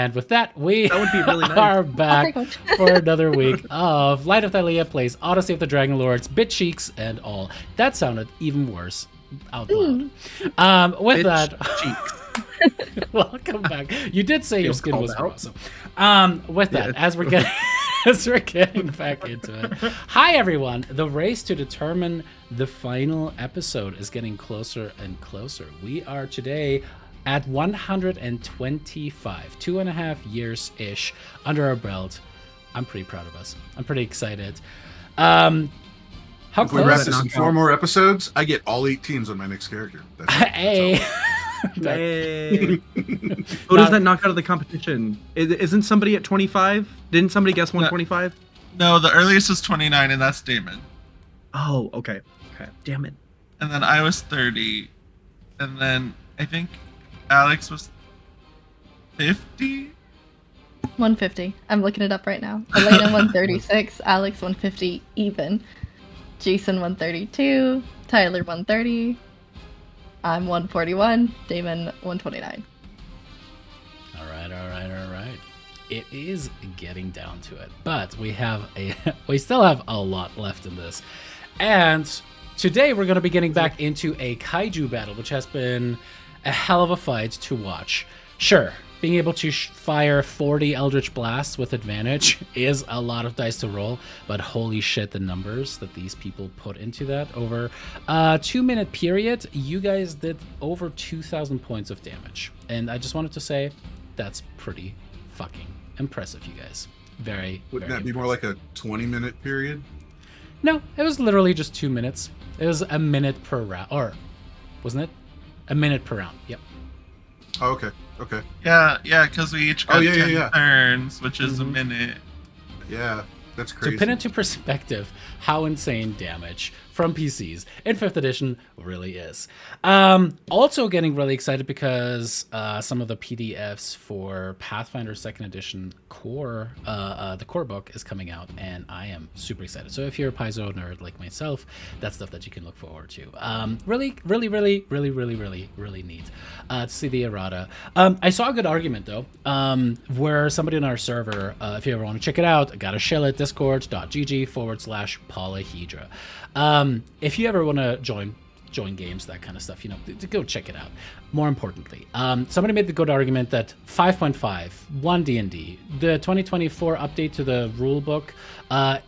And with that would be really nice. Are back for another week of Light of Thylea plays Odyssey of the Dragonlords, Bit Cheeks, and all. That sounded even worse out loud. With that, welcome back. You did say your skin was raw. So, with that, as we're getting back into it. Hi, everyone. The race to determine the final episode is getting closer and closer. We are today at 125, 2.5 years-ish under our belt. I'm pretty proud of us. I'm pretty excited. How if we wrap this in 4 more episodes, I get all 8 teams on my next character. Hey. Who does that knock out of the competition? Isn't somebody at 25? Didn't somebody guess 125? No, the earliest was 29, and that's Damon. Oh, okay. Damn it. And then I was 30. And then I think Alex was 50? 150. I'm looking it up right now. Elena 136, Alex 150 even. Jason 132, Tyler 130. I'm 141, Damon 129. All right. It is getting down to it, but we still have a lot left in this. And today we're going to be getting back into a kaiju battle, which has been a hell of a fight to watch. Sure, being able to fire 40 Eldritch Blasts with advantage is a lot of dice to roll, but holy shit, the numbers that these people put into that over a 2-minute period, you guys did over 2,000 points of damage. And I just wanted to say, that's pretty fucking impressive, you guys. Wouldn't that be more like a 20-minute period? No, it was literally just 2 minutes. It was a minute per round, or wasn't it? A minute per round, yep. Oh, okay. Yeah, because we each got 10 turns, which is a minute. Yeah, that's crazy. To put into perspective how insane damage from PCs in 5th edition really is. Also getting really excited because some of the PDFs for Pathfinder 2nd edition core, the core book is coming out, and I am super excited. So if you're a Paizo nerd like myself, that's stuff that you can look forward to. Really neat to see the errata. I saw a good argument though, where somebody on our server, if you ever want to check it out, gotta shill it, discord.gg/polyhedra. If you ever want to join games, that kind of stuff, go check it out. More importantly, somebody made the good argument that 5.5, 1 D&D, the 2024 update to the rule book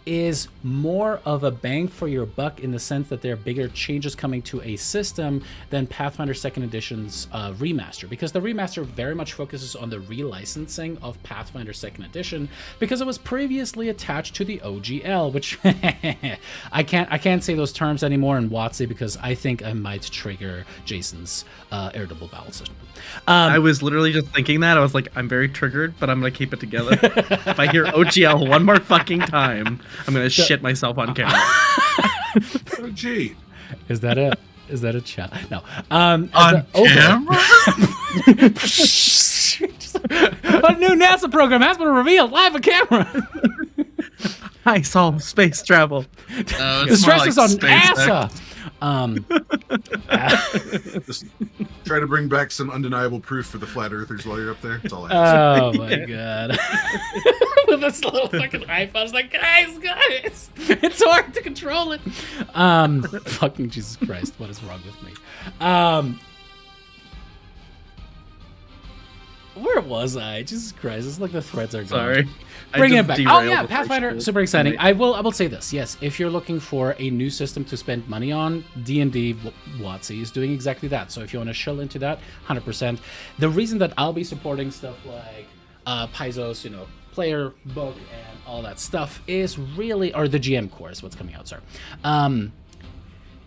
is more of a bang for your buck in the sense that there are bigger changes coming to a system than Pathfinder 2nd Edition's remaster, because the remaster very much focuses on the relicensing of Pathfinder 2nd Edition because it was previously attached to the OGL, which I can't say those terms anymore in WotC because I think I might trigger Jason's irritable bowel system. I was literally just thinking that. I was like, I'm very triggered, but I'm going to keep it together. If I hear OGL one more fucking time, I'm going to shit myself on camera. Oh, gee. Is that a chat? No. On camera? A new NASA program has been revealed live on camera. I saw space travel. The stress is on NASA. Just try to bring back some undeniable proof for the flat earthers while you're up there. That's all I have. Oh my god. With this little fucking iPhone, I was like, guys, it's hard to control it. Fucking Jesus Christ, what is wrong with me? Where was I? Jesus Christ, it's like the threads are gone. Sorry. Bring it back. Oh yeah, Pathfinder, super exciting. I will say this. Yes, if you're looking for a new system to spend money on, D&D WotC is doing exactly that. So if you want to shill into that, 100%. The reason that I'll be supporting stuff like Paizo's, player book and all that stuff is really, or the GM course, what's coming out, sorry,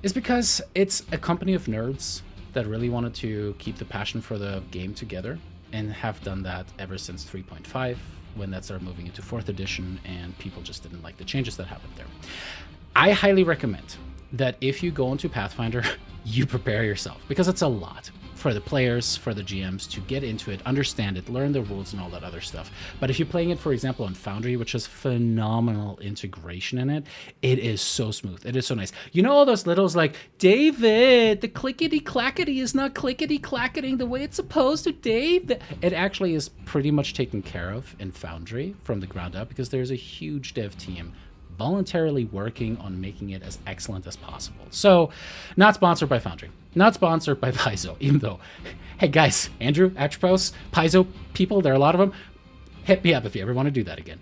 is because it's a company of nerds that really wanted to keep the passion for the game together and have done that ever since 3.5. when that started moving into 4th edition and people just didn't like the changes that happened there. I highly recommend that if you go into Pathfinder, you prepare yourself because it's a lot. for the players, for the GMs to get into it, understand it, learn the rules and all that other stuff. But if you're playing it, for example, on Foundry, which has phenomenal integration in it, it is so smooth. It is so nice. You know all those littles like, David, the clickety-clackety is not clickety-clacketing the way it's supposed to, Dave. It actually is pretty much taken care of in Foundry from the ground up because there's a huge dev team voluntarily working on making it as excellent as possible. So, not sponsored by Foundry, not sponsored by Paizo, even though, hey guys, Andrew, Atropos, Paizo people, there are a lot of them. Hit me up if you ever want to do that again.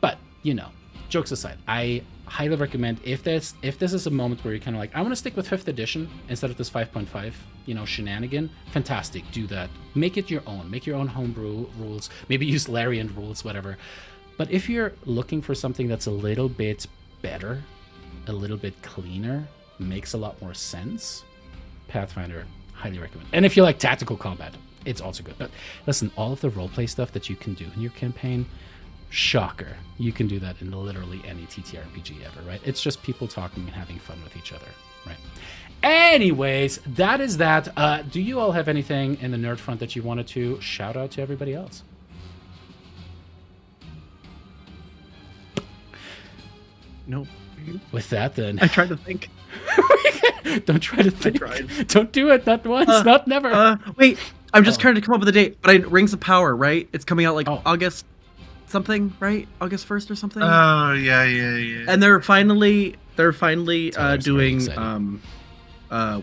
But, you know, jokes aside, I highly recommend if this is a moment where you're kind of like, I want to stick with 5th edition instead of this 5.5, you know, shenanigan, fantastic, do that. Make it your own. Make your own homebrew rules. Maybe use Larian rules, whatever. But if you're looking for something that's a little bit better, a little bit cleaner, makes a lot more sense, Pathfinder, highly recommend. And if you like tactical combat, it's also good. But listen, all of the roleplay stuff that you can do in your campaign, shocker, you can do that in literally any TTRPG ever, right? It's just people talking and having fun with each other, right? Anyways, that is that. Do you all have anything in the nerd front that you wanted to shout out to everybody else? Nope. With that, then. I tried to think. Don't try to think. I tried. Don't do it. Not once. Not never. Wait. I'm just trying to come up with a date. But Rings of Power, right? It's coming out like August something, right? August 1st or something. Oh yeah. And they're finally doing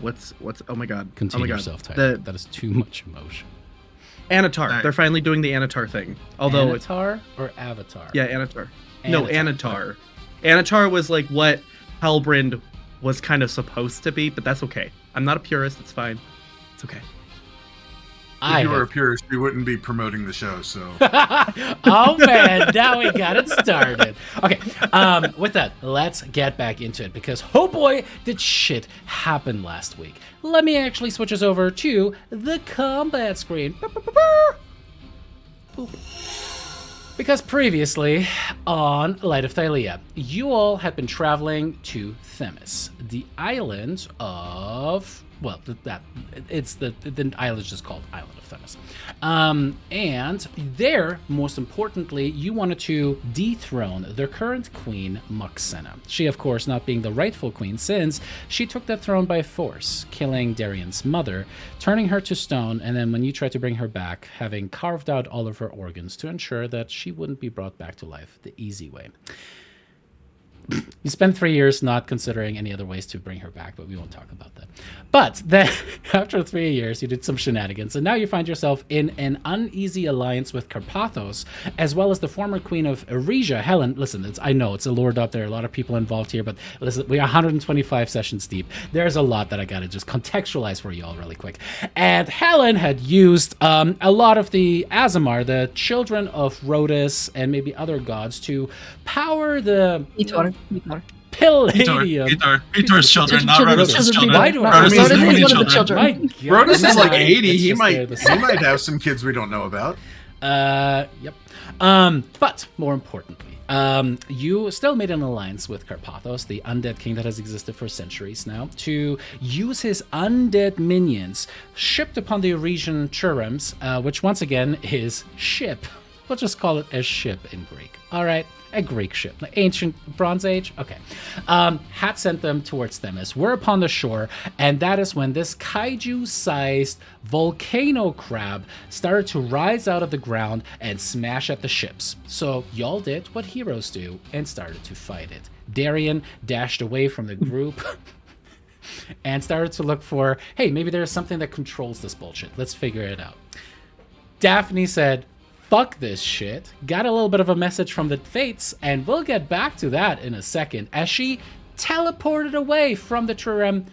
what's oh my god. Contain yourself, Tyler. That is too much emotion. Anatar. Right. They're finally doing the Anatar thing. Although Anatar or Avatar? Yeah, Anatar. No, Anatar. Anatar was like what Hellbrand was kind of supposed to be, but that's okay. I'm not a purist. It's fine. It's okay. If you were a purist, you wouldn't be promoting the show, so. Oh man, now we got it started. Okay, with that, let's get back into it because oh boy, did shit happen last week. Let me actually switch us over to the combat screen. Boop. Because previously on Light of Thylea, you all had been traveling to Themis, the island of, well, the island is just called Island of Themis. And there, most importantly, you wanted to dethrone their current queen, Muxena. She, of course, not being the rightful queen since she took that throne by force, killing Darian's mother, turning her to stone, and then when you tried to bring her back, having carved out all of her organs to ensure that she wouldn't be brought back to life the easy way. You spent 3 years not considering any other ways to bring her back, but we won't talk about that. But then, after 3 years, you did some shenanigans, and now you find yourself in an uneasy alliance with Carpathos, as well as the former queen of Eresia, Helen. Listen, I know it's a lore up there, a lot of people involved here, but listen, we are 125 sessions deep. There's a lot that I gotta just contextualize for you all really quick. And Helen had used a lot of the Azamar, the children of Rhodus, and maybe other gods, to power the... Palladium. Vitor's children, not Rhodus' children. Why do I Rhodus is one of the children. My God. Rhodus is like 80. It's He just might the same. have some kids we don't know about. Yep. But more importantly, you still made an alliance with Carpathos, the undead king that has existed for centuries now, to use his undead minions shipped upon the Eurasian Triremes, which once again is ship. We'll just call it a ship in Greek. All right. A Greek ship, like ancient Bronze Age. Okay, had sent them towards Themis. We're upon the shore, and that is when this kaiju-sized volcano crab started to rise out of the ground and smash at the ships. So y'all did what heroes do and started to fight it. Darian dashed away from the group and started to look for, hey, maybe there's something that controls this bullshit. Let's figure it out. Daphne said, fuck this shit, got a little bit of a message from the fates, and we'll get back to that in a second, as she teleported away from the Trireme,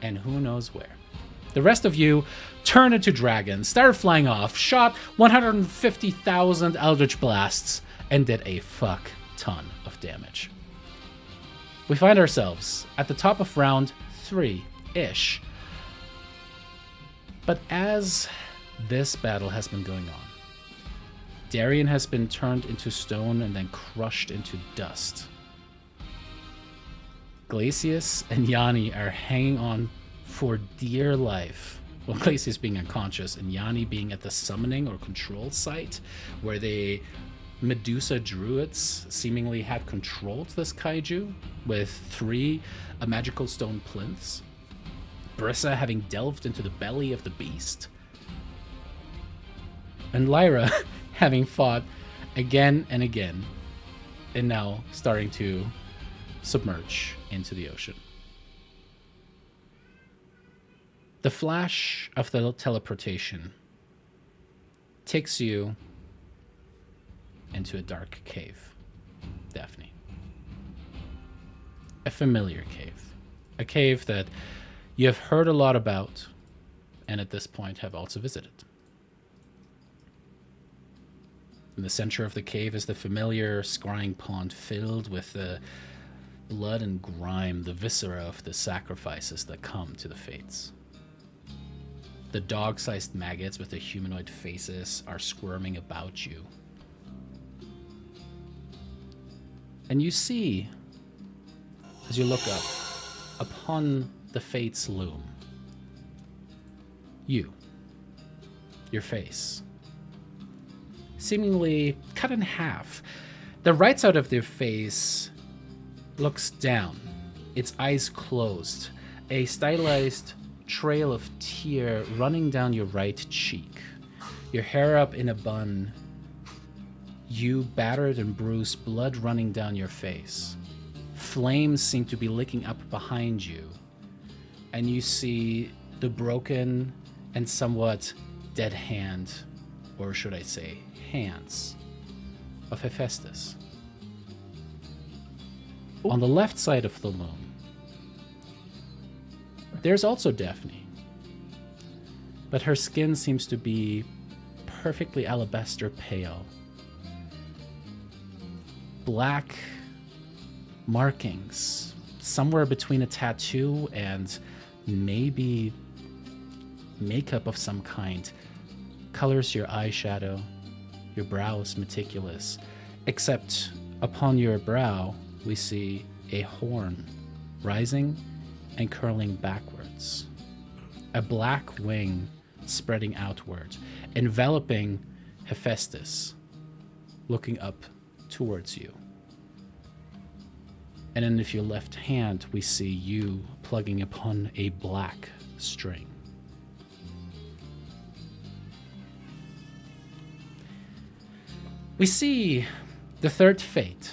and who knows where. The rest of you turned into dragons, started flying off, shot 150,000 Eldritch Blasts, and did a fuck ton of damage. We find ourselves at the top of round 3-ish. But as this battle has been going on, Darian has been turned into stone and then crushed into dust. Glacius and Yanni are hanging on for dear life Well, Glacius being unconscious and Yanni being at the summoning or control site where the Medusa druids seemingly had controlled this kaiju with 3 magical stone plinths. Brissa having delved into the belly of the beast. And Lyra having fought again and again, and now starting to submerge into the ocean. The flash of the teleportation takes you into a dark cave, Daphne. A familiar cave. A cave that you have heard a lot about, and at this point have also visited. In the center of the cave is the familiar scrying pond filled with the blood and grime, the viscera of the sacrifices that come to the fates. The dog-sized maggots with the humanoid faces are squirming about you. And you see, as you look up, upon the fates loom, you, your face, seemingly cut in half. The right side of their face looks down, its eyes closed, a stylized trail of tear running down your right cheek, your hair up in a bun, you battered and bruised, blood running down your face. Flames seem to be licking up behind you, and you see the broken and somewhat dead hand, or should I say hands, of Hephaestus. On the left side of the loom, there's also Daphne, but her skin seems to be perfectly alabaster pale. Black markings, somewhere between a tattoo and maybe makeup of some kind, colors your eyeshadow. Your brow is meticulous, except upon your brow we see a horn rising and curling backwards. A black wing spreading outward, enveloping Hephaestus, looking up towards you. And then with your left hand, we see you plugging upon a black string. We see the third fate,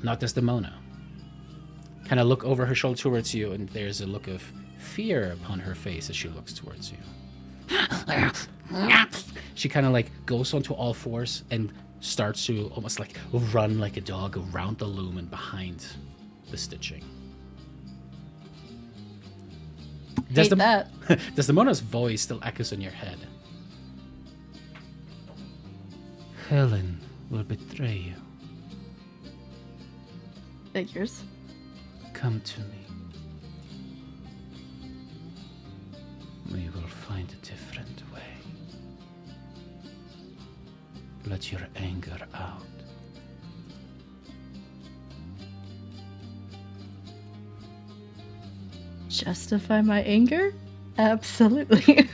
not Desdemona, kind of look over her shoulder towards you, and there's a look of fear upon her face as she looks towards you. She kind of like goes onto all fours and starts to almost like run like a dog around the loom and behind the stitching. Hate that. Desdemona's voice still echoes in your head. Helen will betray you. Figures. Come to me. We will find a different way. Let your anger out. Justify my anger? Absolutely.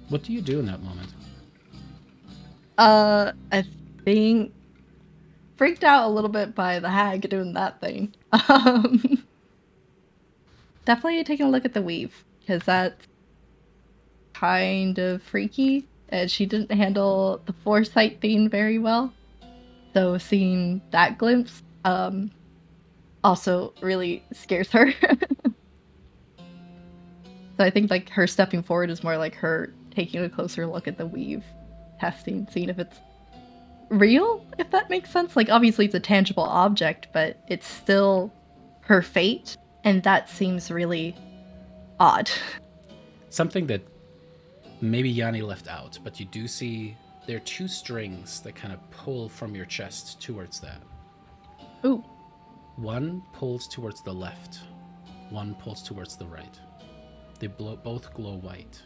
What do you do in that moment? I think freaked out a little bit by the hag doing that thing. Definitely taking a look at the weave, because that's kind of freaky, and she didn't handle the foresight thing very well. So seeing that glimpse, also really scares her. So I think like her stepping forward is more like her taking a closer look at the weave, testing, seeing if it's real, if that makes sense. Like obviously it's a tangible object, but it's still her fate, and that seems really odd. Something that maybe Yanni left out, but you do see there are 2 strings that kind of pull from your chest towards that. Ooh. One pulls towards the left, one pulls towards the right. They both glow white.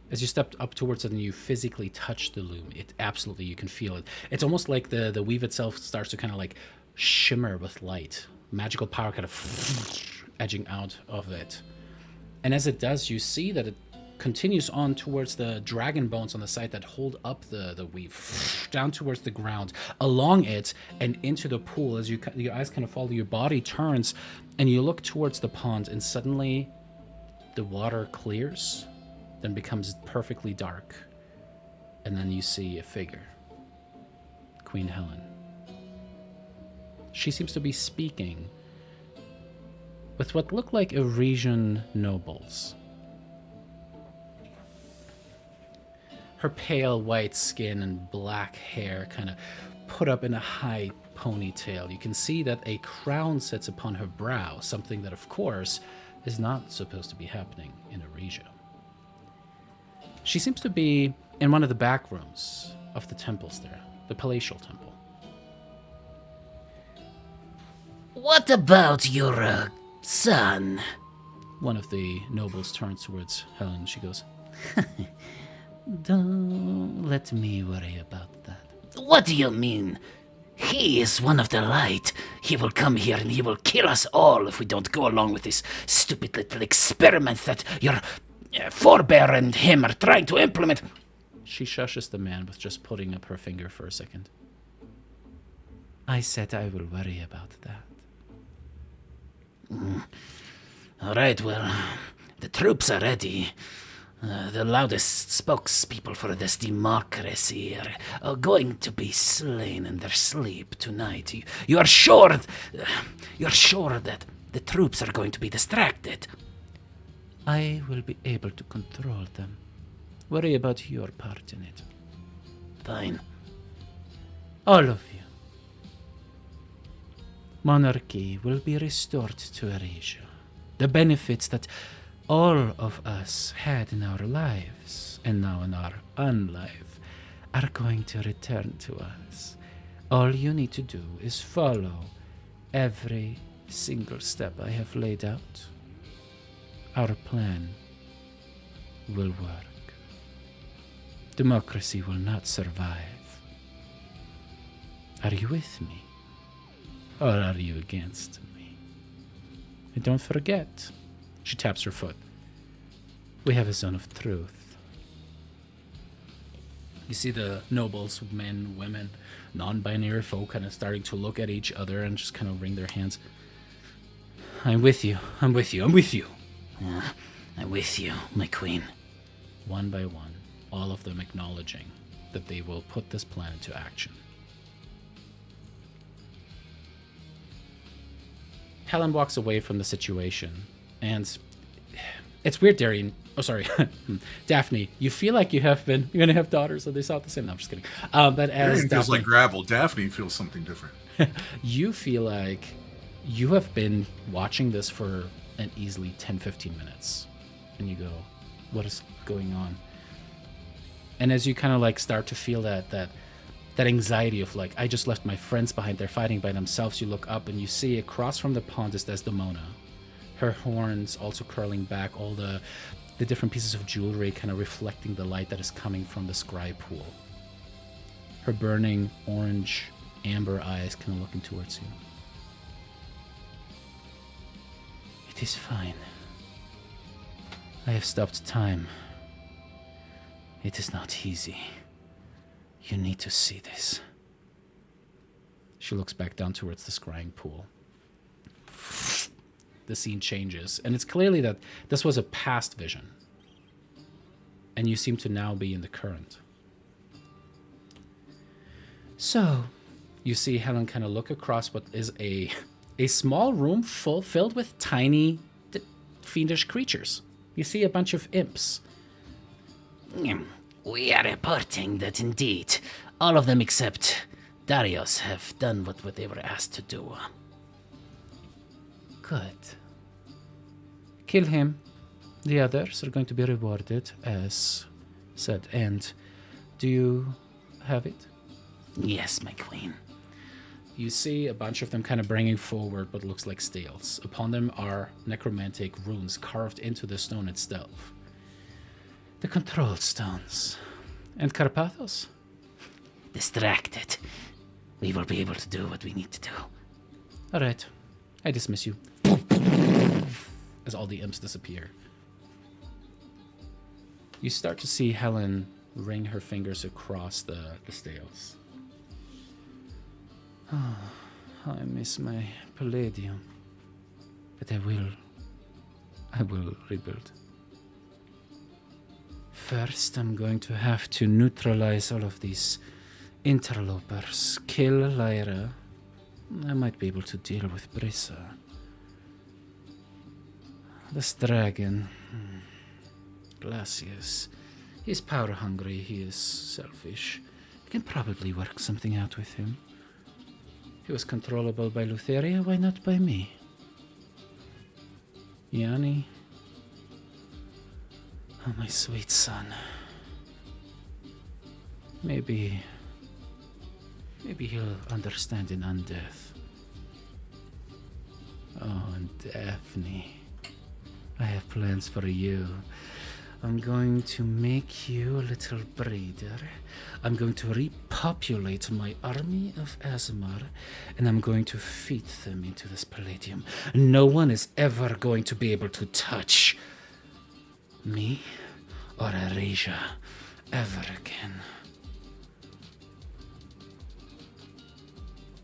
As you step up towards it and you physically touch the loom, it absolutely, you can feel it. It's almost like the weave itself starts to kind of like shimmer with light, magical power kind of edging out of it. And as it does, you see that it continues on towards the dragon bones on the side that hold up the weave, down towards the ground, along it, and into the pool. As your eyes kind of follow, your body turns, and you look towards the pond, and suddenly the water clears, then becomes perfectly dark, and then you see a figure. Queen Helen. She seems to be speaking with what look like Eurasian nobles. Her pale white skin and black hair kind of put up in a high ponytail. You can see that a crown sits upon her brow, something that, of course, is not supposed to be happening in Eurasia. She seems to be in one of the back rooms of the temples there, the palatial temple. What about your son? One of the nobles turns towards Helen. She goes, Don't let me worry about that. What do you mean? He is one of the light. He will come here and he will kill us all if we don't go along with this stupid little experiment that your forebear and him are trying to implement. She shushes the man with just putting up her finger for a second. I said I will worry about that. All right, well, the troops are ready. The loudest spokespeople for this democracy are going to be slain in their sleep tonight. You are sure? You're sure that the troops are going to be distracted? I will be able to control them. Worry about your part in it. Fine. All of you. Monarchy will be restored to Eurasia. The benefits that all of us had in our lives, and now in our unlife, are going to return to us. All you need to do is follow every single step I have laid out. Our plan will work. Democracy will not survive. Are you with me? Or are you against me? And don't forget, she taps her foot, we have a zone of truth. You see the nobles, men, women, non-binary folk kind of starting to look at each other and just kind of wring their hands. I'm with you, I'm with you, I'm with you. I'm with you, my queen. One by one, all of them acknowledging that they will put this plan into action. Helen walks away from the situation, and it's weird, Darian. Oh, sorry, Daphne. You feel like you're gonna have daughters, so they sound the same. No, I'm just kidding. But as Darian feels like gravel. Daphne feels something different. You feel like you have been watching this for an easily 10-15 minutes, and you go, "What is going on?" And as you kind of like start to feel that anxiety of like, I just left my friends behind, they're fighting by themselves, you look up and you see across from the pond is Desdemona. Her horns also curling back, all the different pieces of jewelry kind of reflecting the light that is coming from the scry pool. Her burning orange amber eyes kind of looking towards you. It is fine. I have stopped time. It is not easy. You need to see this. She looks back down towards the scrying pool. The scene changes, and it's clearly that this was a past vision. And you seem to now be in the current. So, you see Helen kind of look across what is a small room filled with tiny, fiendish creatures. You see a bunch of imps. We are reporting that indeed, all of them except Darius have done what they were asked to do. Good. Kill him. The others are going to be rewarded as said. And do you have it? Yes, my queen. You see a bunch of them kind of bringing forward what looks like steels. Upon them are necromantic runes carved into the stone itself. The control stones. And Carpathos? Distracted. We will be able to do what we need to do. All right. I dismiss you. As all the imps disappear. You start to see Helen ring her fingers across the stairs. Oh, I miss my Palladium. But I will rebuild. First, I'm going to have to neutralize all of these interlopers. Kill Lyra. I might be able to deal with Brissa. This dragon, Glacius, he's power hungry, he is selfish. I can probably work something out with him. He was controllable by Lutheria, why not by me? Yanni? Oh, my sweet son. Maybe he'll understand in undeath. Oh, and Daphne. I have plans for you. I'm going to make you a little breeder. I'm going to repopulate my army of Azamar, and I'm going to feed them into this Palladium. No one is ever going to be able to touch me or Aresia ever again.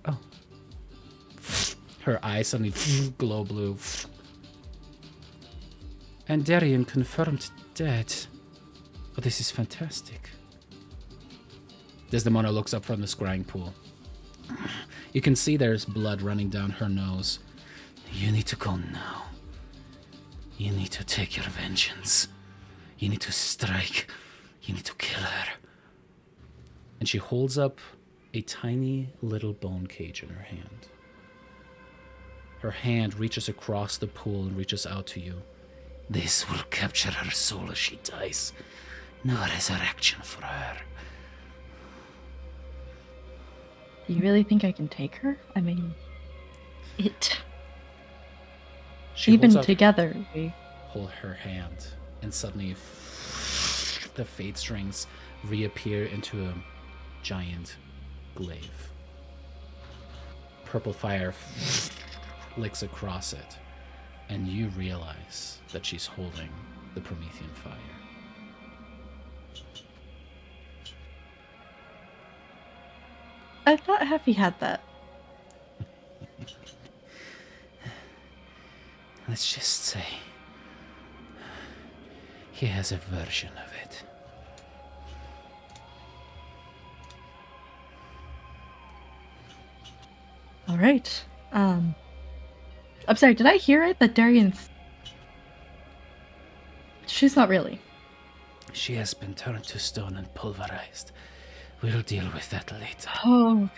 Oh. Her eyes suddenly glow blue. And Darian confirmed dead. Oh, this is fantastic. Desdemona looks up from the scrying pool. You can see there's blood running down her nose. You need to go now. You need to take your vengeance. You need to strike. You need to kill her. And she holds up a tiny little bone cage in her hand. Her hand reaches across the pool and reaches out to you. This will capture her soul as she dies. No resurrection for her. Do you really think I can take her? I mean, She even holds up together, we... hold her hand, and suddenly the fade strings reappear into a giant glaive. Purple fire licks across it, and you realize that she's holding the Promethean fire. I thought Happy had that. Let's just say he has a version of it. All right. I'm sorry, did I hear it? That Darian's... She's not really. She has been turned to stone and pulverized. We'll deal with that later. Oh.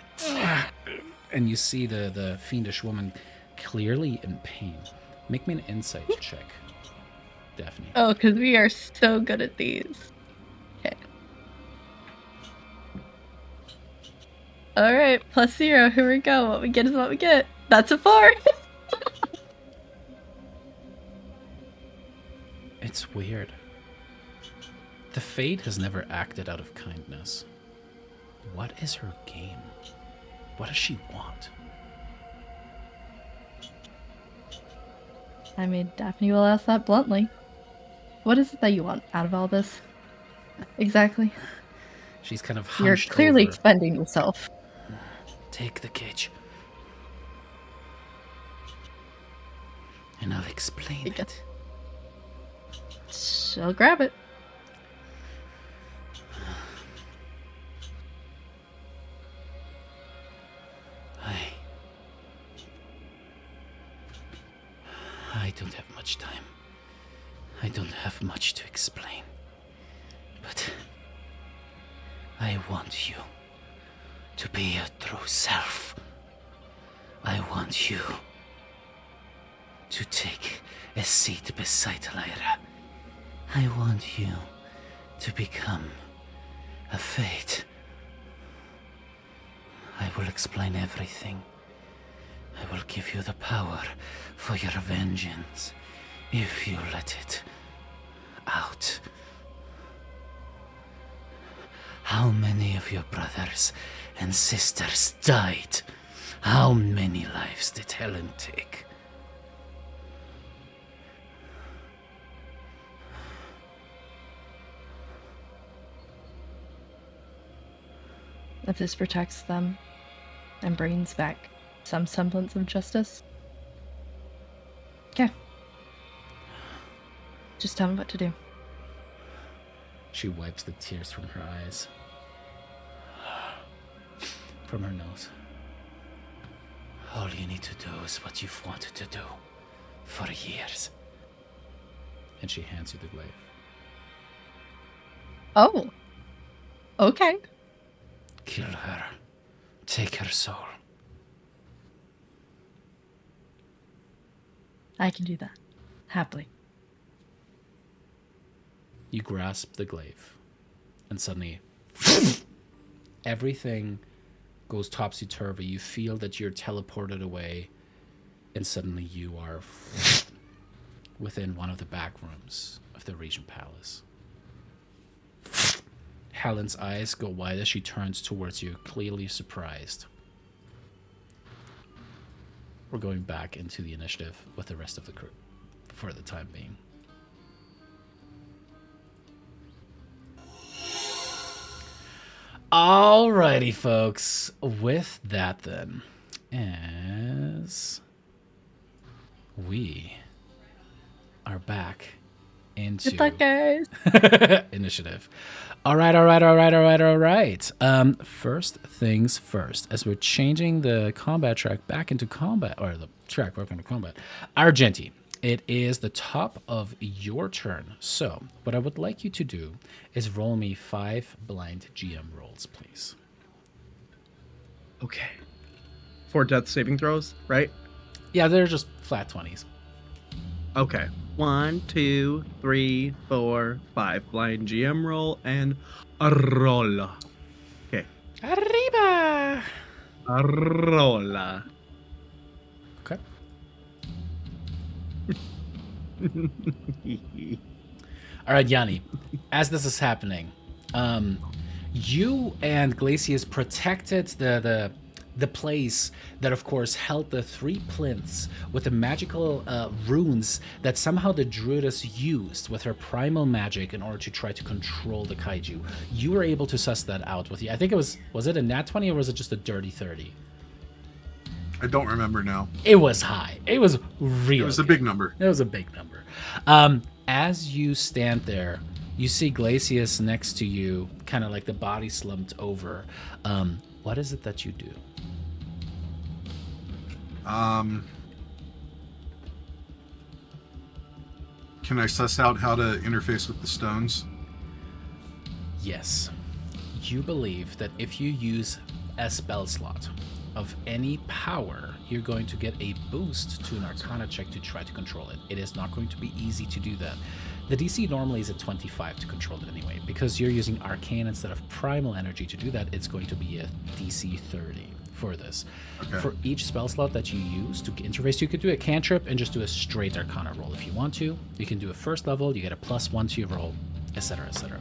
And you see the fiendish woman clearly in pain. Make me an insight check, Daphne. Oh, because we are so good at these. Okay. Alright, +0. Here we go. What we get is what we get. That's a 4. It's weird. The Fade has never acted out of kindness. What is her game? What does she want? I mean, Daphne will ask that bluntly. What is it that you want out of all this? Exactly. She's kind of You're hunched clearly over. expending yourself. Take the cage. And I'll explain Take it. She'll grab it. I don't have much time. I don't have much to explain. But I want you to be your true self. I want you to take a seat beside Lyra. I want you to become a Fate. I will explain everything. I will give you the power for your vengeance if you let it out. How many of your brothers and sisters died? How many lives did Helen take? if this protects them and brings back some semblance of justice. Okay. Just tell me what to do. She wipes the tears from her eyes. From her nose. All you need to do is what you've wanted to do for years. And she hands you the glaive. Oh. Okay. Kill her. Take her soul. I can do that. Happily. You grasp the glaive, and suddenly everything goes topsy-turvy. You feel that you're teleported away, and suddenly you are within one of the back rooms of the Regent Palace. Helen's eyes go wide as she turns towards you, clearly surprised. We're going back into the initiative with the rest of the crew for the time being. Alrighty, folks. With that, then, as we are back into Good luck, guys. initiative. All right. First things first, as we're changing the combat track back into combat, or the track back into combat, Argenti, it is the top of your turn. So what I would like you to do is roll me 5 blind GM rolls, please. Okay. 4 death saving throws, right? Yeah, they're just flat 20s. Okay. 1, 2, 3, 4, 5. Blind GM roll and a roll. Okay. Arriba! A roll. Okay. All right, Yanni, as this is happening, you and Glacius protected the place that, of course, held the 3 plinths with the magical runes that somehow the druidess used with her primal magic in order to try to control the kaiju. You were able to suss that out with you. I think it was it a nat 20 or was it just a dirty 30? I don't remember now. It was high. It was real. It was a big number. It was a big number. As you stand there, you see Glacius next to you, kind of like the body slumped over. What is it that you do? Can I suss out how to interface with the stones? Yes. You believe that if you use a spell slot of any power, you're going to get a boost to an Arcana check to try to control it. It is not going to be easy to do that. The DC normally is at 25 to control it anyway. Because you're using Arcane instead of Primal Energy to do that, it's going to be a DC 30 for this. Okay. For each spell slot that you use to interface, you could do a cantrip and just do a straight Arcana roll if you want to. You can do a first level, you get a +1 to your roll, etc., etc.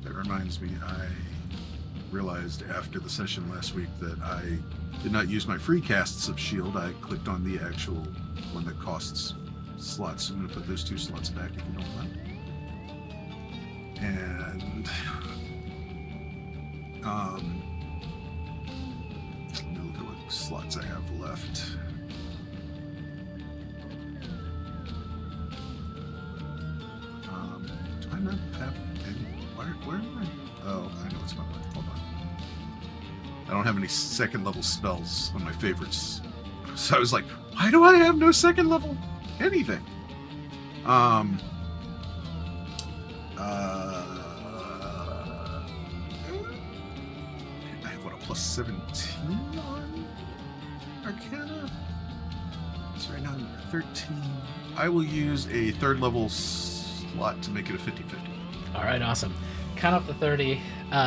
That reminds me, I realized after the session last week that I did not use my free casts of shield. I clicked on the actual one that costs slots. I'm going to put those 2 slots back if you don't mind. And let me look at what slots I have left. Do I not have any? Where am I? Oh, I know it's not mine. Hold on. I don't have any second level spells on my favorites. So I was like, why do I have no second level anything? I have what, a +17 on Arcana? So right now I'm at 13. I will use a 3rd level slot to make it a 50-50. All right, awesome. Cut off the 30,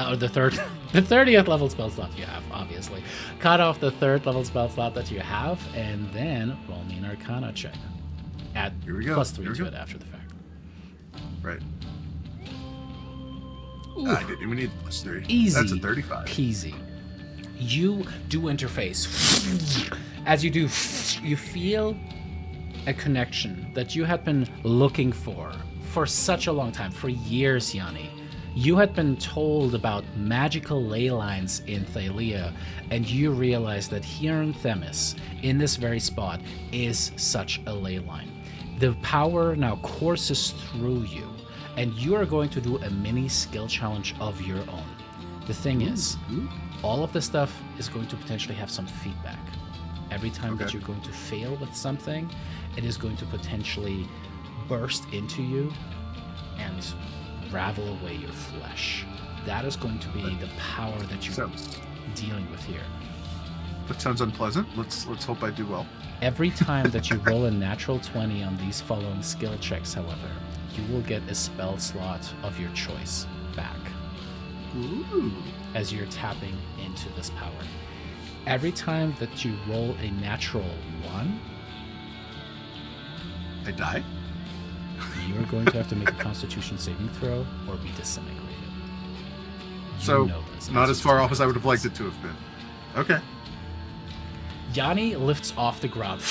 or the 30th level spell slot you have, obviously. Cut off the 3rd level spell slot that you have, and then roll me an Arcana check. Add Here we go. +3 Here we to go. it after the fact. Right. Ooh. I didn't even need +3. Easy. That's a 35. Peasy. You do interface. As you do, you feel a connection that you have been looking for such a long time, for years, Yanni. You had been told about magical ley lines in Thylea, and you realize that here in Themis, in this very spot, is such a ley line. The power now courses through you, and you are going to do a mini skill challenge of your own. The thing is, all of this stuff is going to potentially have some feedback. Every time that you're going to fail with something, it is going to potentially burst into you and ravel away your flesh. That is going to be the power that you're dealing with here. That sounds unpleasant. Let's hope I do well. Every time that you roll a natural 20 on these following skill checks, however, you will get a spell slot of your choice back. Ooh. As you're tapping into this power. Every time that you roll a natural 1, I die? you're going to have to make a Constitution saving throw or be disintegrated. So, not as far off as I would have liked it to have been. Okay. Yanni lifts off the ground.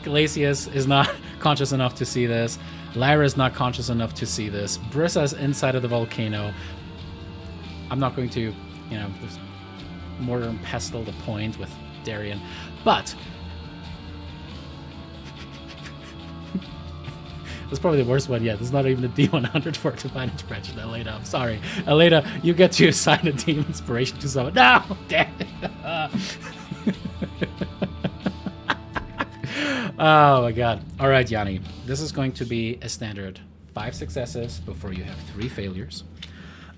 Glacius is not conscious enough to see this. Lyra is not conscious enough to see this. Brissa's inside of the volcano. I'm not going to, there's mortar and pestle the point with Darian. But that's probably the worst one yet. There's not even a D100 for Divine Intervention, Elena. I'm sorry. Elena, you get to assign a team inspiration to someone. No! Damn it! Oh my god. Alright, Yanni. This is going to be a standard 5 successes before you have 3 failures.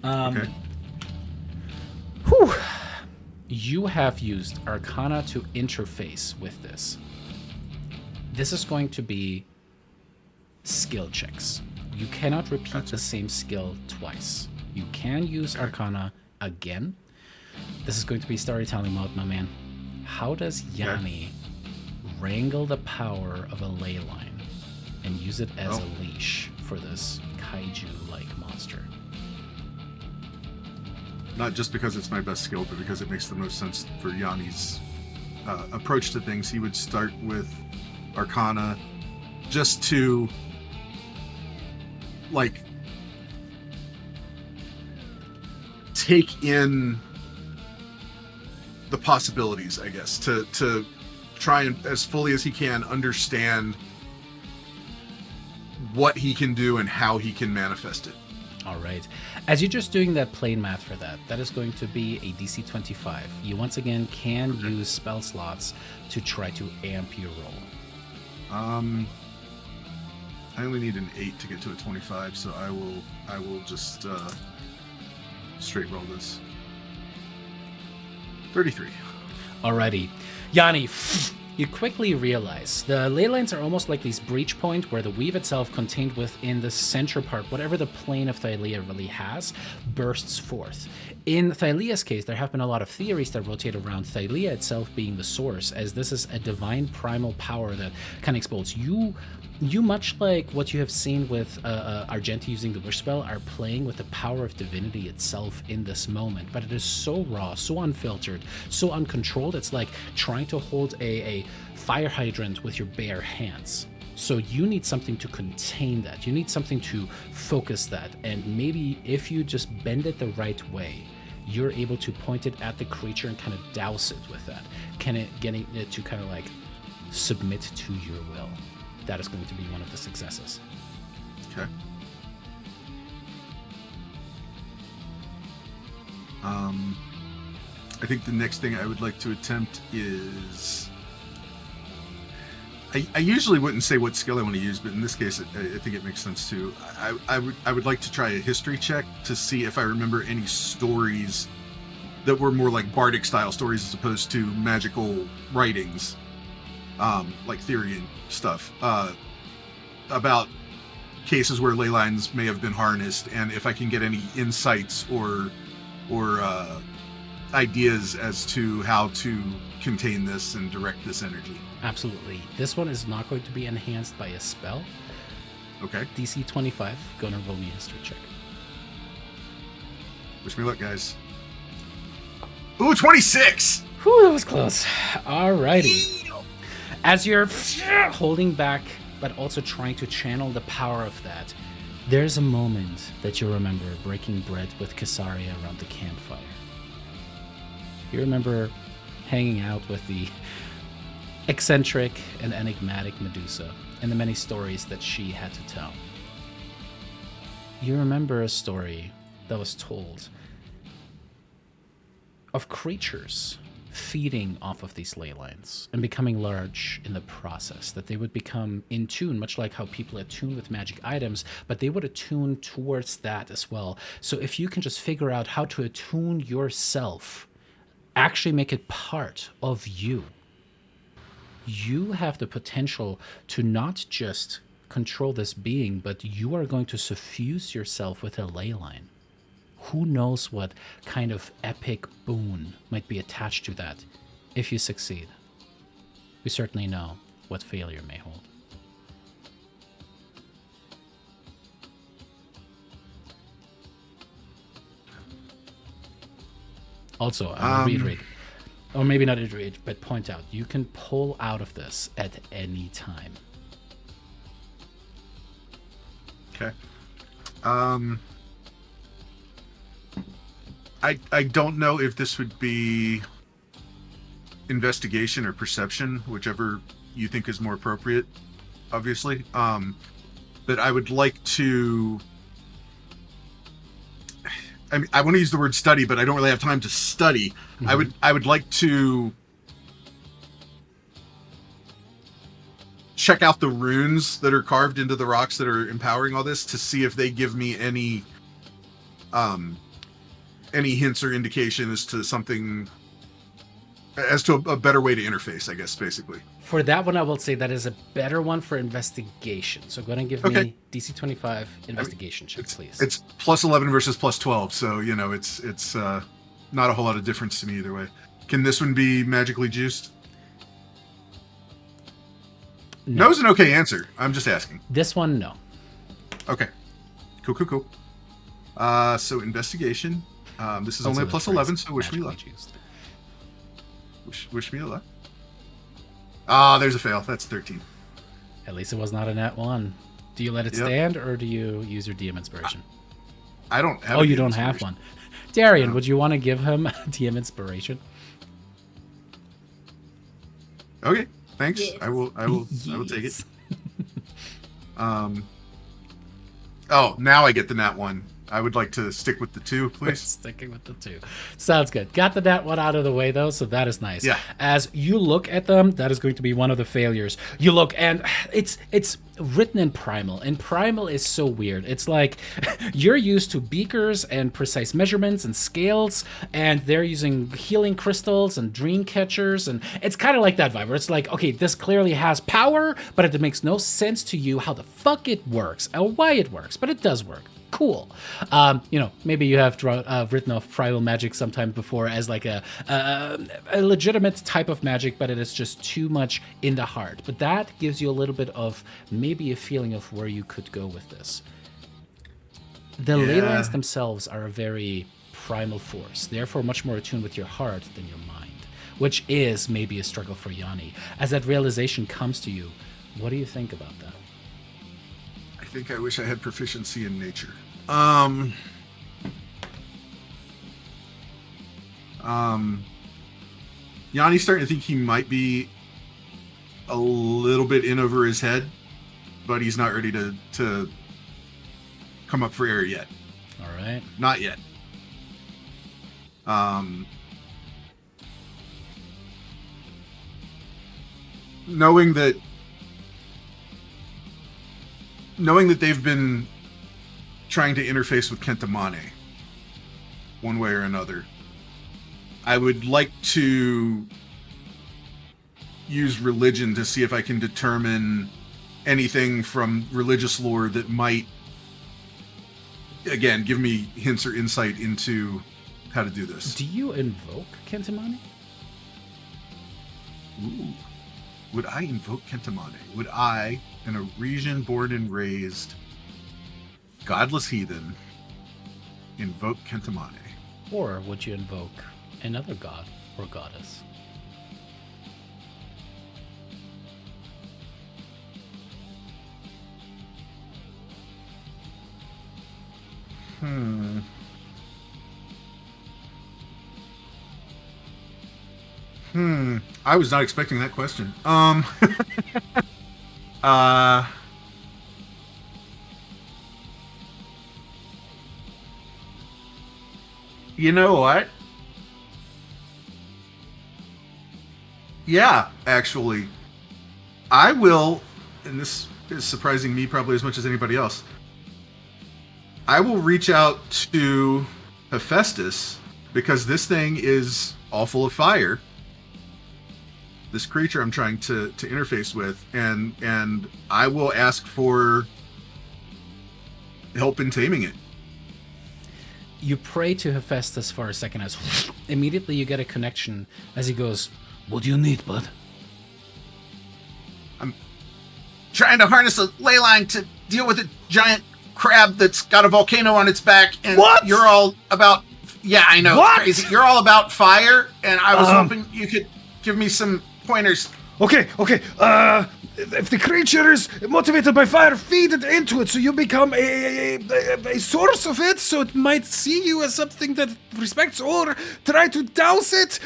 Okay. Whew. You have used Arcana to interface with this. This is going to be skill checks. You cannot repeat the same skill twice. You can use Arcana again. This is going to be storytelling mode, my man. How does Yanni wrangle the power of a ley line and use it as a leash for this kaiju-like monster? Not just because it's my best skill, but because it makes the most sense for Yanni's approach to things. He would start with Arcana just to, take in the possibilities, I guess, to try and, as fully as he can, understand what he can do and how he can manifest it. All right. As you're just doing that plain math for that, that is going to be a DC 25. You once again can use spell slots to try to amp your roll. I only need an 8 to get to a 25, so I will just straight roll this. 33. Alrighty. Yanni, you quickly realize the ley lines are almost like these breach point where the weave itself contained within the center part, whatever the plane of Thylea really has, bursts forth. In Thylea's case, there have been a lot of theories that rotate around Thylea itself being the source, as this is a divine primal power that can expose you. You, much like what you have seen with Argenti using the Wish spell, are playing with the power of divinity itself in this moment, but it is so raw, so unfiltered, so uncontrolled. It's like trying to hold a fire hydrant with your bare hands. So you need something to contain that. You need something to focus that, and maybe if you just bend it the right way, you're able to point it at the creature and kind of douse it with that, getting it to kind of like submit to your will. That is going to be one of the successes. Okay. I think the next thing I would like to attempt is... I usually wouldn't say what skill I want to use, but in this case, I think it makes sense too. I would like to try a history check to see if I remember any stories that were more like bardic style stories as opposed to magical writings, like theory and stuff, about cases where ley lines may have been harnessed, and if I can get any insights or ideas as to how to contain this and direct this energy. Absolutely. This one is not going to be enhanced by a spell. Okay. DC 25. Gonna roll me a history check. Wish me luck, guys. Ooh, 26! Whew, that was close. Alrighty. As you're holding back, but also trying to channel the power of that, There's a moment that you remember breaking bread with Casaria around the campfire. You remember hanging out with the eccentric and enigmatic Medusa and the many stories that she had to tell. You remember a story that was told of creatures feeding off of these ley lines and becoming large in the process, that they would become in tune, much like how people attune with magic items, but they would attune towards that as well. So if you can just figure out how to attune yourself, actually make it part of you, you have the potential to not just control this being, but you are going to suffuse yourself with a ley line. Who knows what kind of epic boon might be attached to that if you succeed. We certainly know what failure may hold. Also, I'll reiterate, or maybe not iterate, but point out, you can pull out of this at any time. Okay. I don't know if this would be investigation or perception, whichever you think is more appropriate, obviously. But I would like to... I mean, I want to use the word study, but I don't really have time to study. Mm-hmm. I would like to check out the runes that are carved into the rocks that are empowering all this to see if they give me any hints or indication as to something, as to a better way to interface, I guess, basically. For that one, I will say that is a better one for investigation. So go ahead and give me DC 25 investigation check, please. It's plus 11 versus plus 12, so, you know, it's not a whole lot of difference to me either way. Can this one be magically juiced? No is an okay answer. I'm just asking. This one, no. Okay. Cool. So investigation. This is only a plus 11, so wish me luck. Wish me luck. There's a fail. That's 13. At least it was not a nat 1. Do you let it stand, or do you use your DM inspiration? I don't have. Oh, you don't have one. Darian, would you want to give him DM inspiration? Okay, thanks. Yes. I will take it. Oh, now I get the nat 1. I would like to stick with the 2, please. Sticking with the 2. Sounds good. Got the nat 1 out of the way, though, so that is nice. Yeah. As you look at them, that is going to be one of the failures. You look, and it's written in Primal, and Primal is so weird. It's like you're used to beakers and precise measurements and scales, and they're using healing crystals and dream catchers, and it's kind of like that vibe, where it's like, okay, this clearly has power, but it makes no sense to you how the fuck it works, or why it works, but it does work. Cool. Maybe you have written off tribal magic sometime before as like a legitimate type of magic, but it is just too much in the heart. But that gives you a little bit of maybe a feeling of where you could go with this. The ley lines themselves are a very primal force, therefore much more attuned with your heart than your mind, which is maybe a struggle for Yanni. As that realization comes to you, what do you think about that? I think I wish I had proficiency in nature. Yanni's starting to think he might be a little bit in over his head, but he's not ready to come up for air yet. All right. Not yet. Knowing that they've been trying to interface with Kentamane one way or another, I would like to use religion to see if I can determine anything from religious lore that might, again, give me hints or insight into how to do this. Do you invoke Kentamane? Ooh. Would I invoke Kentamane? Would I, an Arisian born and raised godless heathen, invoke Kentamane? Or would you invoke another god or goddess? I was not expecting that question. Uh, you know what? Yeah, actually, I will, and this is surprising me probably as much as anybody else. I will reach out to Hephaestus because this thing is all full of fire. This creature I'm trying to interface with, and I will ask for help in taming it. You pray to Hephaestus for a second as immediately you get a connection as he goes, What do you need, bud? I'm trying to harness a ley line to deal with a giant crab that's got a volcano on its back, and What? you're all about... Yeah, I know, What? it's crazy. You're all about fire, and I was hoping you could give me some pointers. Okay. If the creature is motivated by fire, feed it into it so you become a source of it, so it might see you as something that respects, or try to douse it.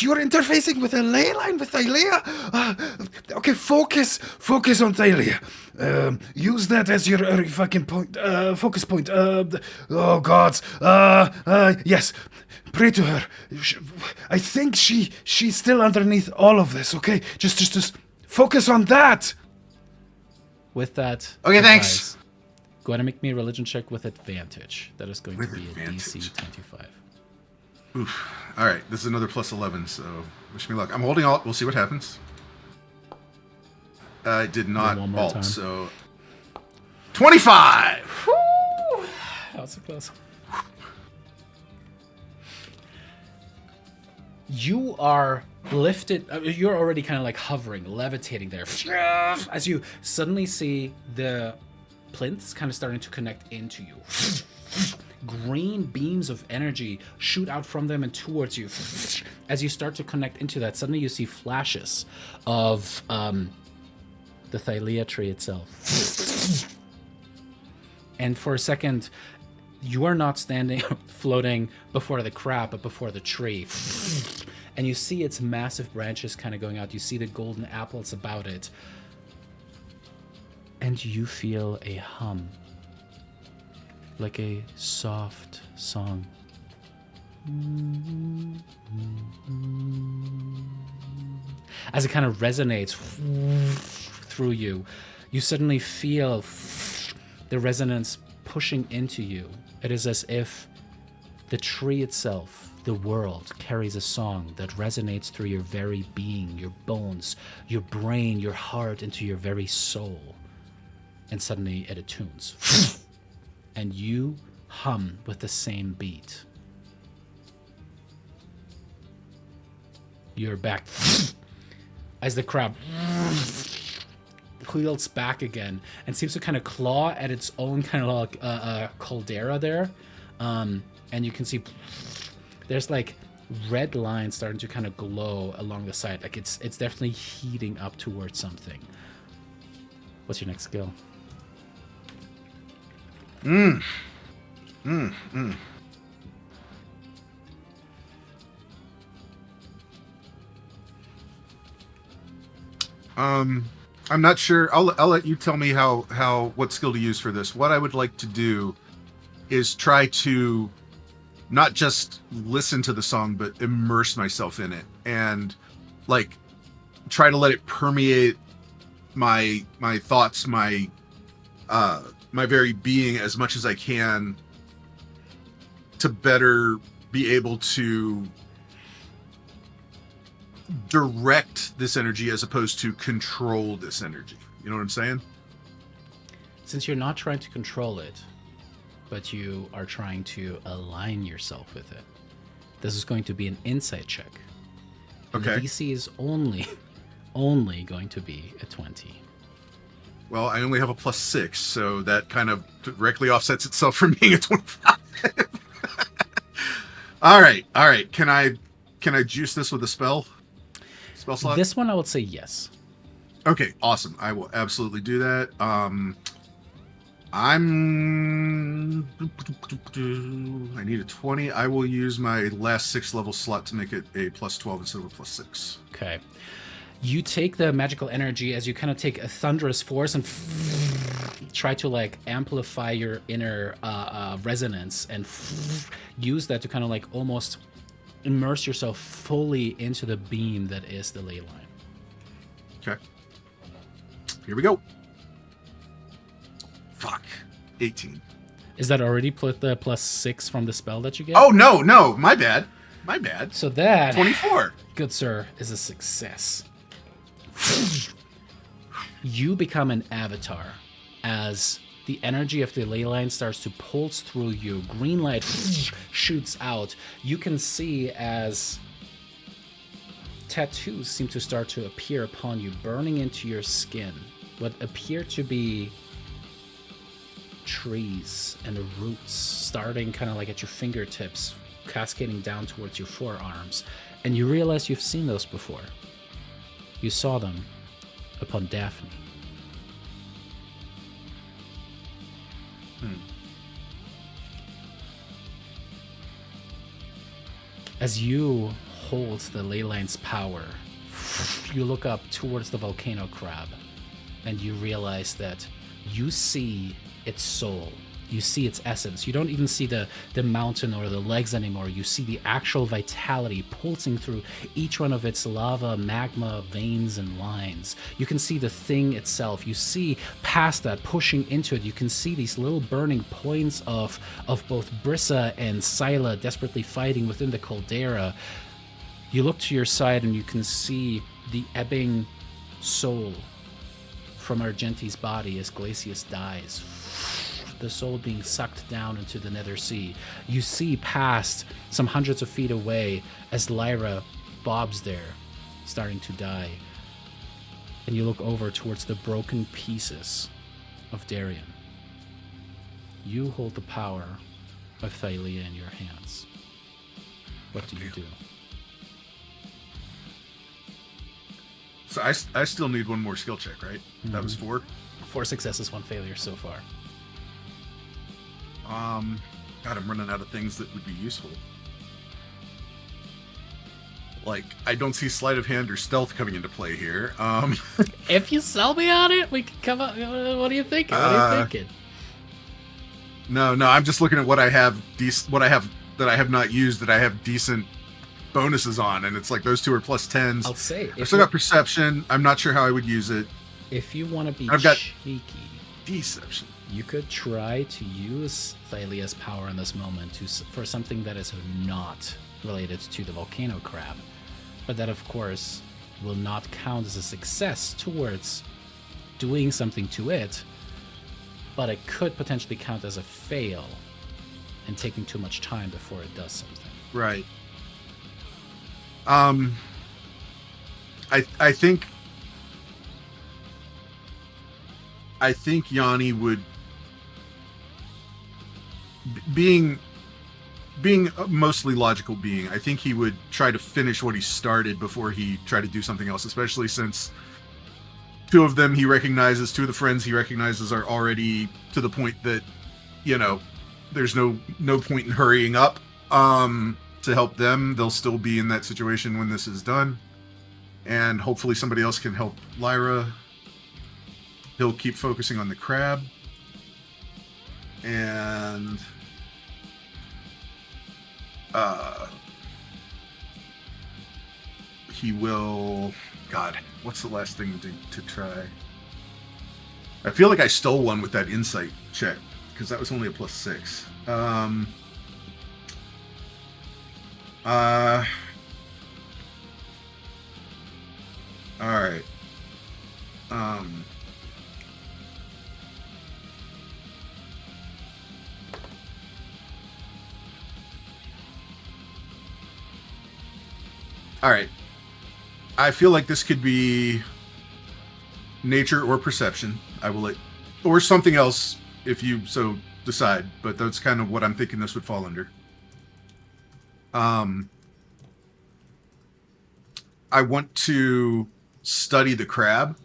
You're interfacing with a ley line with Thylea. Okay, focus on Thylea. Use that as your fucking point, focus point. Oh gods. Yes. Pray to her. I think she's still underneath all of this. Okay, just focus on that. with that. Okay, thanks. Go ahead and make me a religion check with advantage. That is going With to be advantage. a DC 25. Oof. All right, this is another plus 11, so wish me luck. I'm holding alt. We'll see what happens. I did not one more alt, time. so 25. That was so close. You are lifted. You're already kind of like hovering, levitating there, as you suddenly see the plinths kind of starting to connect into you. Green beams of energy shoot out from them and towards you. As you start to connect into that, suddenly you see flashes of the Thylea tree itself. And for a second, you are not standing, floating before the crab, but before the tree. And you see its massive branches kind of going out. You see the golden apples about it. And you feel a hum. Like a soft song. As it kind of resonates through you, you suddenly feel the resonance pushing into you. It is as if the tree itself, the world, carries a song that resonates through your very being, your bones, your brain, your heart, into your very soul. And suddenly it attunes. And you hum with the same beat. You're back. As the crab wheels back again and seems to kind of claw at its own kind of like caldera there. And you can see there's like red lines starting to kind of glow along the side. Like it's definitely heating up towards something. What's your next skill? I'm not sure. I'll let you tell me what skill to use for this. What I would like to do is try to not just listen to the song, but immerse myself in it and like try to let it permeate my thoughts, my very being as much as I can to better be able to direct this energy as opposed to control this energy. You know what I'm saying? Since you're not trying to control it, but you are trying to align yourself with it, this is going to be an insight check. And Okay. the DC is only going to be a 20. Well, I only have a +6, so that kind of directly offsets itself from being a 25. All right. Can I juice this with a spell slot? This one I would say yes. Okay, awesome. I will absolutely do that. I'm. I need a 20. I will use my last 6 level slot to make it a +12 instead of a +6. Okay. You take the magical energy as you kind of take a thunderous force and try to like amplify your inner resonance and use that to kind of like almost immerse yourself fully into the beam that is the ley line. Okay. Here we go. Fuck. 18. Is that already the +6 from the spell that you get? Oh, no. My bad. So that, 24. good sir, is a success. You become an avatar as the energy of the ley line starts to pulse through you. Green light shoots out. You can see as tattoos seem to start to appear upon you, burning into your skin. What appear to be trees and roots starting kind of like at your fingertips, cascading down towards your forearms. And you realize you've seen those before. You saw them upon Daphne. As you hold the ley line's power, you look up towards the volcano crab and you realize that you see its soul. You see its essence. You don't even see the mountain or the legs anymore. You see the actual vitality pulsing through each one of its lava, magma, veins, and lines. You can see the thing itself. You see past that, pushing into it. You can see these little burning points of both Brissa and Scylla desperately fighting within the caldera. You look to your side and you can see the ebbing soul from Argenti's body as Glacius dies. The soul being sucked down into the nether sea. You see past some hundreds of feet away as Lyra bobs there, starting to die. And you look over towards the broken pieces of Darien. You hold the power of Thylea in your hands. What do you do? So I still need one more skill check, right? Mm-hmm. That was 4. 4 successes, 1 failure so far. God, I'm running out of things that would be useful. Like, I don't see sleight of hand or stealth coming into play here. If you sell me on it, we can come up. What are you thinking? No, I'm just looking at what I have. What I have that I have not used that I have decent bonuses on, and it's like those 2 are +10s. I'll say. I've still got perception. I'm not sure how I would use it. If you want to be I've got cheeky, deception. you could try to use Thylea's power in this moment for something that is not related to the volcano crab. But that, of course, will not count as a success towards doing something to it. But it could potentially count as a fail and taking too much time before it does something. Right. I think Yanni would, being a mostly logical being, I think he would try to finish what he started before he tried to do something else, especially since 2 of them he recognizes, 2 of the friends he recognizes are already to the point that, there's no point in hurrying up to help them. They'll still be in that situation when this is done. And hopefully somebody else can help Lyra. He'll keep focusing on the crab. And he will... God, what's the last thing to try? I feel like I stole one with that insight check, because that was only a +6. Alright. Alright. I feel like this could be nature or perception. I will let, or something else if you so decide, but that's kind of what I'm thinking this would fall under. I want to study the crab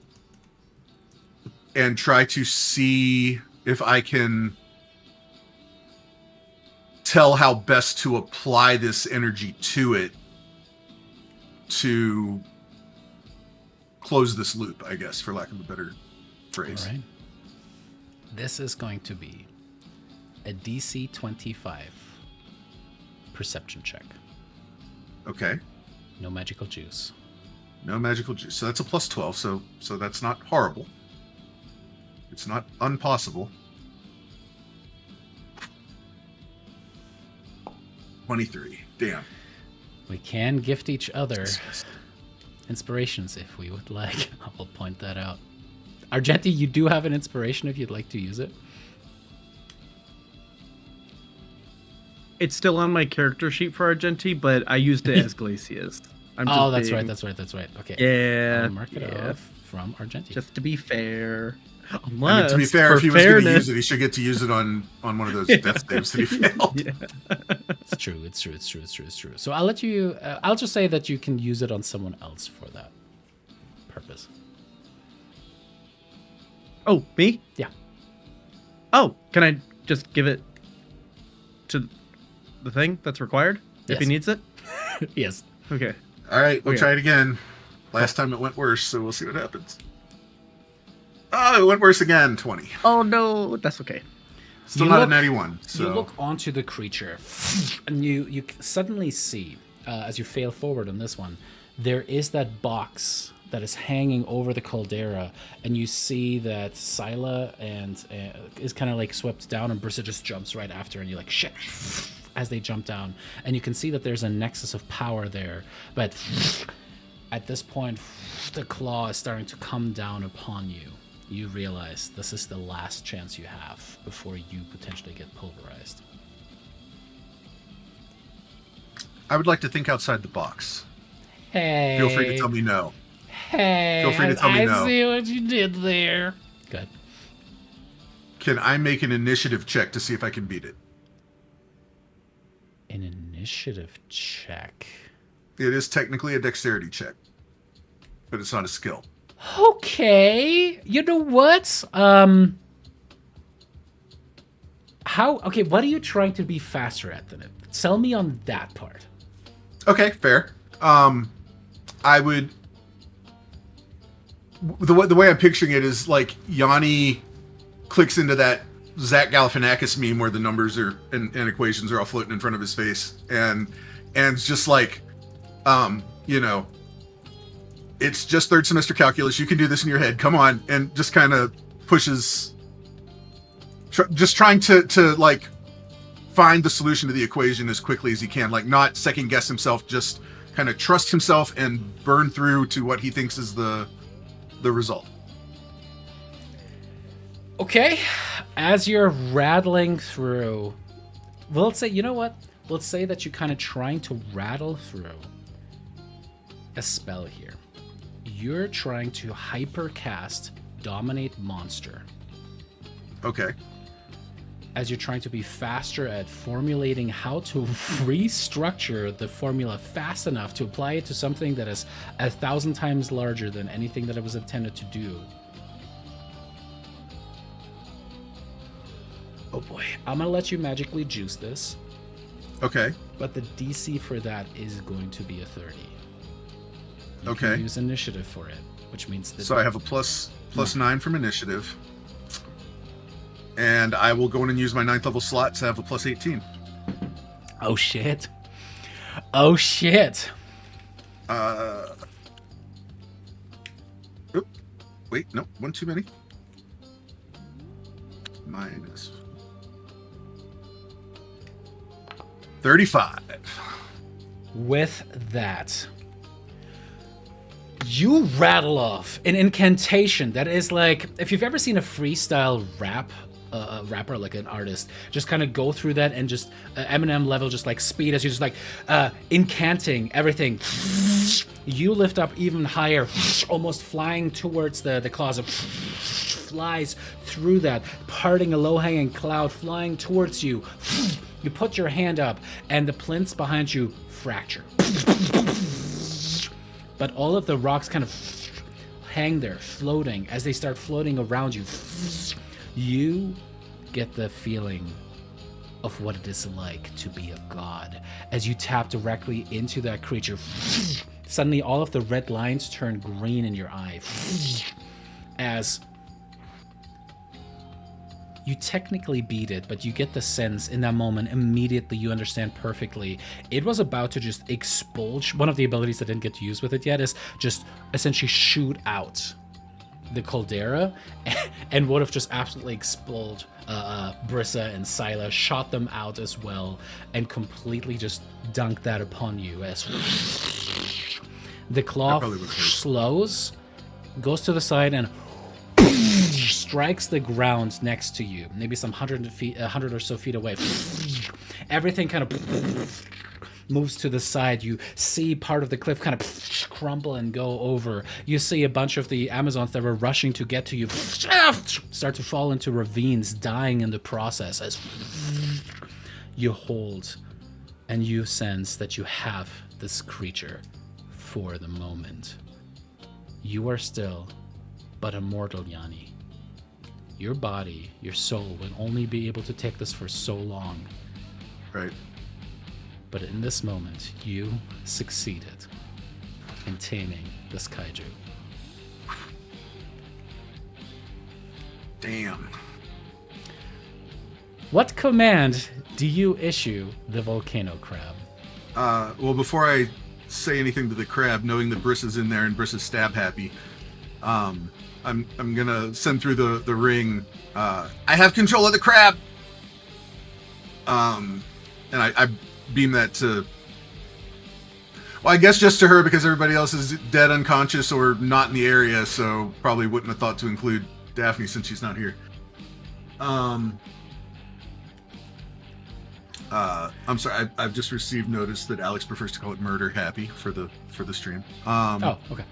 and try to see if I can tell how best to apply this energy to it to close this loop, I guess, for lack of a better phrase. All right. This is going to be a DC 25 perception check. Okay. No magical juice. No magical juice. So that's a plus 12, so that's not horrible. It's not impossible. 23. Damn. We can gift each other inspirations if we would like. I'll point that out. Argenti, you do have an inspiration if you'd like to use it. It's still on my character sheet for Argenti, but I used it as Glacius. Oh, that's right. Okay. Yeah. I'll mark it off from Argenti. Just to be fair. I mean, to be fair, if he was going to use it, he should get to use it on one of those death saves that he failed. Yeah. It's true. So I'll let you. I'll just say that you can use it on someone else for that purpose. Oh, me? Yeah. Oh, can I just give it to the thing that's required if he Yes. needs it? Yes. Okay. All right, we'll Okay. try it again. Last time it went worse, so we'll see what happens. Oh, it went worse again. 20. Oh no, that's okay. Still You not a look- 91. So You look onto the creature, and you suddenly see, as you fail forward on this one, there is that box that is hanging over the caldera, and you see that Scylla and is kind of like swept down, and Brissa just jumps right after, and you're like, shit, as they jump down. And you can see that there's a nexus of power there, but at this point, the claw is starting to come down upon you. You realize this is the last chance you have before you potentially get pulverized. I would like to think outside the box. Hey. Feel free to tell me no. Hey. Feel free to tell me no. I see what you did there. Good. Can I make an initiative check to see if I can beat it? An initiative check. It is technically a dexterity check, but it's not a skill. Okay. You know what? Okay, what are you trying to be faster at than it? Sell me on that part. Okay, fair. I would. The way I'm picturing it is like Yanni clicks into that Zach Galifianakis meme where the numbers are and equations are all floating in front of his face, and it's just like, it's just third semester calculus. You can do this in your head. Come on, and just kind of pushes, just trying to like find the solution to the equation as quickly as he can. Like not second guess himself, just kind of trust himself and burn through to what he thinks is the result. Okay. As you're rattling through, well, let's say, you know what? Let's say that you're kind of trying to rattle through a spell here. You're trying to hypercast Dominate Monster. Okay. As you're trying to be faster at formulating how to restructure the formula fast enough to apply it to something that is 1,000 times larger than anything that it was intended to do. Oh boy, I'm gonna let you magically juice this, Okay. but the DC for that is going to be a 30. You Okay. can use initiative for it, which means that So I have a plus 9 from initiative. And I will go in and use my 9th level slot to have a plus 18. Oh shit. Oh shit. Wait, no, one too many. Minus 35. With that, you rattle off an incantation that is like, if you've ever seen a freestyle rapper, like an artist, just kind of go through that and just Eminem level, just like speed as you're just like incanting everything. You lift up even higher, almost flying towards the closet, flies through that, parting a low-hanging cloud, flying towards you. You put your hand up, and the plinths behind you fracture. But all of the rocks kind of hang there, floating. As they start floating around you, you get the feeling of what it is like to be a god. As you tap directly into that creature, suddenly all of the red lines turn green in your eye. As you technically beat it, but you get the sense in that moment, immediately you understand perfectly. It was about to just expulge. One of the abilities I didn't get to use with it yet is just essentially shoot out the caldera and would have just absolutely expelled Brissa and Scylla, shot them out as well, and completely just dunked that upon you as the claw slows, goes to the side, and strikes the ground next to you, maybe some 100 or so feet away. Everything kind of moves to the side. You see part of the cliff kind of crumble and go over. You see a bunch of the Amazons that were rushing to get to you start to fall into ravines, dying in the process as you hold and you sense that you have this creature for the moment. You are still but a mortal, Yanni. Your body, your soul will only be able to take this for so long. Right. But in this moment, you succeeded in taming this kaiju. Damn. What command do you issue the volcano crab? Well, before I say anything to the crab, knowing that Brissa's in there and Brissa's stab happy, I'm gonna send through the ring. I have control of the crab. And I beam that to. Well, I guess just to her because everybody else is dead, unconscious, or not in the area, so probably wouldn't have thought to include Daphne since she's not here. I'm sorry. I've just received notice that Alex prefers to call it murder happy for the stream. Oh, okay.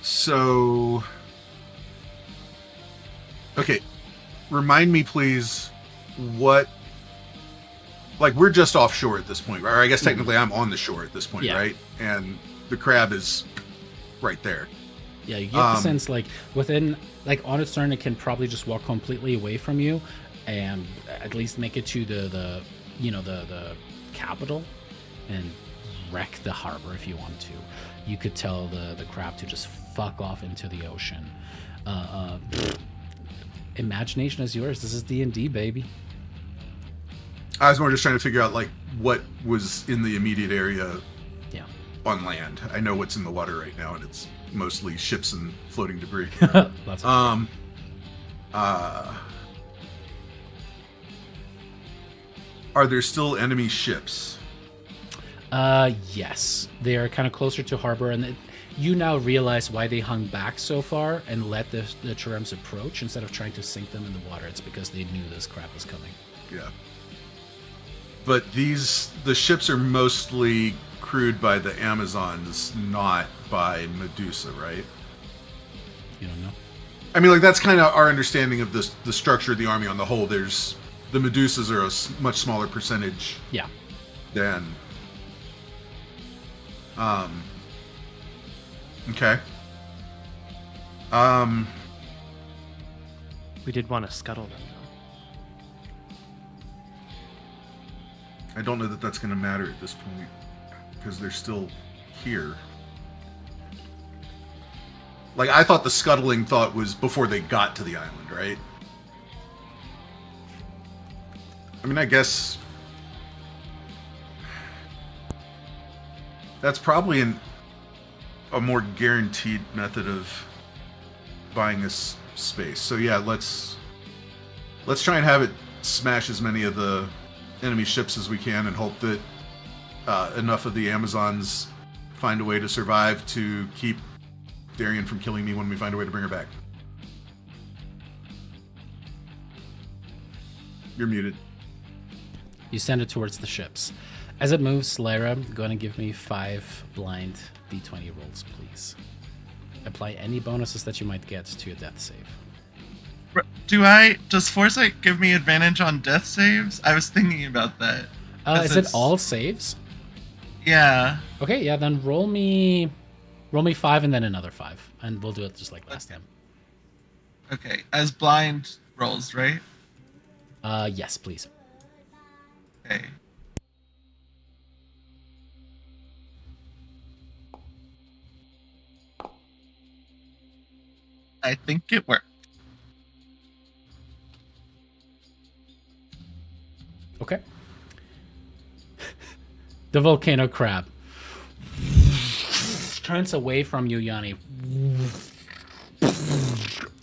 So, okay, remind me please what, like, we're just offshore at this point, right? Or I guess technically I'm on the shore at this point, Yeah. right? And the crab is right there. Yeah, you get the sense, like, within, like, on its turn, it can probably just walk completely away from you and at least make it to the capital and wreck the harbor if you want to. You could tell the crab to just fuck off into the ocean. Imagination is yours. This is D&D, baby. I was more just trying to figure out, like, what was in the immediate area on land. I know what's in the water right now, and it's mostly ships and floating debris. Lots of Are there still enemy ships? Yes. They are kind of closer to harbor, and you now realize why they hung back so far and let the Cherems approach instead of trying to sink them in the water. It's because they knew this crap was coming. Yeah. But the ships are mostly crewed by the Amazons, not by Medusa, right? You don't know? I mean, like, that's kind of our understanding of the structure of the army on the whole. There's the Medusas are a much smaller percentage. Yeah. Than. Okay. We did want to scuttle them, though. I don't know that that's going to matter at this point because they're still here. Like, I thought the scuttling thought was before they got to the island, right? I mean, I guess that's probably a more guaranteed method of buying this space. So yeah, let's try and have it smash as many of the enemy ships as we can and hope that enough of the Amazons find a way to survive to keep Darian from killing me when we find a way to bring her back. You're muted. You send it towards the ships. As it moves, Lyra, go ahead and give me 5 blind d20 rolls, please. Apply any bonuses that you might get to your death save. Does Foresight give me advantage on death saves? I was thinking about that. Is it all saves? Yeah. Okay, yeah, then roll me Roll me 5 and then another 5, and we'll do it just like last time. Okay, as blind rolls, right? Yes, please. Okay. I think it worked. Okay. The volcano crab turns away from you, Yanni,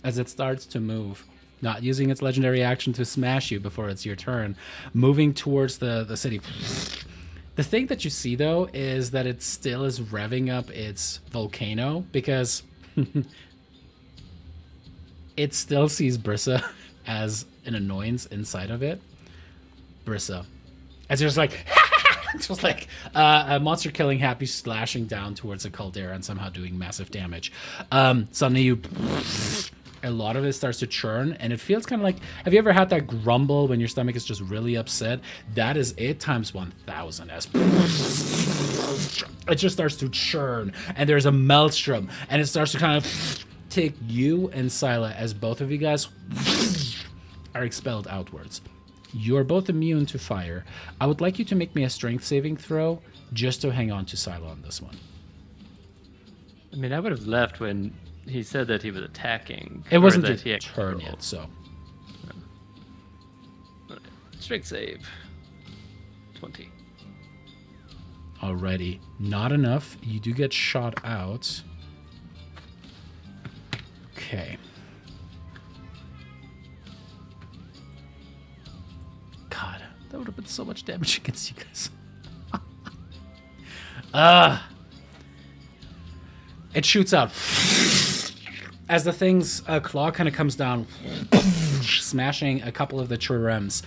as it starts to move, not using its legendary action to smash you before it's your turn, moving towards the city. The thing that you see, though, is that it still is revving up its volcano because it still sees Brissa as an annoyance inside of it. Brissa. As there's like, just like a monster killing happy slashing down towards a caldera and somehow doing massive damage. Suddenly a lot of it starts to churn and it feels kind of like, have you ever had that grumble when your stomach is just really upset? That is it times 1,000 as it just starts to churn and there's a maelstrom and it starts to kind of take you and Scylla as both of you guys are expelled outwards. You're both immune to fire. I would like you to make me a strength saving throw just to hang on to Scylla on this one. I mean, I would have left when he said that he was attacking. It wasn't that your turn yet, so. Strength save. 20. Alrighty. Not enough. You do get shot out. Okay. God, that would have been so much damage against you guys. It shoots out. As the thing's claw kind of comes down, smashing a couple of the triremes.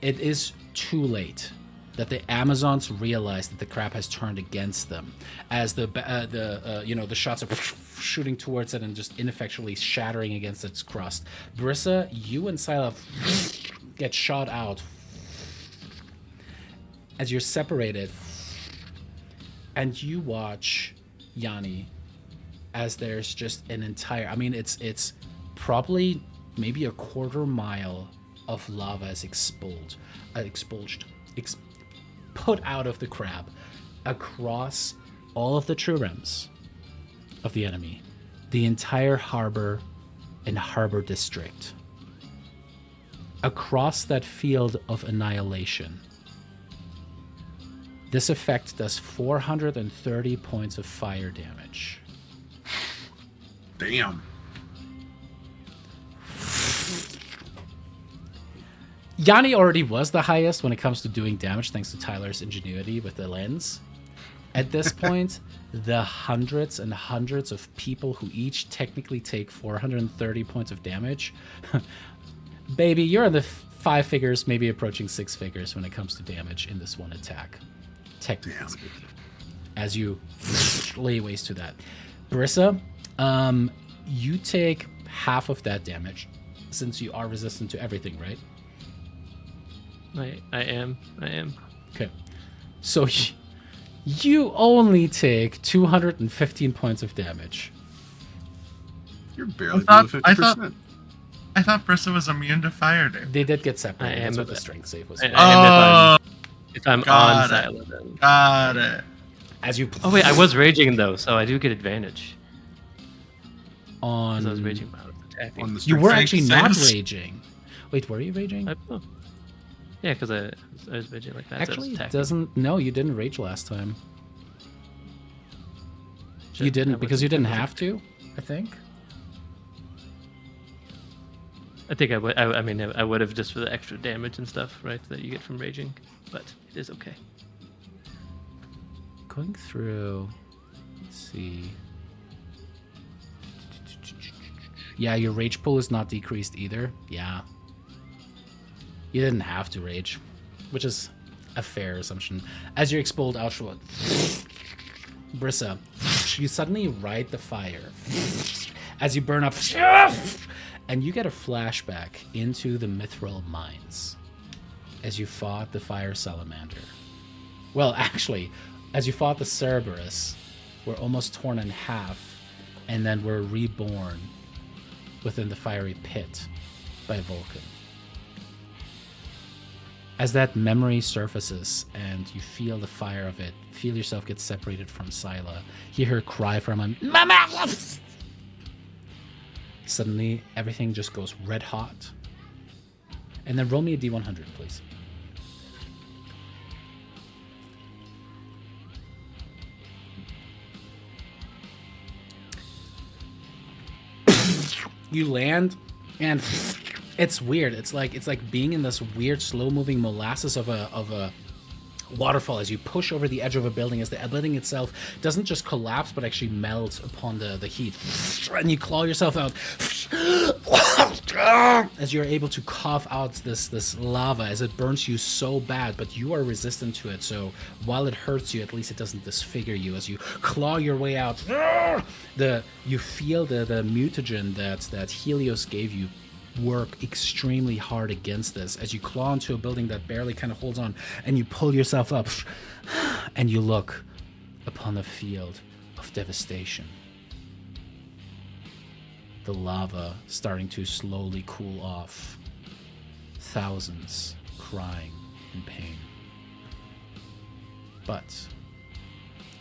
It is too late that the Amazons realize that the crab has turned against them. As the shots are shooting towards it and just ineffectually shattering against its crust. Brissa, you and Scylla get shot out as you're separated, and you watch Yanni as there's just an entire, I mean, it's probably maybe a quarter mile of lava is put out of the crab across all of the triremes of the enemy, the entire harbor and harbor district, across that field of annihilation. This effect does 430 points of fire damage. Damn. Yanni already was the highest when it comes to doing damage thanks to Tyler's ingenuity with the lens. At this point, the hundreds and hundreds of people who each technically take 430 points of damage, baby, you're in the 5 figures, maybe approaching 6 figures when it comes to damage in this one attack. Technically speaking. As you lay waste to that. Brissa, you take half of that damage since you are resistant to everything, right? I am. Okay. So you only take 215 points of damage. You're barely below 50%. I thought Brissa was immune to fire damage. They did get separated. I am That's what a- the strength save was. I am if I'm on got it. Scylla then. Got it. As you Oh wait, I was raging though, so I do get advantage. on, Because I was raging while I was attacking. On the you strength were save. actually not saves. raging. Wait, were you raging? Oh. Yeah, because I was raging like that. so I was Actually, it attacking. doesn't. No, you didn't rage last time. Shit, You didn't I because you wasn't- didn't have to. I think. I think I would. I mean, I would have just for the extra damage and stuff, right? That you get from raging, but it is okay. Going through. Let's see. Yeah, your rage pool is not decreased either. Yeah. You didn't have to rage, which is a fair assumption. As you're expelled outward, Brissa, you suddenly ride the fire. As you burn up, and you get a flashback into the Mithril mines as you fought the fire salamander. Well, actually, as you fought the Cerberus were almost torn in half, and then were reborn within the fiery pit by Vulcan. As that memory surfaces and you feel the fire of it, feel yourself get separated from Scylla, hear her cry from him, Mama! Suddenly, everything just goes red hot. And then roll me a D100, please. You land, and it's weird. It's like being in this weird, slow-moving molasses of a waterfall as you push over the edge of a building, as the building itself doesn't just collapse but actually melts upon the heat, and you claw yourself out as you're able to cough out this lava as it burns you so bad, but you are resistant to it, so while it hurts you, at least it doesn't disfigure you. As you claw your way out, you feel the mutagen that Helios gave you work extremely hard against this as you claw into a building that barely kind of holds on, and you pull yourself up and you look upon the field of devastation. The lava starting to slowly cool off. Thousands crying in pain. But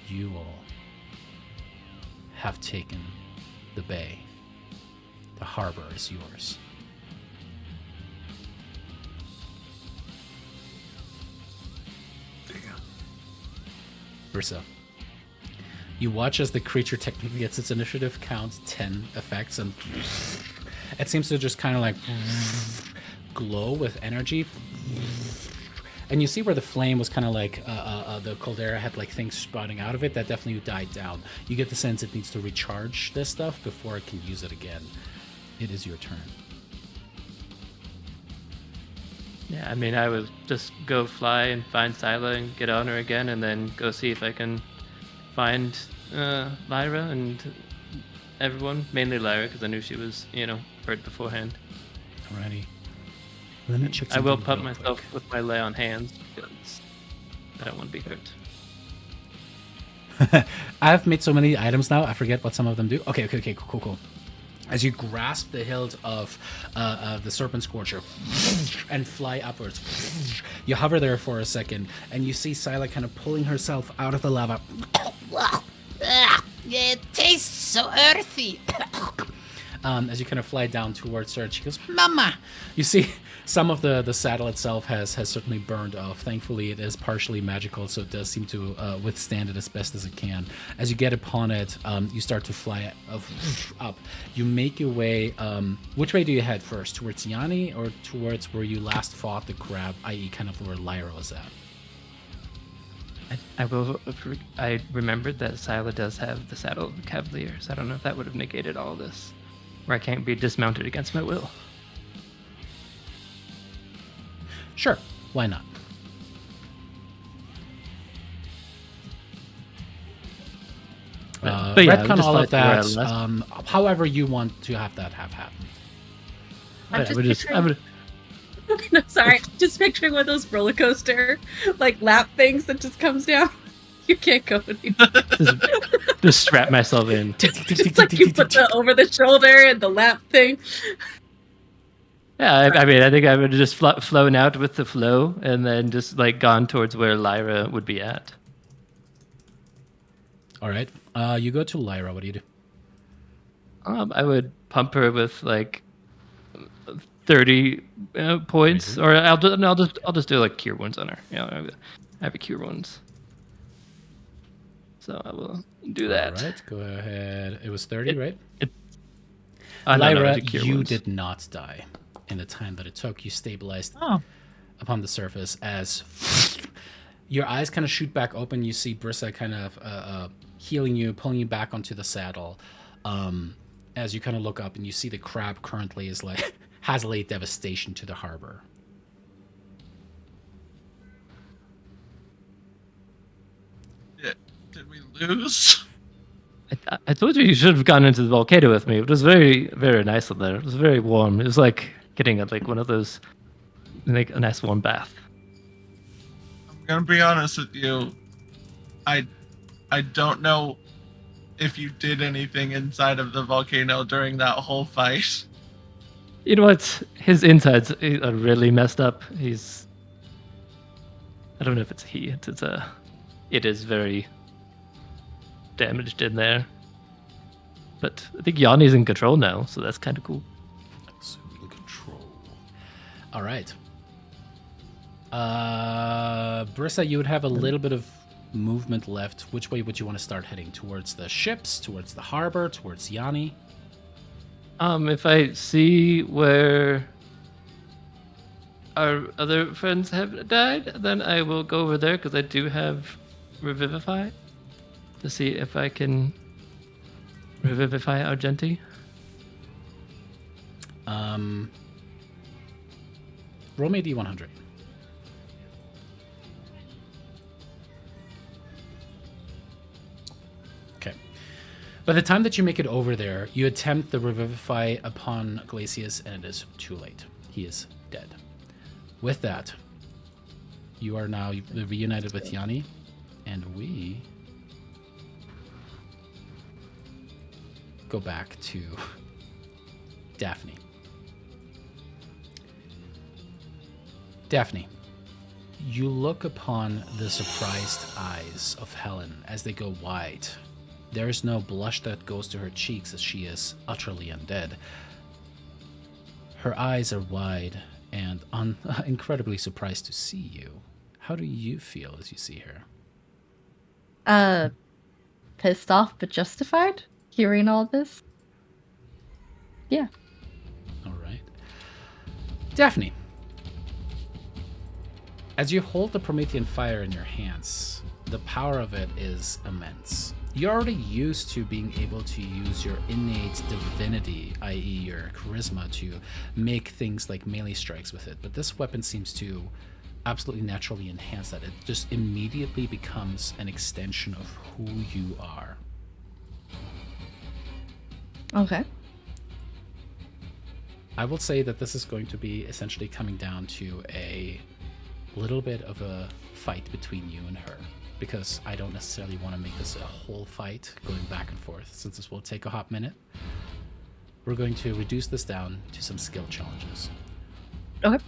you all have taken the bay. The harbor is yours. Ursa. You watch as the creature technically gets its initiative count 10 effects, and it seems to just kind of like glow with energy. And you see where the flame was kind of like the caldera had like things sprouting out of it that definitely died down. You get the sense it needs to recharge this stuff before it can use it again. It is your turn. Yeah, I mean, I would just go fly and find Scylla and get on her again, and then go see if I can find Lyra and everyone. Mainly Lyra, because I knew she was, hurt beforehand. Alrighty. Let me check I will something pump real myself quick. with my lay on hands, because I don't want to be hurt. I've made so many items now, I forget what some of them do. Okay, cool. As you grasp the hilt of the Serpent Scorcher and fly upwards, you hover there for a second, and you see Scylla kind of pulling herself out of the lava. It tastes so earthy. As you kind of fly down towards her, she goes, Mama! You see some of the saddle itself has certainly burned off. Thankfully, it is partially magical, so it does seem to withstand it as best as it can. As you get upon it, you start to fly up. You make your way... which way do you head first? Towards Yanni or towards where you last fought the crab, i.e. kind of where Lyra was at? I remembered that Scylla does have the saddle of the Cavalier, so I don't know if that would have negated all this. Where I can't be dismounted against my will. Sure, why not? But yeah, retcon just all of like where I that. left. However you want to have that have happen. I'm I would No, sorry. Just picturing one of those roller coaster lap things that just comes down. You can't go anymore. just strap myself in. It's like you put the over the shoulder and the lap thing. Yeah, I mean, I think I would have just flown out with the flow and then just gone towards where Lyra would be at. All right. You go to Lyra. What do you do? I would pump her with 30 points, or I'll just do cure wounds on her. I have a cure wounds, so I will do that. All right. Go ahead. It was 30, right? Lyra, you did not die in the time that it took. You stabilized upon the surface as your eyes kind of shoot back open. You see Brissa kind of healing you, pulling you back onto the saddle. As you kind of look up and you see the crab currently is has laid devastation to the harbor. Did we lose? I told you should have gone into the volcano with me. It was very, very nice in there. It was very warm. It was like getting one of those, a nice warm bath. I'm gonna be honest with you. I don't know if you did anything inside of the volcano during that whole fight. You know what? His insides are really messed up. I don't know if it's he. It is very damaged in there. But I think Yanni's in control now, so that's kind of cool. Assuming control. All right. Brissa, you would have a little bit of movement left. Which way would you want to start heading? Towards the ships, towards the harbor, towards Yanni? If I see where our other friends have died, then I will go over there because I do have Revivify to see if I can revivify Argenti. Roll me a D100. Okay. By the time that you make it over there, you attempt the revivify upon Glacius, and it is too late. He is dead. With that, you are now reunited with Yanni, and we go back to Daphne. Daphne, you look upon the surprised eyes of Helen as they go wide. There is no blush that goes to her cheeks as she is utterly undead. Her eyes are wide and incredibly surprised to see you. How do you feel as you see her? Pissed off but justified, hearing all this. Yeah. All right. Daphne, as you hold the Promethean fire in your hands, the power of it is immense. You're already used to being able to use your innate divinity, i.e. your charisma, to make things like melee strikes with it, but this weapon seems to absolutely naturally enhance that. It just immediately becomes an extension of who you are. Okay. I will say that this is going to be essentially coming down to a little bit of a fight between you and her, because I don't necessarily want to make this a whole fight going back and forth, since this will take a hot minute. We're going to reduce this down to some skill challenges. Okay.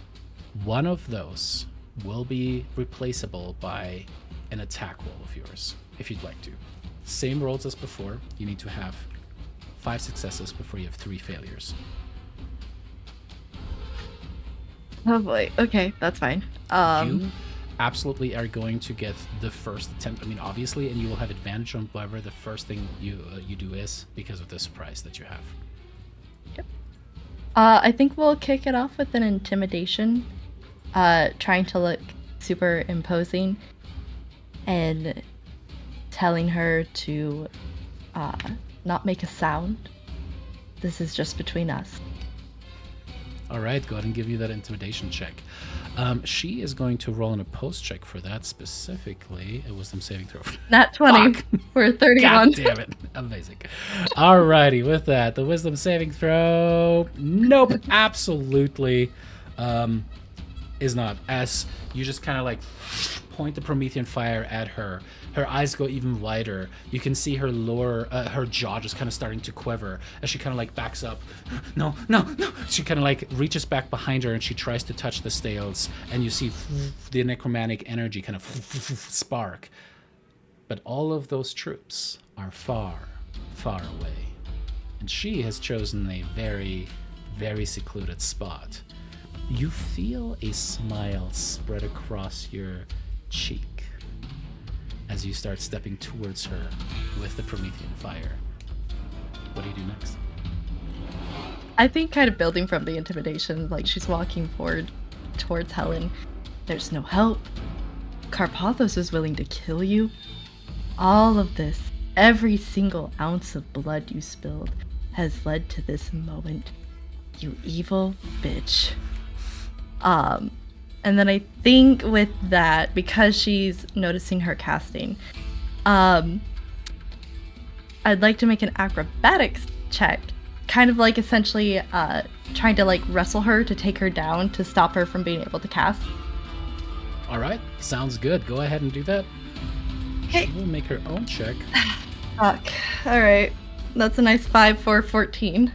One of those will be replaceable by an attack roll of yours, if you'd like to. Same rolls as before. You need to have 5 successes before you have 3 failures. Oh boy. Okay, that's fine. You absolutely are going to get the first attempt. I mean, obviously, and you will have advantage on whatever the first thing you do is, because of the surprise that you have. Yep. I think we'll kick it off with an intimidation, trying to look super imposing, and telling her to not make a sound. This is just between us. All right, go ahead and give you that intimidation check. She is going to roll an opposed check for that, specifically a wisdom saving throw. Nat 20 Fuck. for 31. God damn it. Amazing. Alrighty, with that, the wisdom saving throw, nope, absolutely is not. As you just kind of like point the Promethean fire at her, her eyes go even wider. You can see her lower, her jaw just kind of starting to quiver as she kind of like backs up. No. She kind of like reaches back behind her and she tries to touch the stales, and you see the necromantic energy kind of spark. But all of those troops are far, far away. And she has chosen a very, very secluded spot. You feel a smile spread across your cheek as you start stepping towards her with the Promethean fire. What do you do next? I think kind of building from the intimidation, like she's walking forward towards Helen. There's no help. Carpathos is willing to kill you. All of this, every single ounce of blood you spilled, has led to this moment. You evil bitch. And then I think with that, because she's noticing her casting, I'd like to make an acrobatics check, kind of like essentially trying to like wrestle her to take her down to stop her from being able to cast. All right, sounds good. Go ahead and do that. Okay. She will make her own check. Fuck. Alright. That's a nice 5 for 14.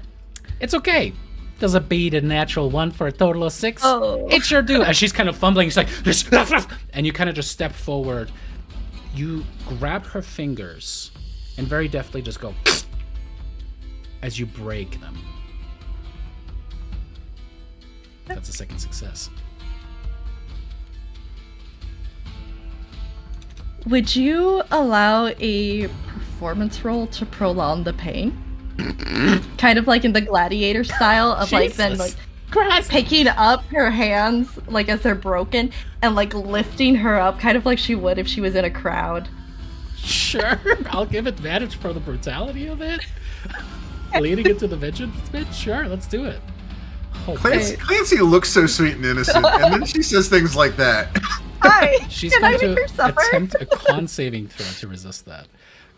It's okay. Does it beat a natural 1 for a total of 6? Oh. It sure do. As she's kind of fumbling, she's like, and you kind of just step forward. You grab her fingers and very deftly just go as you break them. That's a second success. Would you allow a performance roll to prolong the pain? Kind of like in the gladiator style of like then like picking up her hands like as they're broken and like lifting her up kind of like she would if she was in a crowd. Sure, I'll give advantage for the brutality of it. Leading into the vengeance bit? Sure, let's do it. Oh, Clancy looks so sweet and innocent, and then she says things like that. Hi! She's Can I going make her to suffer? attempt a con saving throw to resist that.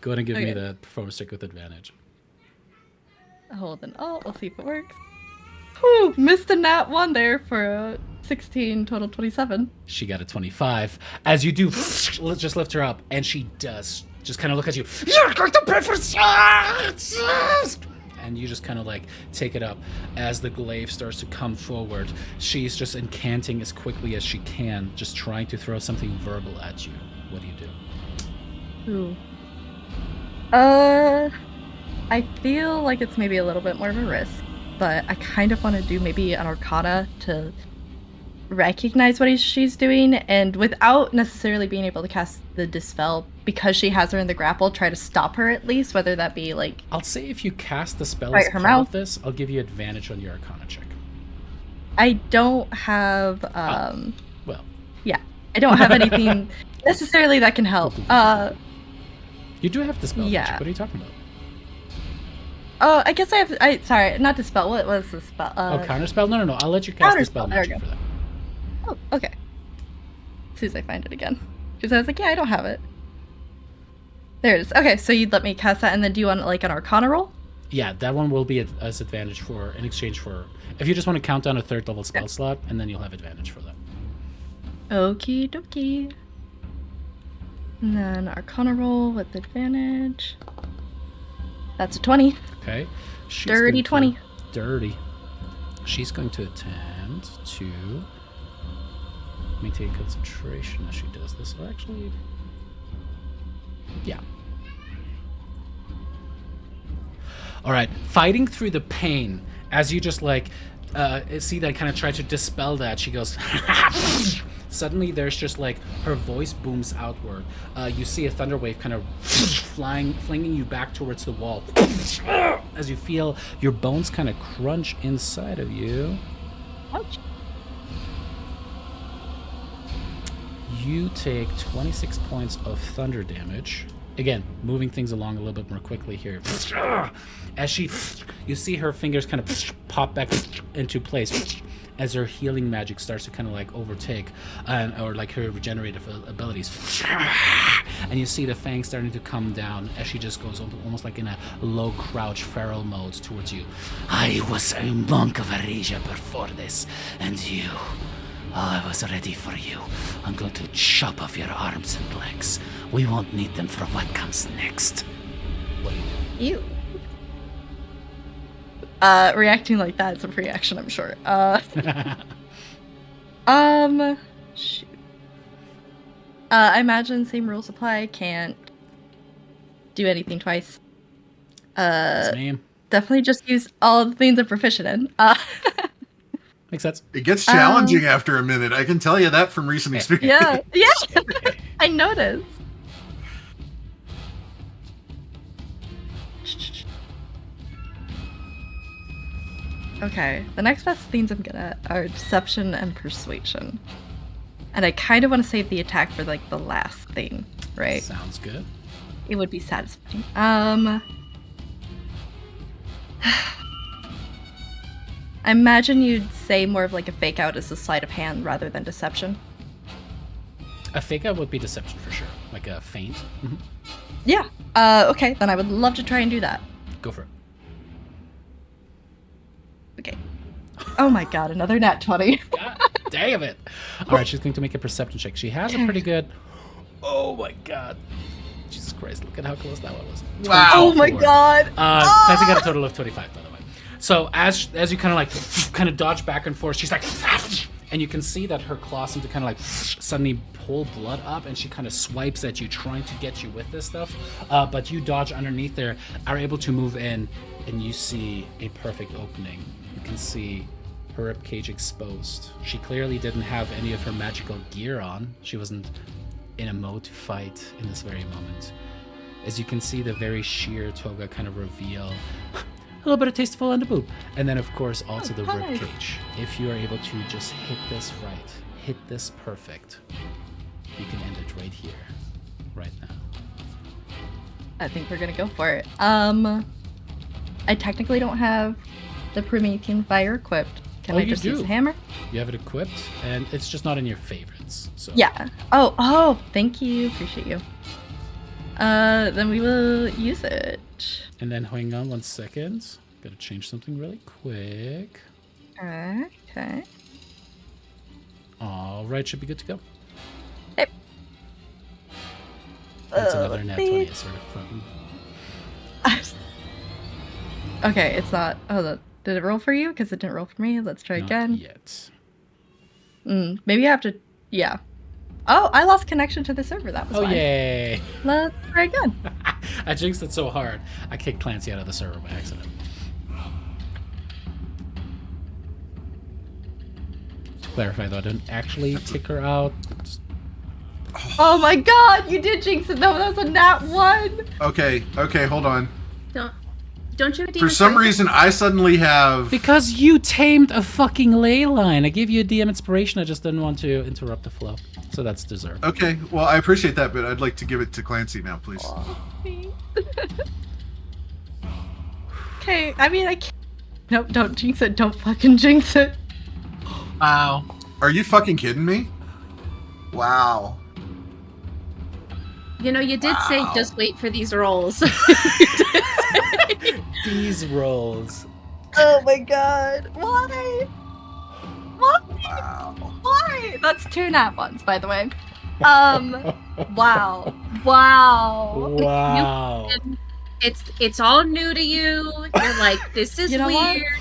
Go ahead and give me Okay. the performance check with advantage. Hold an alt, we'll see if it works. Whew, missed a nat 1 there for a 16, total 27. She got a 25. As you do, let's just lift her up, and she does just kind of look at you. You're going to pay for this! And you just kind of like take it up. As the glaive starts to come forward, she's just incanting as quickly as she can, just trying to throw something verbal at you. What do you do? Ooh. I feel like it's maybe a little bit more of a risk, but I kind of want to do maybe an Arcana to recognize what she's doing, and without necessarily being able to cast the Dispel, because she has her in the grapple, try to stop her at least, whether that be like... I'll say if you cast the spell Right, as her part mouth. of this, I'll give you advantage on your Arcana check. I don't have... Well, Yeah, I don't have anything necessarily that can help. you do have the spell. Yeah. What are you talking about? Oh, I guess I have... sorry, not Dispel. What was the spell? Counter spell? No. I'll let you cast the spell Counterspell, there we magic go. for that. Oh, okay. As soon as I find it again. Because I was like, yeah, I don't have it. There it is. Okay, so you'd let me cast that, and then do you want like an Arcana roll? Yeah, that one will be as advantage for in exchange for if you just want to count down a 3rd level spell slot, and then you'll have advantage for that. Okie dokie. And then Arcana roll with advantage. That's a 20. Okay. She's Dirty going to- 20. Dirty. She's going to attempt to maintain concentration as she does this. Or actually, yeah. All right, fighting through the pain as you just like see that kind of try to dispel that. She goes. Suddenly, there's just like her voice booms outward. You see a thunder wave kind of flinging you back towards the wall. As you feel your bones kind of crunch inside of you. Ouch. You take 26 points of thunder damage. Again, moving things along a little bit more quickly here. As you see her fingers kind of pop back into place as her healing magic starts to kind of like overtake, or like her regenerative abilities. And you see the fangs starting to come down as she just goes almost like in a low crouch feral mode towards you. I was a monk of Aresia before this, and you. Oh, I was ready for you. I'm going to chop off your arms and legs. We won't need them for what comes next. What do you do? Ew. Reacting like that is a free action, I'm sure. Shoot. I imagine same rules apply. Can't do anything twice. That's me. Definitely just use all the things I'm proficient in. Makes sense. It gets challenging after a minute. I can tell you that from recent experience. yeah, I noticed. Okay, the next best things I'm good at are deception and persuasion. And I kind of want to save the attack for like the last thing, right? Sounds good. It would be satisfying. I imagine you'd say more of like a fake out as a sleight of hand rather than deception. A fake out would be deception for sure. Like a feint. Mhm. Yeah. Okay, then I would love to try and do that. Go for it. Okay. Oh my god, another nat 20. God damn it. All right, she's going to make a perception check. She has a pretty good... Oh my god. Jesus Christ, look at how close that one was. Wow. Oh my 24. god. Clancy got a total of 25, by the way. So as you kind of dodge back and forth, she's like, and you can see that her claws seem to kind of like suddenly pull blood up, and she kind of swipes at you, trying to get you with this stuff. But you dodge underneath there, are able to move in, and you see a perfect opening. You can see her ribcage exposed. She clearly didn't have any of her magical gear on. She wasn't in a mode to fight in this very moment. As you can see, the very sheer toga kind of reveal a little bit of tasteful on the boob. And then, of course, also the nice. ribcage. If you are able to just hit this right, hit this perfect, you can end it right here, right now. I think we're gonna go for it. I technically don't have the Promethean Fire equipped. Can I you just use do. the hammer? You have it equipped, and it's just not in your favorites. So Yeah. Oh, thank you. Appreciate you. Then we will use it. And then hang on 1 second. Gotta change something really quick. Okay. All right, should be good to go. Yep. That's another nat 20. I sort of fucking. Okay, it's not. Oh, did it roll for you? Because it didn't roll for me. Let's try Not again. yet. Maybe I have to. Yeah. Oh, I lost connection to the server. That was Oh why. yay! Let's try again. I jinxed it so hard. I kicked Clancy out of the server by accident. To clarify though, I didn't actually kick her out. Just Oh my god, you did jinx it though. That was a nat 1. Okay, hold on. Don't you have a For demon some strength? reason, I suddenly have. because you tamed a fucking ley line. I gave you a DM inspiration. I just didn't want to interrupt the flow. So that's deserved. Okay, well, I appreciate that, but I'd like to give it to Clancy now, please. Okay, I mean, I can't. Nope, don't jinx it. Don't fucking jinx it. Wow. Are you fucking kidding me? Wow. You know, you did say just wait for these rolls. These rolls. Oh my god. Why? Why? Wow. Why? That's 2 nat 1s, by the way. Wow. Wow. Wow. It's all new to you. You're like, this is You know what? weird.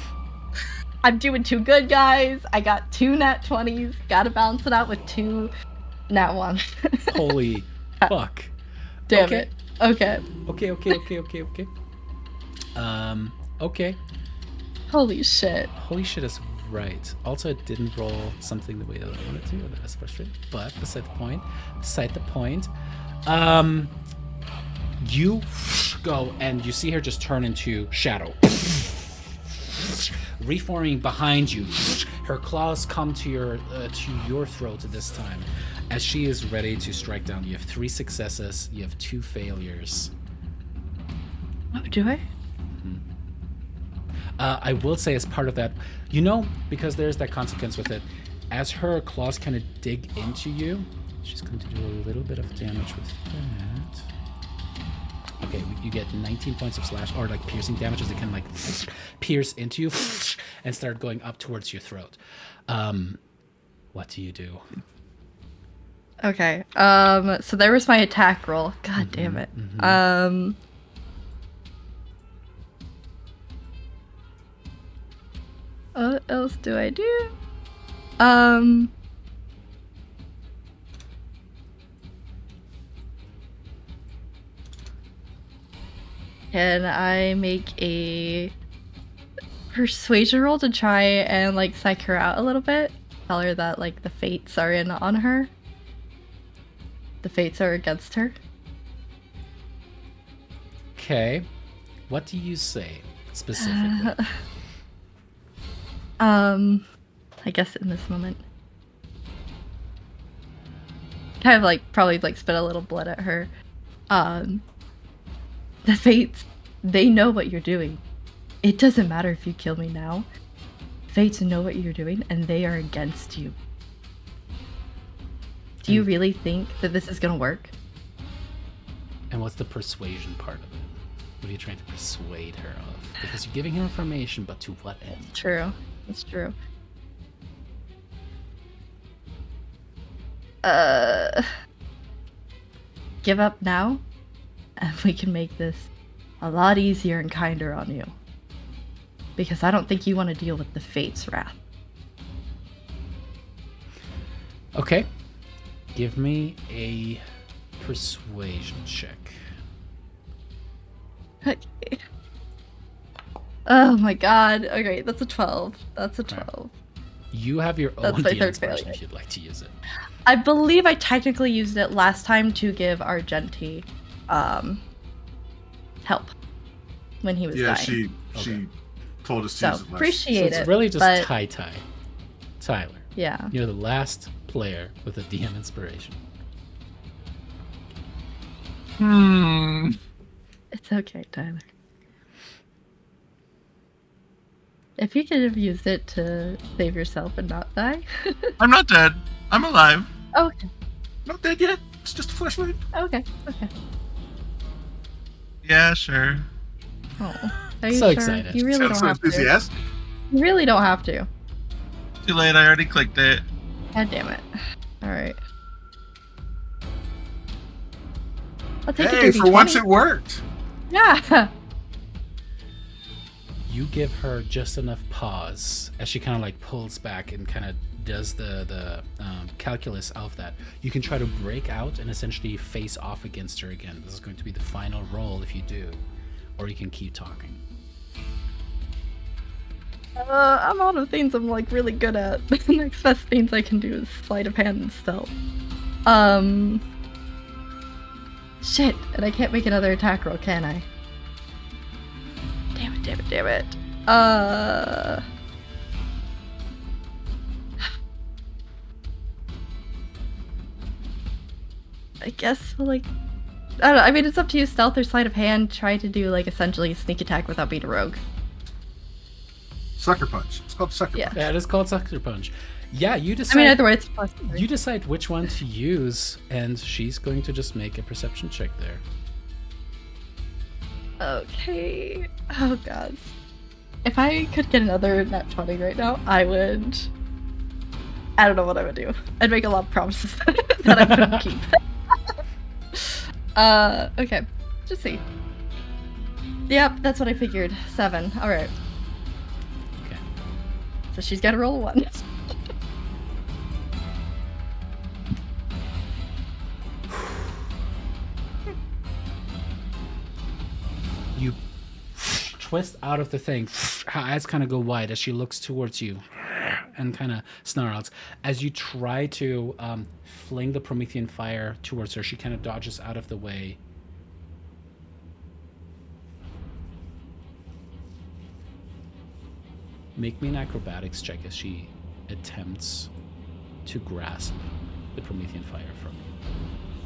I'm doing too good, guys. I got 2 nat 20s. Gotta balance it out with 2 nat 1s. Holy fuck. Damn Okay. it. Okay. Okay. Okay. Holy shit. Holy shit is right. Also, it didn't roll something the way that I wanted to, and that is frustrating. But beside the point, you go and you see her just turn into shadow. Reforming behind you, her claws come to your throat this time, as she is ready to strike down. You have 3 successes. You have 2 failures. Oh, do I? I will say, as part of that, because there's that consequence with it, as her claws kind of dig into you, she's going to do a little bit of damage with that. Okay, you get 19 points of slash, or like piercing damage, as it can like pierce into you and start going up towards your throat. What do you do? Okay. So there was my attack roll. God damn it. What else do I do? Can I make a persuasion roll to try and like psych her out a little bit? Tell her that like the fates are in on her. The fates are against her. Okay. What do you say specifically? I guess in this moment. Kind of like probably like spit a little blood at her. The fates, they know what you're doing. It doesn't matter if you kill me now. Fates know what you're doing and they are against you. Do you really think that this is gonna work? And what's the persuasion part of it? What are you trying to persuade her of? Because you're giving her information, but to what end? True. That's true. Give up now and we can make this a lot easier and kinder on you. Because I don't think you want to deal with the Fate's wrath. Okay. Give me a persuasion check. Okay. Oh my god. Okay, that's a 12. That's a 12. You have your That's own my DM third inspiration failure. if you'd like to use it. I believe I technically used it last time to give Argenti help when he was Yeah, dying. she told us to So use it last. appreciate So it's it. really just but Tyler. yeah. You're the last player with a DM inspiration. It's okay, Tyler. If you could have used it to save yourself and not die. I'm not dead. I'm alive. Okay. Not dead yet. It's just a flesh wound. Okay. Yeah, sure. Oh, are you So sure? excited. You really Sounds so don't have to. enthusiastic. You really don't have to. Too late. I already clicked it. God damn it. Alright. I'll take a Hey, dirty for once 20. it worked. Yeah. You give her just enough pause as she kind of like pulls back and kind of does the calculus of that. You can try to break out and essentially face off against her again. This is going to be the final roll if you do, or you can keep talking. I'm out of things I'm like really good at. The next best things I can do is sleight of hand and stealth. Shit, and I can't make another attack roll, can I? Damn it. I guess like I don't know. I mean, it's up to you. Stealth or sleight of hand. Try to do like essentially a sneak attack without being a rogue. Sucker punch. It's called sucker Yeah. punch. Yeah, it is called Sucker Punch. Yeah, you decide. I mean, either way, it's plus 3. You decide which one to use, and she's going to just make a perception check there. Okay. Oh god. If I could get another nat 20 right now, I would. I don't know what I would do. I'd make a lot of promises that I couldn't keep. Okay. Just see. Yep, that's what I figured. 7. Alright. Okay. So she's got to roll a 1. You twist out of the thing. Her eyes kind of go wide as she looks towards you and kind of snarls. As you try to fling the Promethean fire towards her, she kind of dodges out of the way. Make me an acrobatics check as she attempts to grasp the Promethean fire from you.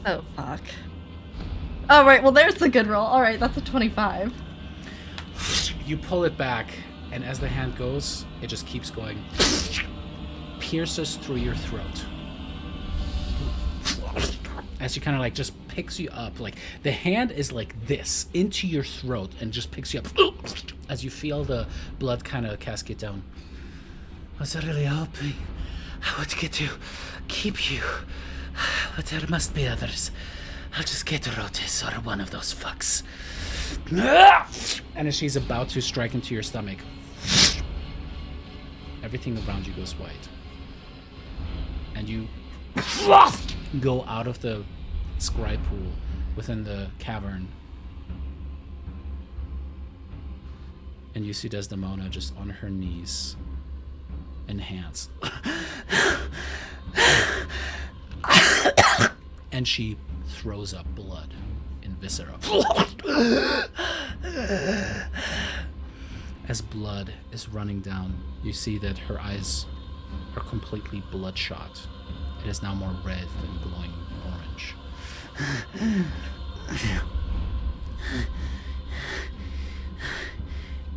Oh, fuck. Alright, well, there's the good roll. Alright, that's a 25. You pull it back, and as the hand goes, it just keeps going. Pierces through your throat. As she kind of like just picks you up. Like the hand is like this into your throat and just picks you up as you feel the blood kind of cascade down. I was really hoping I would get to keep you, but there must be others. I'll just get Rotis or one of those fucks. And as she's about to strike into your stomach, everything around you goes white. And you go out of the scry pool within the cavern. And you see Desdemona just on her knees and hands. And she throws up blood in viscera. As blood is running down, you see that her eyes are completely bloodshot. It is now more red than glowing orange.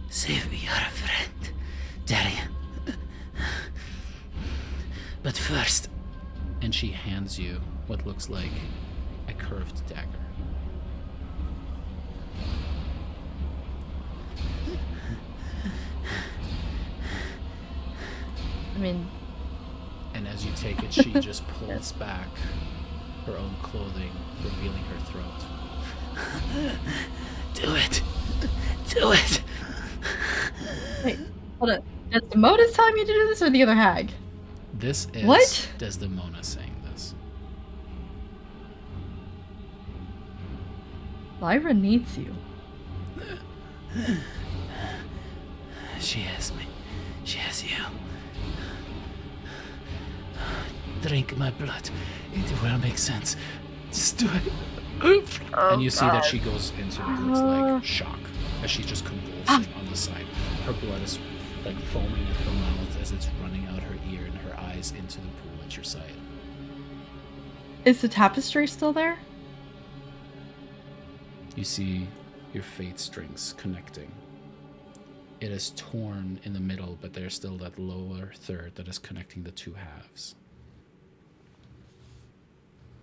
Save me, you're a friend, Darian. But first, And she hands you what looks like a curved dagger. I mean, And as you take it, she just pulls back her own clothing, revealing her throat. Do it. Do it. Wait, hold on. Desdemona's telling me to do this, or the other hag? This is What? Desdemona saying this. Lyra needs you. She has me. She has you. Drink my blood. It will make sense. Just do it. And you see that she goes into what looks like shock as she's just convulsing on the side. Her blood is like foaming at her mouth as it's running out her ear and her eyes into the pool at your side. Is the tapestry still there? You see your fate strings connecting. It is torn in the middle, but there's still that lower third that is connecting the two halves.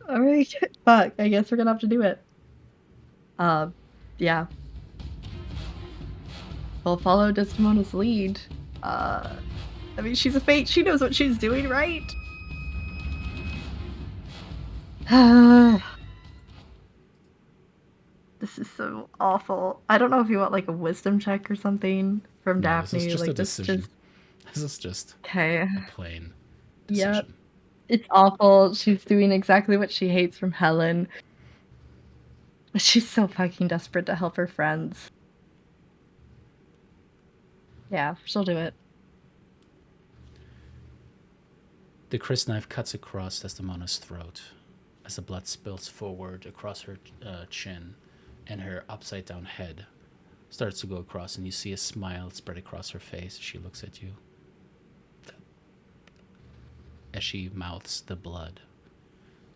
Alright, fuck. I guess we're gonna have to do it. Yeah. We'll follow Desdemona's lead. I mean, she's a fate. She knows what she's doing, right? This is so awful. I don't know if you want like a wisdom check or something from No, Daphne. this is just like a decision. This is just okay. a plain Yep. decision. It's awful. She's doing exactly what she hates from Helen. But she's so fucking desperate to help her friends. Yeah, she'll do it. The crysknife cuts across Desdemona's throat as the blood spills forward across her chin, and her upside-down head starts to go across, and you see a smile spread across her face as she looks at you. As she mouths the blood,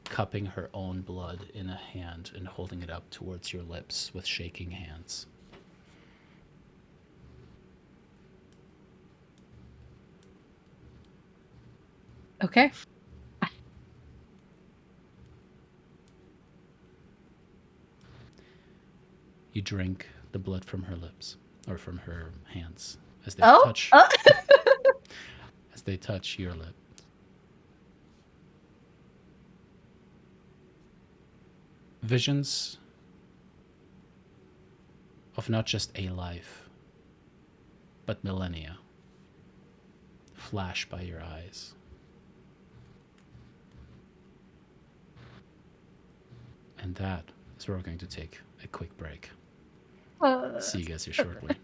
cupping her own blood in a hand and holding it up towards your lips with shaking hands. Okay. You drink the blood from her lips, or from her hands, as they Oh. touch as they touch your lips. Visions of not just a life, but millennia flash by your eyes. And that is where we're going to take a quick break. See you guys here shortly.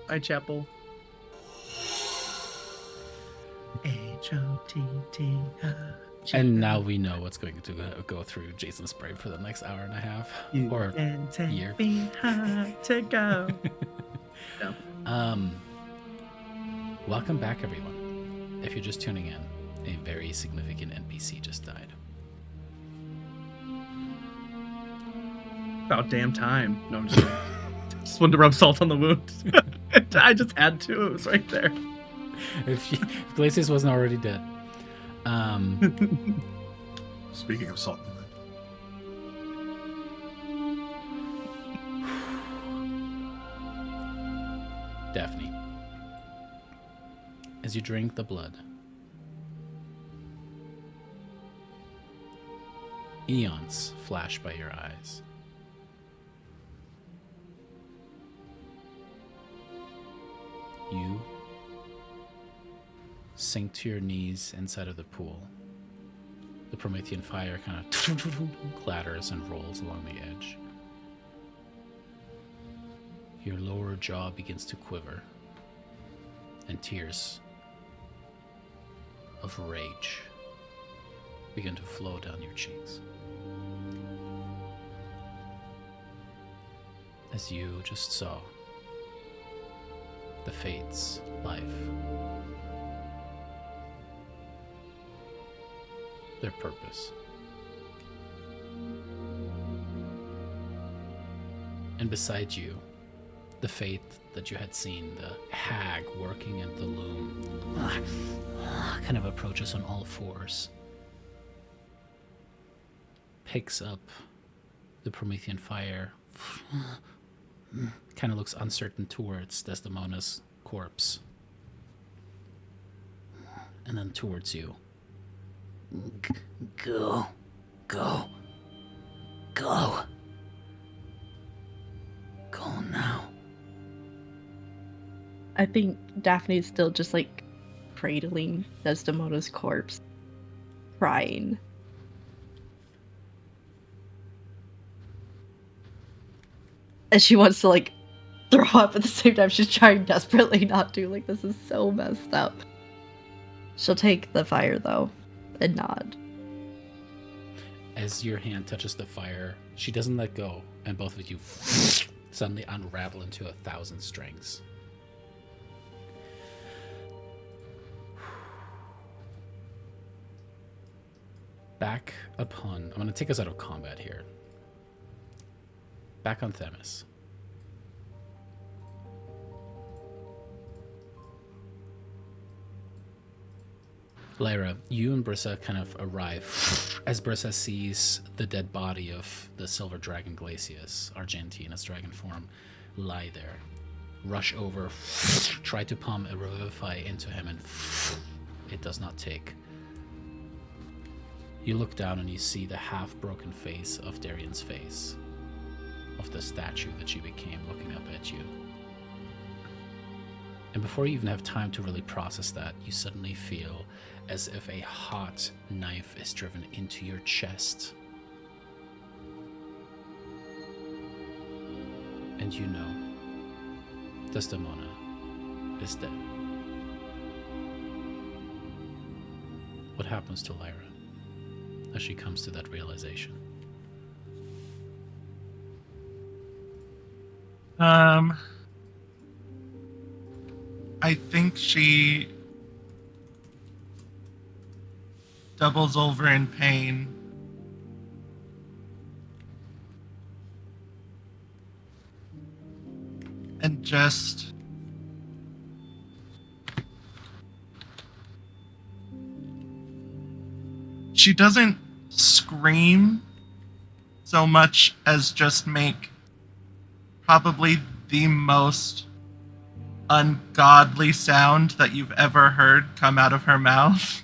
Bye, Chapel. H-O-T-T. And now we know what's going to go through Jason's brain for the next hour and a half. Or can take year. me high to go. No. Welcome back, everyone. If you're just tuning in, a very significant NPC just died. About damn time. No, I'm just kidding. Just wanted to rub salt on the wound. I just had to. It was right there. If Glacius wasn't already dead. Speaking of salt, Daphne, as you drink the blood, eons flash by your eyes. You sink to your knees inside of the pool. The Promethean fire kind of clatters and rolls along the edge. Your lower jaw begins to quiver, and tears of rage begin to flow down your cheeks. As you just saw the Fates' life, their purpose. And beside you, the fate that you had seen, the hag working at the loom, kind of approaches on all fours, picks up the Promethean fire, kind of looks uncertain towards Desdemona's corpse, and then towards you. Go. Go. Go. Go now. I think Daphne's still just like cradling Desdemona's corpse, crying. And she wants to like throw up at the same time. She's trying desperately not to. Like, this is so messed up. She'll take the fire though and nod. As your hand touches the fire, she doesn't let go, and both of you suddenly unravel into 1,000 strings. Back upon... I'm going to take us out of combat here. Back on Themis. Lyra, you and Brissa kind of arrive as Brissa sees the dead body of the silver dragon Glacius, Argentina's dragon form, lie there. Rush over, try to pump a revivify into him, and it does not take. You look down and you see the half-broken face of Darian's face, of the statue that she became, looking up at you. And before you even have time to really process that, you suddenly feel as if a hot knife is driven into your chest. And you know, Desdemona is dead. What happens to Lyra as she comes to that realization? I think she doubles over in pain. And just she doesn't scream so much as just make probably the most ungodly sound that you've ever heard come out of her mouth.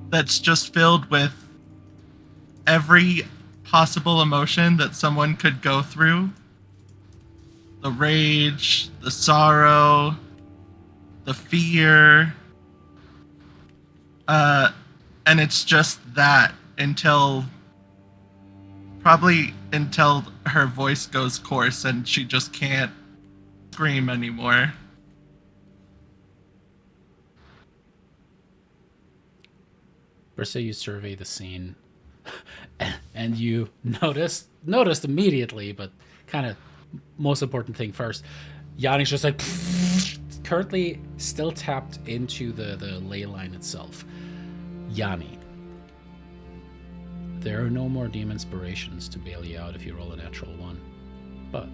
That's just filled with every possible emotion that someone could go through. The rage, the sorrow, the fear. And it's just that until Probably until her voice goes coarse and she just can't scream anymore. Brissa, you survey the scene, and you noticed immediately, but kind of most important thing first. Yanni's just like currently still tapped into the ley line itself. Yanni, there are no more demon inspirations to bail you out if you roll a natural 1, but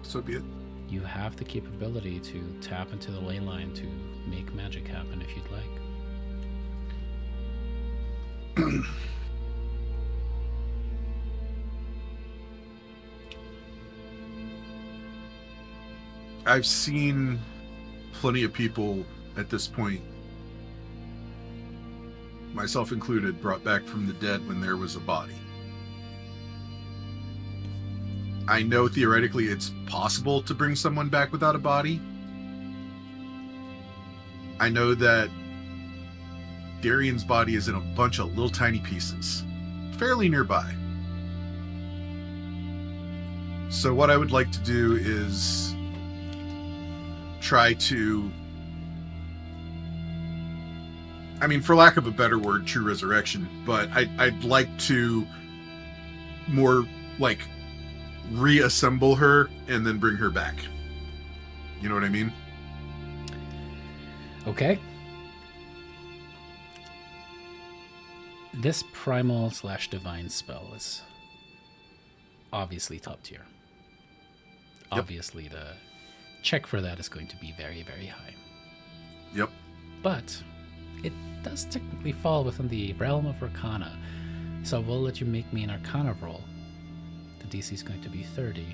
So be it. you have the capability to tap into the ley line to make magic happen if you'd like. I've seen plenty of people at this point, myself included, brought back from the dead when there was a body. I know theoretically it's possible to bring someone back without a body. I know that Darian's body is in a bunch of little tiny pieces, fairly nearby. So what I would like to do is try to, I mean, for lack of a better word, true resurrection, but I'd like to more like reassemble her and then bring her back. You know what I mean? Okay. This primal / divine spell is obviously top tier. Yep. Obviously, the check for that is going to be very, very high. Yep. But it does technically fall within the realm of Arcana. So we'll let you make me an Arcana roll. The DC is going to be 30,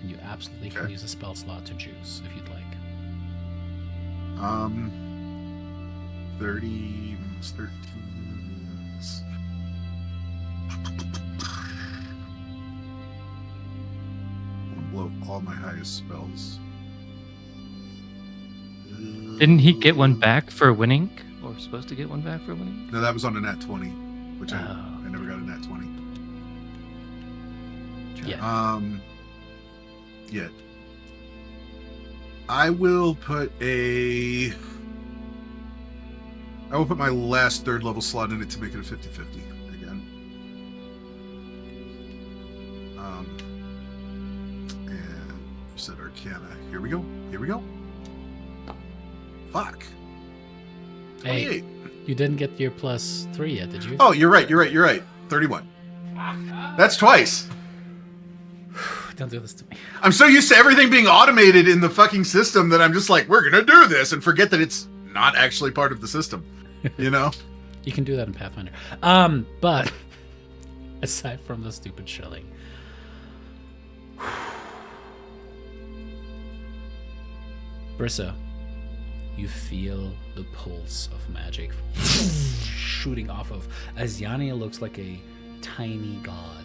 and you absolutely can use a spell slot to choose if you'd like. 30 minus 13 is... I'll blow all my highest spells. Didn't he get one back for winning? Or supposed to get one back for winning? No, that was on a nat 20, which I Oh. never got a nat 20. Yeah. Yeah. I will put my last 3rd level slot in it to make it a 50-50 again. And you said Arcana. Here we go. Fuck. Hey, 28. you didn't get your +3 yet, did you? Oh, you're right. 31. That's twice. Don't do this to me. I'm so used to everything being automated in the fucking system that I'm just like, we're gonna do this, and forget that it's not actually part of the system. You know? You can do that in Pathfinder. But aside from the stupid shilling, Brissa, you feel the pulse of magic shooting off of Azyania. Looks like a tiny god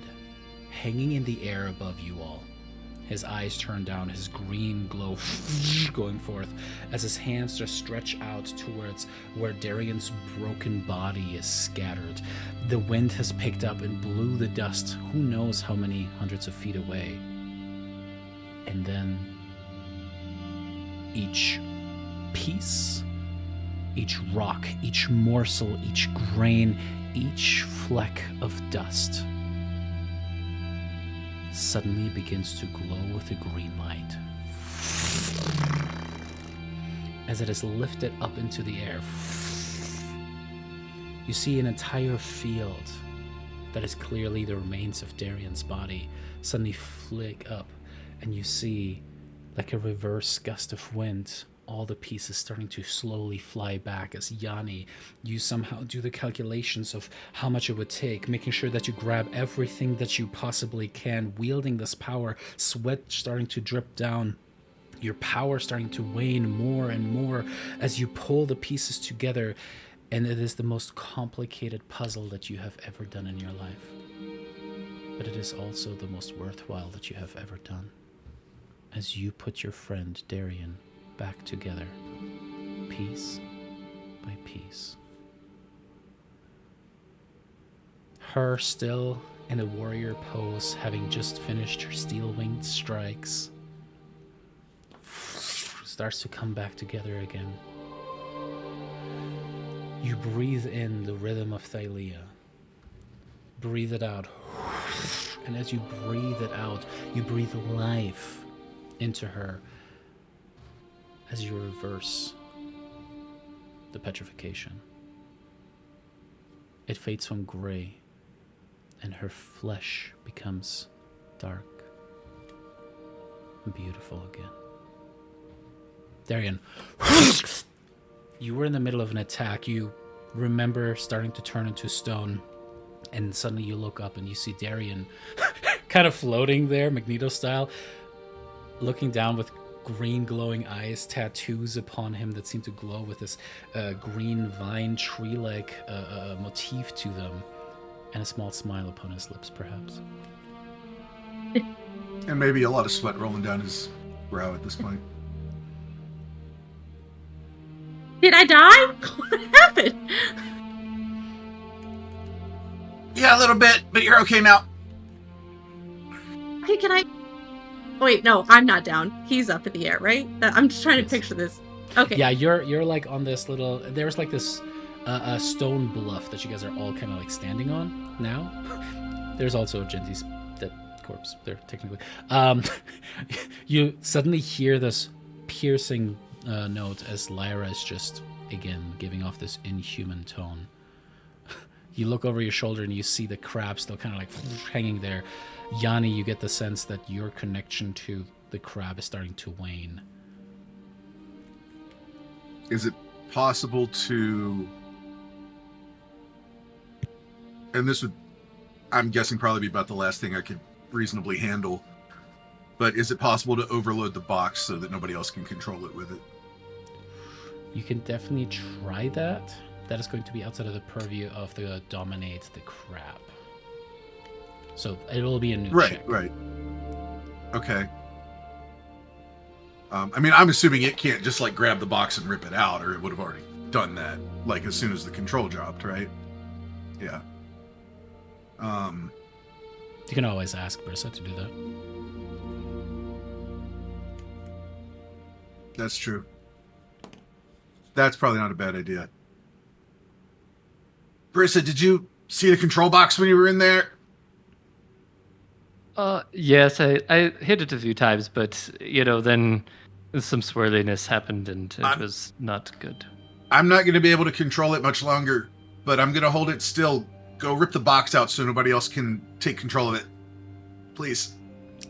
hanging in the air above you all. His eyes turn down, his green glow going forth as his hands just stretch out towards where Darian's broken body is scattered. The wind has picked up and blew the dust who knows how many hundreds of feet away. And then each piece, each rock, each morsel, each grain, each fleck of dust suddenly begins to glow with a green light. As it is lifted up into the air, you see an entire field that is clearly the remains of Darian's body suddenly flick up, and you see, like a reverse gust of wind, all the pieces starting to slowly fly back as Yanni, you somehow do the calculations of how much it would take, making sure that you grab everything that you possibly can, wielding this power, sweat starting to drip down, your power starting to wane more and more as you pull the pieces together, and it is the most complicated puzzle that you have ever done in your life. But it is also the most worthwhile that you have ever done. As you put your friend Darian back together, piece by piece. Her still in a warrior pose, having just finished her steel-winged strikes, starts to come back together again. You breathe in the rhythm of Thylea. Breathe it out. And as you breathe it out, you breathe life into her as you reverse the petrification. It fades from gray, and her flesh becomes dark and beautiful again. Darian, you were in the middle of an attack. You remember starting to turn into stone, and suddenly you look up and you see Darian kind of floating there, Magneto style, looking down with green glowing eyes, tattoos upon him that seem to glow with this green vine tree-like motif to them, and a small smile upon his lips, perhaps. And maybe a lot of sweat rolling down his brow at this point. Did I die? What happened? Yeah, a little bit, but you're okay now. Hey, can I? Oh, wait, no, I'm not down. He's up in the air, right? I'm just trying to picture this. Okay. Yeah, you're like on this little. There's like this stone bluff that you guys are all kind of like standing on now. There's also Genzi's dead corpse there, technically. You suddenly hear this piercing note as Lyra is just again giving off this inhuman tone. You look over your shoulder and you see the crab still kind of like hanging there. Yanni, you get the sense that your connection to the crab is starting to wane. Is it possible to... And this would, I'm guessing, probably be about the last thing I could reasonably handle. But is it possible to overload the box so that nobody else can control it with it? You can definitely try that. That is going to be outside of the purview of the dominate the crab. So it'll be a new check. Right. Okay. I mean, I'm assuming it can't just like grab the box and rip it out, or it would have already done that, like as soon as the control dropped, right? Yeah. You can always ask Brissa to do that. That's true. That's probably not a bad idea. Brissa, did you see the control box when you were in there? Yes, I hit it a few times, but, then some swirliness happened and it was not good. I'm not going to be able to control it much longer, but I'm going to hold it still. Go rip the box out so nobody else can take control of it. Please.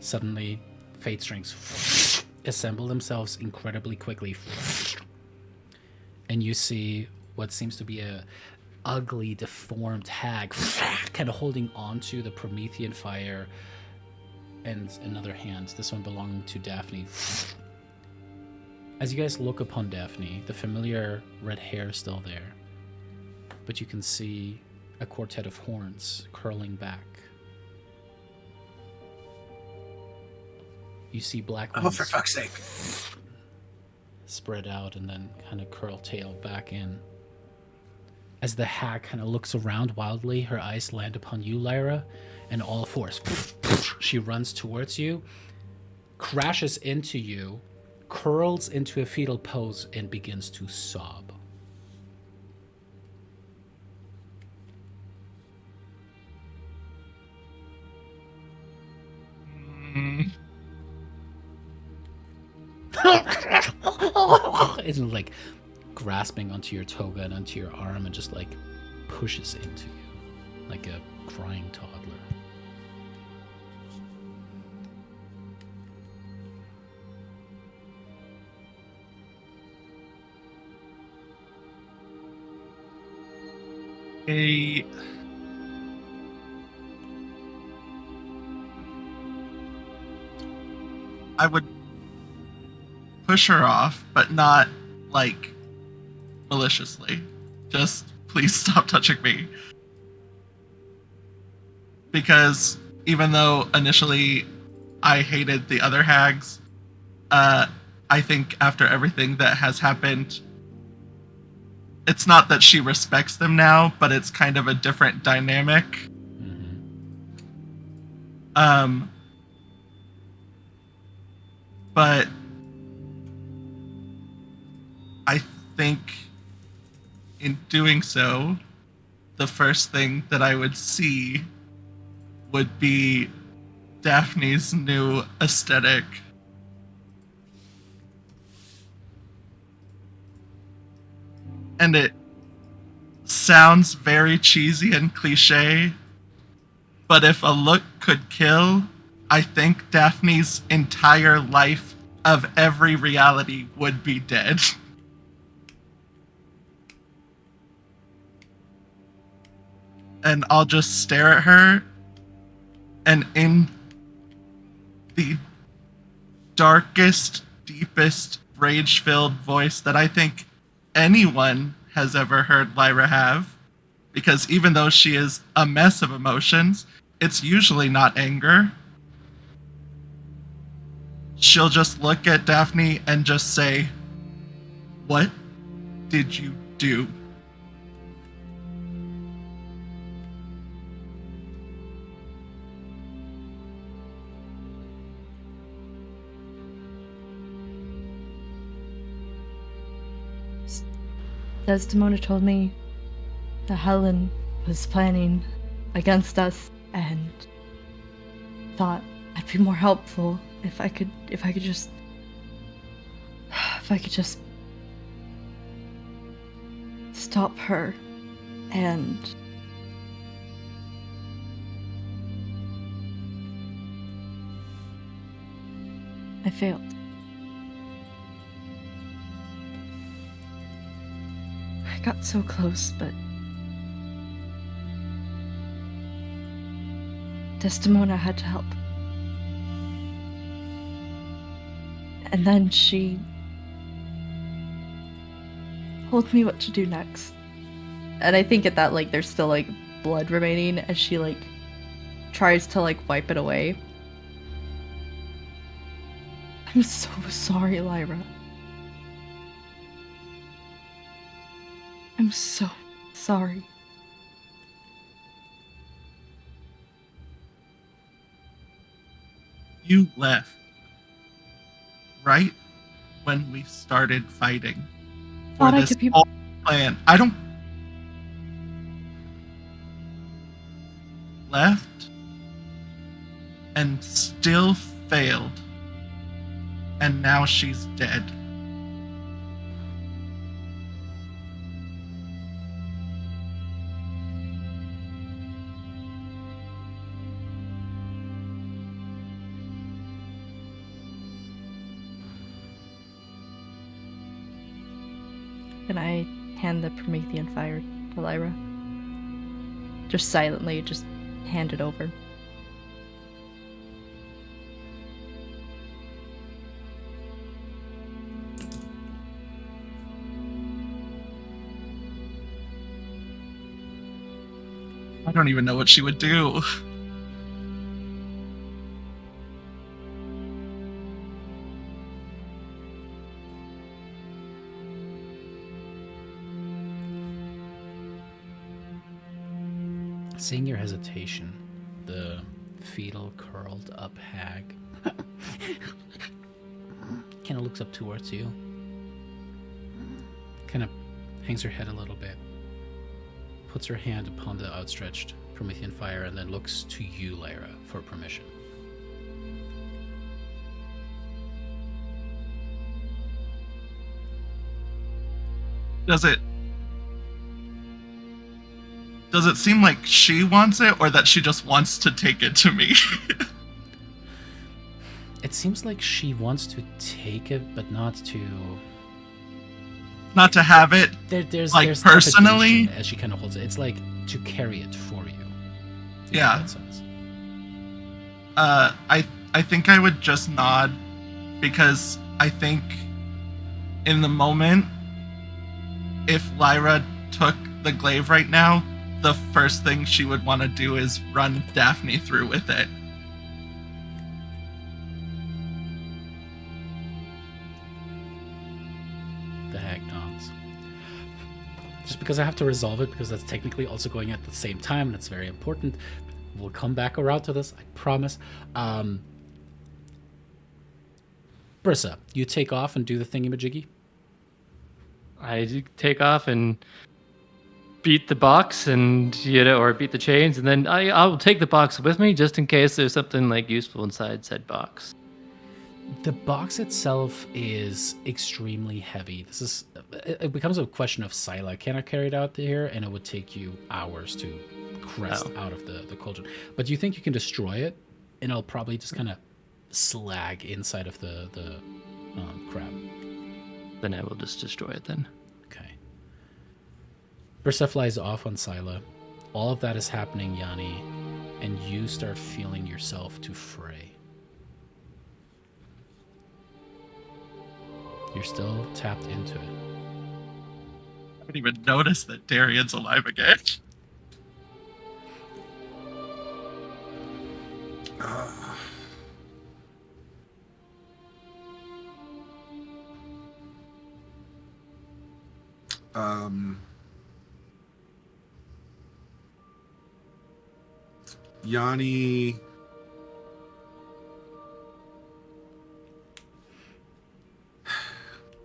Suddenly, fate strings assemble themselves incredibly quickly. And you see what seems to be a ugly, deformed hag kind of holding onto the Promethean fire, and in other hands, this one belonging to Daphne. As you guys look upon Daphne, the familiar red hair is still there, but you can see a quartet of horns curling back. You see black ones for fuck's sake. spread out and then kind of curl tail back in. As the hag kind of looks around wildly, her eyes land upon you, Lyra, and all fours. She runs towards you, crashes into you, curls into a fetal pose, and begins to sob. It's like grasping onto your toga and onto your arm and just like pushes into you like a crying toddler. I would push her off, but not like maliciously. Just please stop touching me. Because even though initially I hated the other hags, I think after everything that has happened, it's not that she respects them now, but it's kind of a different dynamic. Mm-hmm. But I think in doing so, the first thing that I would see would be Daphne's new aesthetic. And it sounds very cheesy and cliche, but if a look could kill, I think Daphne's entire life of every reality would be dead. And I'll just stare at her, and in the darkest, deepest, rage-filled voice that I think anyone has ever heard Lyra have, because even though she is a mess of emotions, it's usually not anger. She'll just look at Daphne and just say, "What did you do?" Desdemona told me that Helen was planning against us and thought I'd be more helpful if I could just stop her. And I failed. I got so close, but Desdemona had to help. And then she told me what to do next. And I think at that, like, there's still, like, blood remaining as she, like, tries to, like, wipe it away. I'm so sorry, Lyra. I'm so sorry. You left right when we started fighting for Thought I this could be- whole plan. I don't left and still failed, and now she's dead. And I hand the Promethean fire to Lyra. Just silently, just hand it over. I don't even know what she would do. Seeing your hesitation, the fetal curled up hag kind of looks up towards you, kind of hangs her head a little bit, puts her hand upon the outstretched Promethean fire, and then looks to you, Lyra, for permission. Does it seem like she wants it, or that she just wants to take it to me? It seems like she wants to take it, but not to have it, there's personally? trepidation as she kind of holds it. It's like to carry it for you. If Yeah. that sense. I think I would just nod, because I think in the moment, if Lyra took the glaive right now, the first thing she would want to do is run Daphne through with it. The hag nods. Just because I have to resolve it, because that's technically also going at the same time, and it's very important. We'll come back around to this, I promise. Brissa, you take off and do the thingy-majiggy? I take off and beat the box and, or beat the chains, and then I'll take the box with me just in case there's something like useful inside said box. The box itself is extremely heavy. It becomes a question of Thylea. Can I carry it out here? And it would take you hours to crest out of the cauldron. But you think you can destroy it, and it'll probably just kind of slag inside of the crab. Then I will just destroy it then. Okay. Brissa flies off on Thylea. All of that is happening, Yanni, and you start feeling yourself to fray. You're still tapped into it. I haven't even noticed that Darian's alive again. Yanni.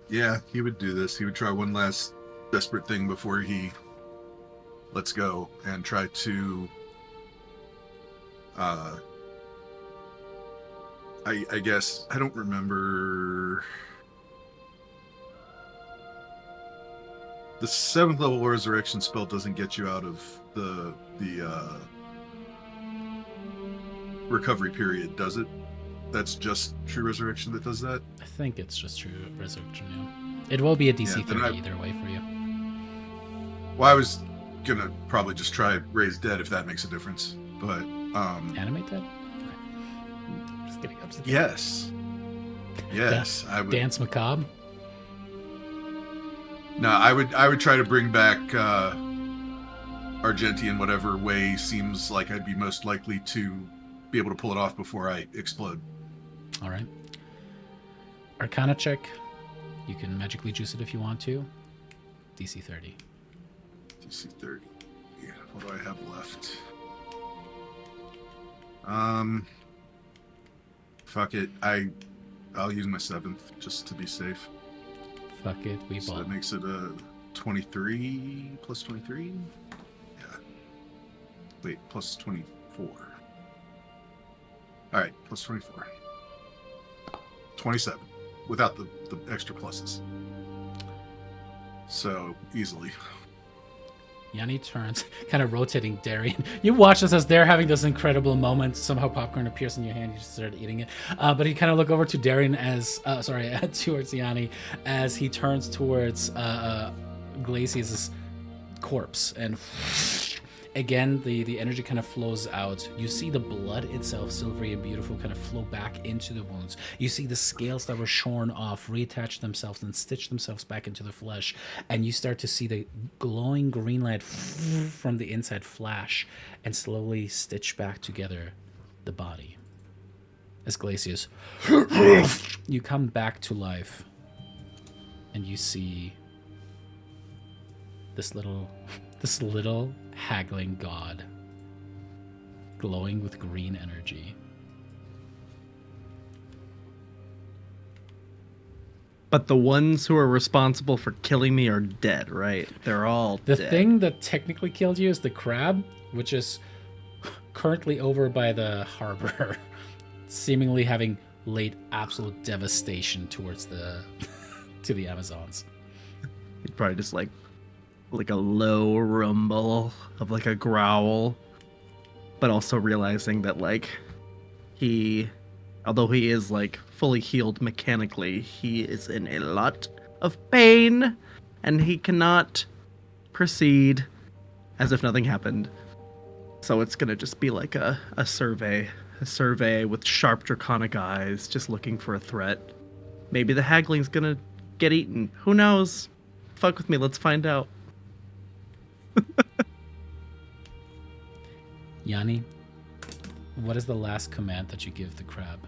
Yeah, he would do this. He would try one last desperate thing before he lets go and try to I guess I don't remember the 7th level resurrection spell doesn't get you out of the recovery period, does it? That's just true resurrection that does that? I think it's just true resurrection, yeah. It will be a DC 30 either way for you. Well, I was gonna probably just try raise dead if that makes a difference, but Animate that? Okay. Just kidding. Yes. Yes, I would. Dance macabre? No, I would try to bring back Argenti in whatever way seems like I'd be most likely to be able to pull it off before I explode. All right. Arcana check. You can magically juice it if you want to. DC 30. DC 30. Yeah, what do I have left? Fuck it. I'll use my 7th just to be safe. Fuck it, we So bought. that makes it a 23 plus 23? Yeah. Wait, plus 24. Alright, plus 24. 27. Without the extra pluses. So, easily. Yanni turns, kind of rotating Darian. You watch this as they're having this incredible moment. Somehow popcorn appears in your hand. You just start eating it. But you kind of look over to Darian towards Yanni as he turns towards Glacius' corpse. And again, the energy kind of flows out. You see the blood itself, silvery and beautiful, kind of flow back into the wounds. You see the scales that were shorn off reattach themselves and stitch themselves back into the flesh. And you start to see the glowing green light from the inside flash and slowly stitch back together the body. As Glacius, you come back to life and you see this little haggling god glowing with green energy. But the ones who are responsible for killing me are dead, right? They're all The dead. thing that technically killed you is the crab, which is currently over by the harbor, seemingly having laid absolute devastation towards to the Amazons. He'd probably just like a low rumble of like a growl, but also realizing that like although he is like fully healed mechanically, he is in a lot of pain and he cannot proceed as if nothing happened. So it's gonna just be like a survey with sharp draconic eyes, just looking for a threat. Maybe the hagling's gonna get eaten. Who knows? Fuck with me, let's find out. Yanni, what is the last command that you give the crab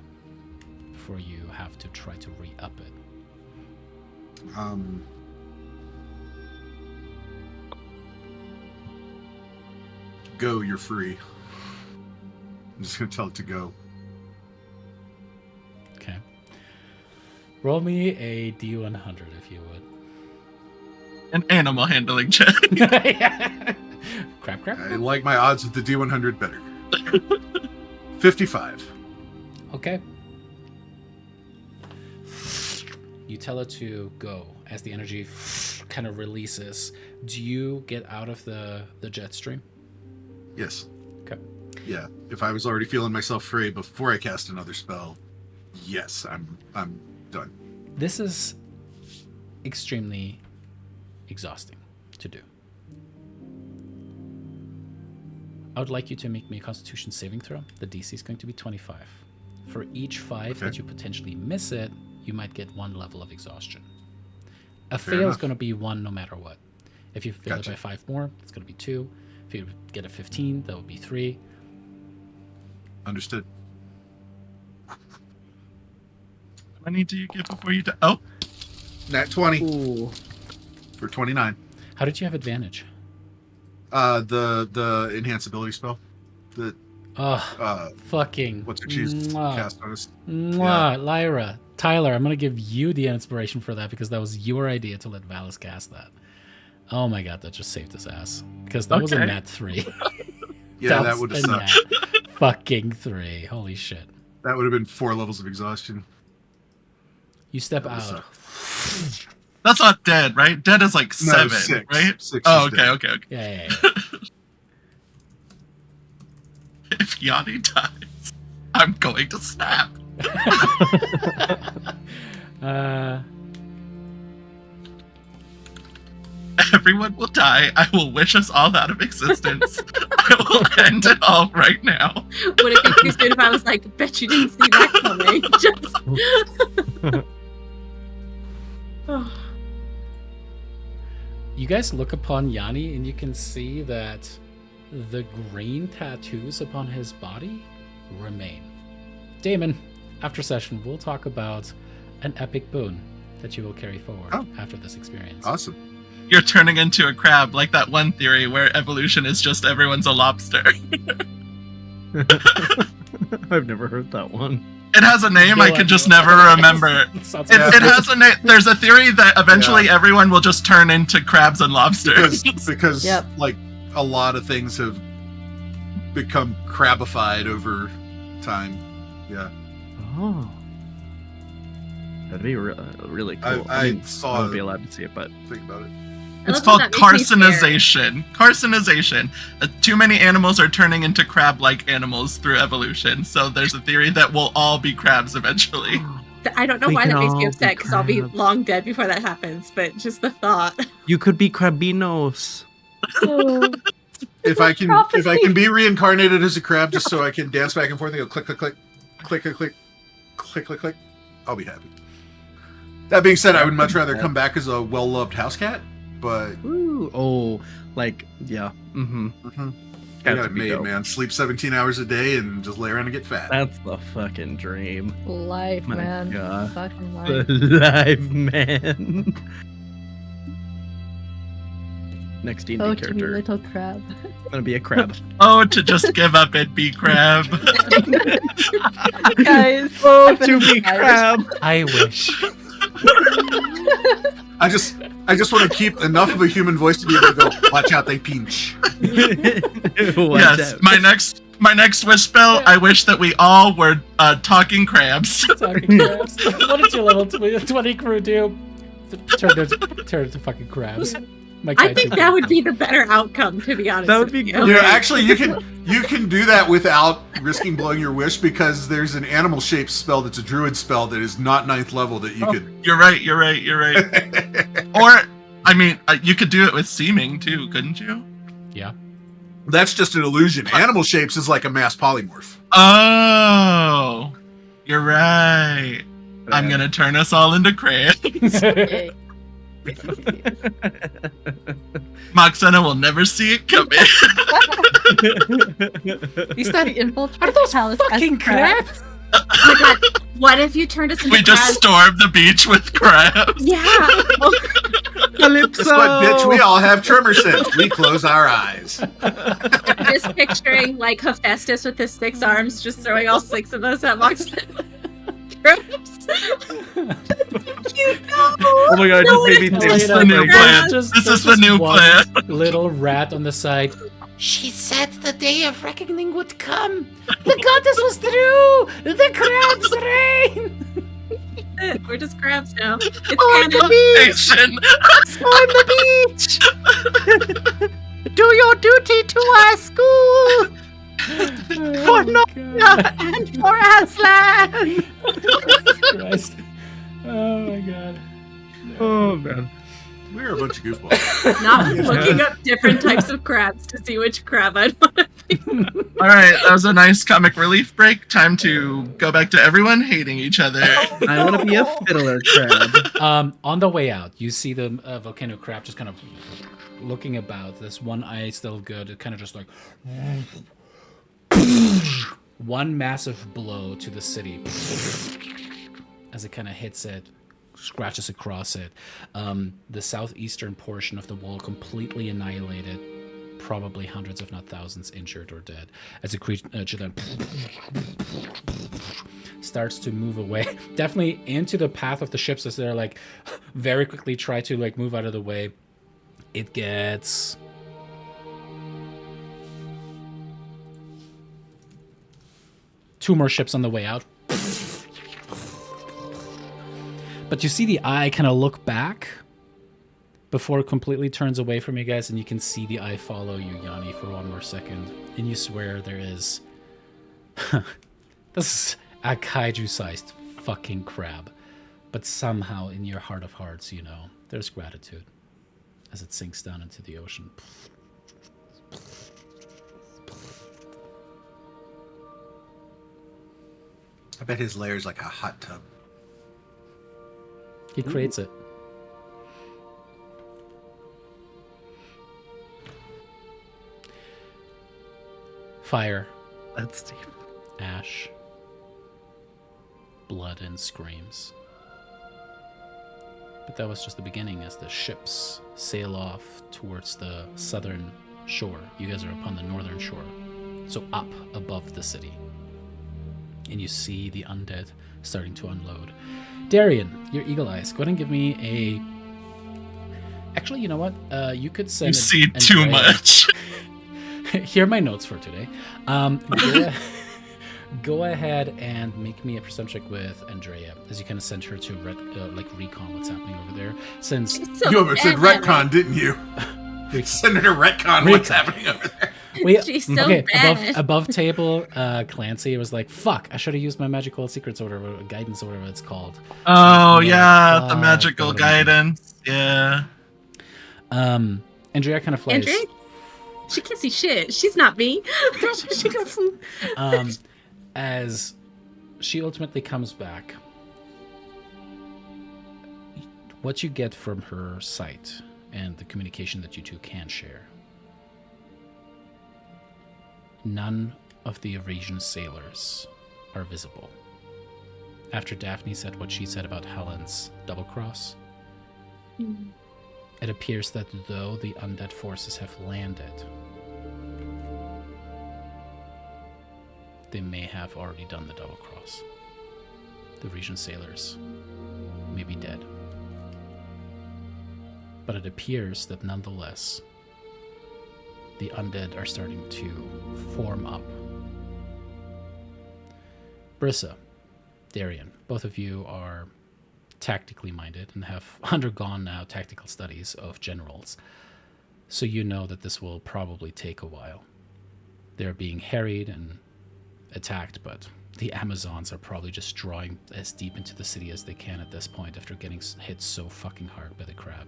before you have to try to re-up it? Go, you're free. I'm just gonna tell it to go. Okay. Roll me a D100 if you would. An animal handling check. Crap. I like my odds with the D100 better. 55. Okay. You tell it to go as the energy kind of releases. Do you get out of the jet stream? Yes. Okay. Yeah. If I was already feeling myself free before I cast another spell, yes, I'm done. This is extremely exhausting to do. I would like you to make me a Constitution saving throw. The DC is going to be 25. For each 5 that you potentially miss it, you might get 1 level of exhaustion. A Fair fail is enough. going to be 1 no matter what. If you fail Gotcha. it by 5 more, it's going to be 2. If you get a 15, that would be 3. Understood. How many do you get before you die? Oh, Nat 20 Ooh. for 29. How did you have advantage? The enhance ability spell. The Fucking. what's her choose Mwah. cast on us? Mwah, Lyra. Tyler, I'm going to give you the inspiration for that because that was your idea to let Valis cast that. Oh my god, that just saved his ass. Because that was a Okay. nat 3. Yeah, that was would have a sucked. nat fucking 3. Holy shit. That would have been 4 levels of exhaustion. You step That would out. suck. that's not dead, right? Dead is like No, 7, 6. right? 6 Oh, is okay, dead. okay. Yeah. If Yanni dies, I'm going to snap. Everyone will die. I will wish us all out of existence. I will end it all right now. Would it be too soon if I was like, bet you didn't see that coming? Just. Oh. You guys look upon Yanni and you can see that the green tattoos upon his body remain. Damon, after session, we'll talk about an epic boon that you will carry forward after this experience. Awesome. You're turning into a crab, like that one theory where evolution is just everyone's a lobster. I've never heard that one. It has a name I can just never remember. It sounds Yeah. It has a name. There's a theory that eventually everyone will just turn into crabs and lobsters. Because Yep. like a lot of things have become crabified over time. Yeah. Oh. That'd be really cool. I mean, saw I would be it. allowed to see it, but Think about it. I It's love called how that makes me scared. carcinization. Carcinization. Too many animals are turning into crab-like animals through evolution. So there's a theory that we'll all be crabs eventually. I don't know We why can that makes all me be upset because I'll be crabs. long dead before that happens, but just the thought. you could be crabinos. If I can Prophecy. be reincarnated as a crab just so I can dance back and forth and go click click click click click click click click click, I'll be happy. That being said, I would much rather come back as a well-loved house cat, but Ooh, oh, like, yeah. Mm-hmm. I got it made, man. Sleep 17 hours a day and just lay around and get fat. That's the fucking dream. Life, My man. God. Fucking life. Live man. Next D&D Oh, you character. little crab. I'm gonna be a crab. Oh, to just give up and be crab. Guys. Oh, I've been to be inspired. crab. I wish. I just want to keep enough of a human voice to be able to go, watch out, they pinch. Watch Yes, out. my next wish spell. I wish that we all were talking crabs. Talking crabs. What did your level 20 crew do? Turn into fucking crabs. My I guy think too. that would be the better outcome, to be honest. That would with be you. great. You know, actually, you can do that without risking blowing your wish because there's an animal shape spell that's a druid spell that is not 9th level that you could. You're right. Or, I mean, you could do it with seeming too, couldn't you? Yeah. That's just an illusion. Animal shapes is like a mass polymorph. Oh, you're right. I'm gonna turn us all into crabs. Yay. Moxena will never see it coming. Is that Infiltrate are those palace as fucking crabs? Oh my god, what if you turned us into We just crabs? stormed the beach with crabs. Yeah. Oh, Calypso! Guess what, bitch? We all have tremor sense. We close our eyes. I'm just picturing like Hephaestus with his 6 arms, just throwing all 6 of us at Mox. Gross. Oh my god, No, just made me it's think. This is the new plan. This is there's the new one plan. little rat on the side. She said the day of reckoning would come. The goddess was true. The crabs reign. We're just crabs now. It's On the Nation. On the beach! Do your duty to our school! For Nokia and for Aslan! Christ. Oh my god. Oh man. We're a bunch of goofballs. not looking up different types of crabs to see which crab I'd want to be. All right, that was a nice comic relief break. Time to go back to everyone hating each other. I want to be a fiddler crab. On the way out, you see the volcano crab just kind of looking about. This one eye still good. It kind of just like one massive blow to the city as it kind of hits it, scratches across it. The southeastern portion of the wall completely annihilated. Probably hundreds, if not thousands, injured or dead. As a creature then starts to move away, definitely into the path of the ships as they're like very quickly try to like move out of the way. It gets two more ships on the way out. But you see the eye kind of look back before it completely turns away from you guys, and you can see the eye follow you, Yanni, for one more second. And you swear there is... this is a kaiju-sized fucking crab. But somehow, in your heart of hearts, you know, there's gratitude as it sinks down into the ocean. I bet his lair's like a hot tub. He creates it. Fire, That's deep. ash, blood, and screams. But that was just the beginning as the ships sail off towards the southern shore. You guys are upon the northern shore, so up above the city. And you see the undead starting to unload. Darian, your eagle eyes, go ahead and give me a... Actually, you know what? You could send... You see too Andrea- much. Here are my notes for today. Go ahead and make me a perception check with Andrea as you kind of send her to recon what's happening over there. Since So You almost said bad. retcon, didn't you? Send her to retcon what's happening over there. She's so okay, bad. above table, Clancy was like, "Fuck! I should have used my magical secrets or whatever, guidance or whatever it's called." Oh Yeah. yeah, the Oh, magical that would've been guidance. Yeah. Andrea kind of flies. Andrea? She can't see shit. She's not me. She doesn't. As she ultimately comes back, what you get from her sight and the communication that you two can share, none of the Eurasian sailors are visible. After Daphne said what she said about Helen's double cross, it appears that though the undead forces have landed, they may have already done the double cross. The Regent sailors may be dead. But it appears that nonetheless, the undead are starting to form up. Brissa, Darian, both of you are tactically minded and have undergone now tactical studies of generals. So you know that this will probably take a while. They're being harried and attacked, but the Amazons are probably just drawing as deep into the city as they can at this point after getting hit so fucking hard by the crab.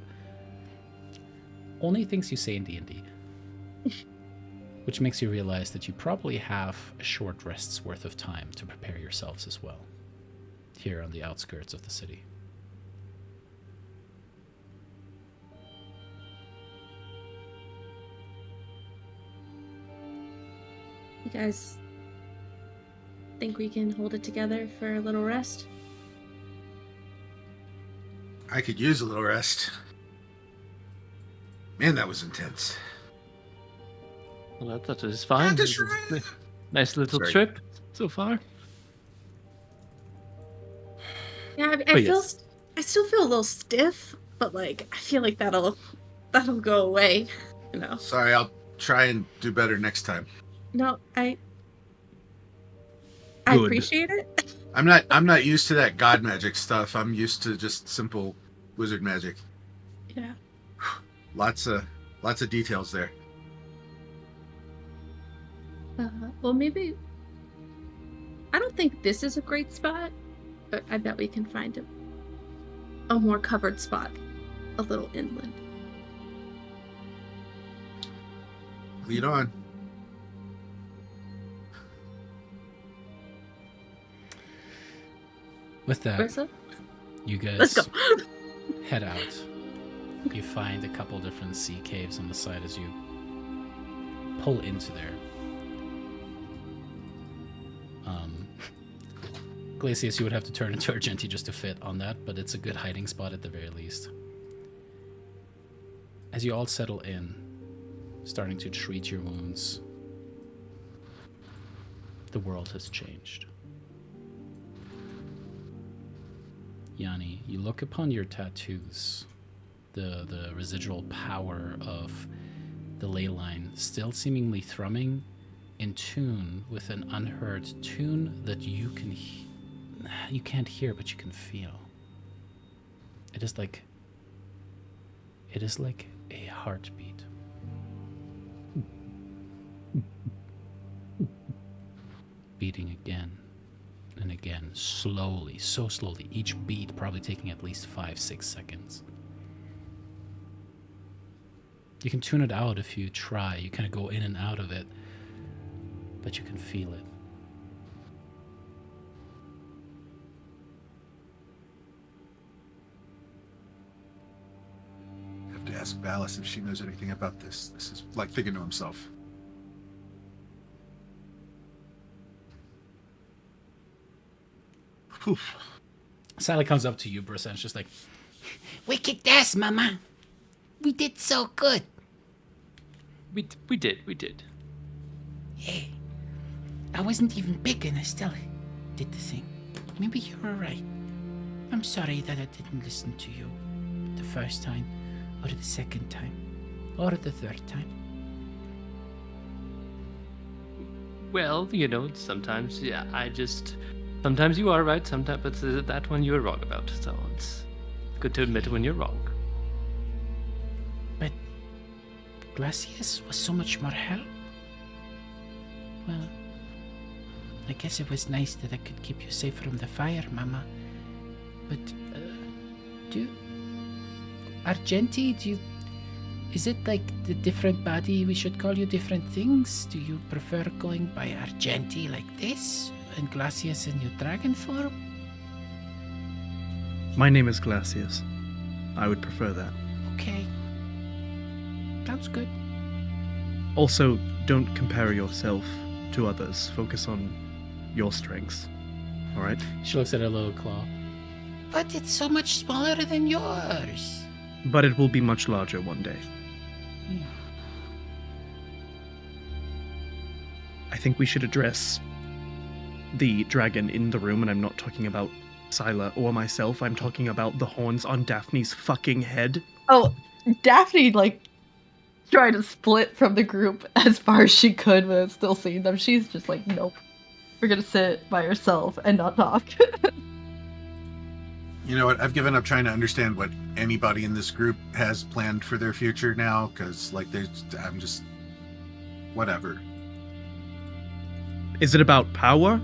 Only things you say in D&D. Which makes you realize that you probably have a short rest's worth of time to prepare yourselves as well, here on the outskirts of the city. You guys think we can hold it together for a little rest? I could use a little rest. Man, that was intense. Well, I thought it was fine. That's It was a right. nice little Sorry. trip so far. Yeah, I But feel. yes. I still feel a little stiff, but like I feel like that'll go away. You know. Sorry, I'll try and do better next time. No, I Good. appreciate it. I'm not used to that god magic stuff. I'm used to just simple wizard magic. Yeah. Lots of details there. Well, maybe. I don't think this is a great spot, but I bet we can find a more covered spot, a little inland. Lead on. With that, Marissa? you guys Let's go. head out. You find a couple different sea caves on the side as you pull into there. Glacius, you would have to turn into Argenti just to fit on that, but it's a good hiding spot at the very least. As you all settle in, starting to treat your wounds, the world has changed. Yanni, you look upon your tattoos, the residual power of the ley line still seemingly thrumming in tune with an unheard tune that you can't hear, but you can feel. It is like a heartbeat. Beating again and again, slowly, so slowly, each beat probably taking at least 5-6 seconds. You can tune it out if you try. You kind of go in and out of it, but you can feel it. I have to ask Ballas if she knows anything about this. This is like thinking to himself. Oof. Sally comes up to you, Brissa, and it's just like, We kicked ass, Mama. We did so good. We did. Yeah. I wasn't even big and I still did the thing. Maybe you were right. I'm sorry that I didn't listen to you the first time, or the second time, or the third time. Well, sometimes, sometimes you are right, sometimes, but that one you were wrong about. So it's good to admit when you're wrong. But Glacius was so much more help. Well, I guess it was nice that I could keep you safe from the fire, Mama. But, is it like the different body we should call you different things? Do you prefer going by Argenti like this, and Glacius in your dragon form? My name is Glacius. I would prefer that. Okay. Sounds good. Also, don't compare yourself to others. Focus on your strengths. Alright? she looks at her little claw. But it's so much smaller than yours. But it will be much larger one day. I think we should address the dragon in the room, and I'm not talking about Scylla or myself. I'm talking about the horns on Daphne's fucking head. Oh, Daphne, tried to split from the group as far as she could, but still seeing them. She's just like, nope. We're gonna sit by herself and not talk. You know what? I've given up trying to understand what anybody in this group has planned for their future now, because I'm just whatever. Is it about power?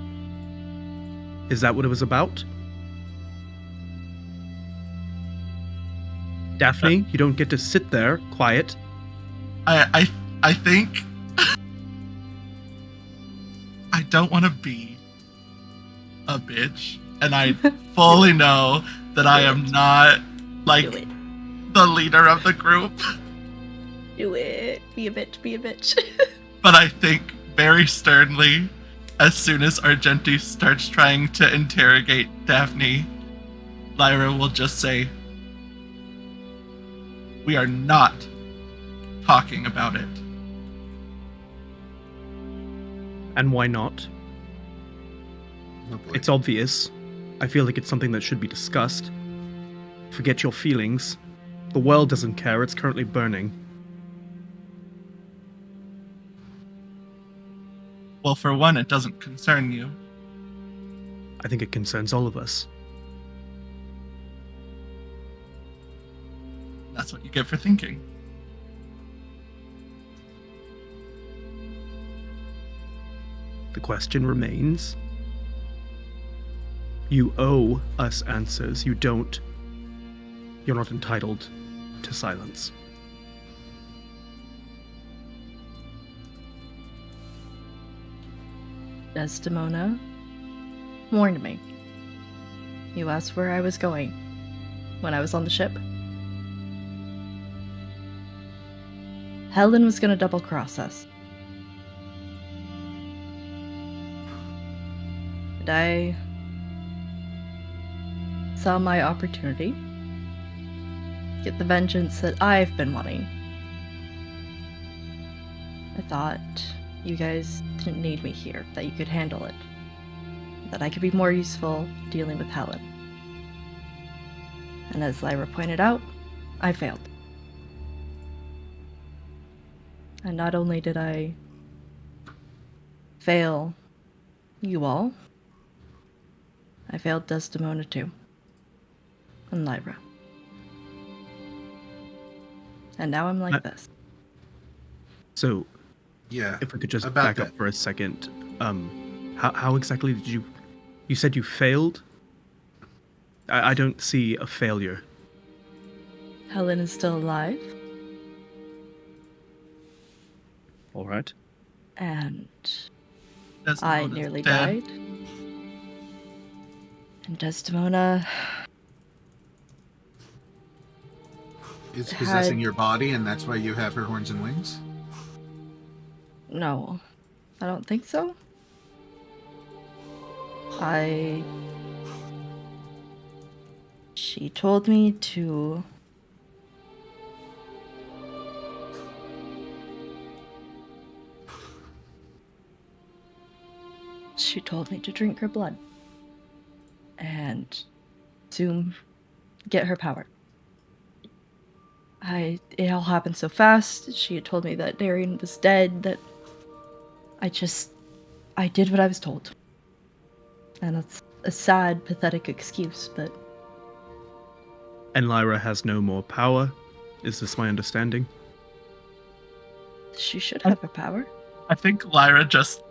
Is that what it was about? Daphne, you don't get to sit there quiet. I think I don't want to be a bitch, and I fully know that I am not like Do it. the leader of the group. Do it. Be a bitch. Be a bitch. But I think very sternly, as soon as Argenti starts trying to interrogate Daphne, Lyra will just say, "We are not talking about it. And why not? Oh boy. It's obvious. I feel like it's something that should be discussed. Forget your feelings. The world doesn't care, it's currently burning. Well, for one, it doesn't concern you. I think it concerns all of us. That's what you get for thinking. The question remains. You owe us answers. You don't. You're not entitled to silence. Desdemona warned me. You asked where I was going when I was on the ship. Helen was gonna double-cross us. And I saw my opportunity to get the vengeance that I've been wanting. I thought you guys didn't need me here, that you could handle it. That I could be more useful dealing with Helen. And as Lyra pointed out, I failed. And not only did I fail you all, I failed Desdemona too. And Lyra. And now I'm like this. So, Yeah. if we could just About back that. up for a second. How exactly did you... You said you failed? I don't see a failure. Helen is still alive, All right. and I Desdemona's nearly dead. died. And Desdemona Is had- possessing your body, and that's why you have her horns and wings? No, I don't think so. She told me to... She told me to drink her blood. And soon get her power. It all happened so fast. She had told me that Darian was dead, that I did what I was told. And that's a sad, pathetic excuse, but And Lyra has no more power? Is this my understanding? she should have her power. I think Lyra just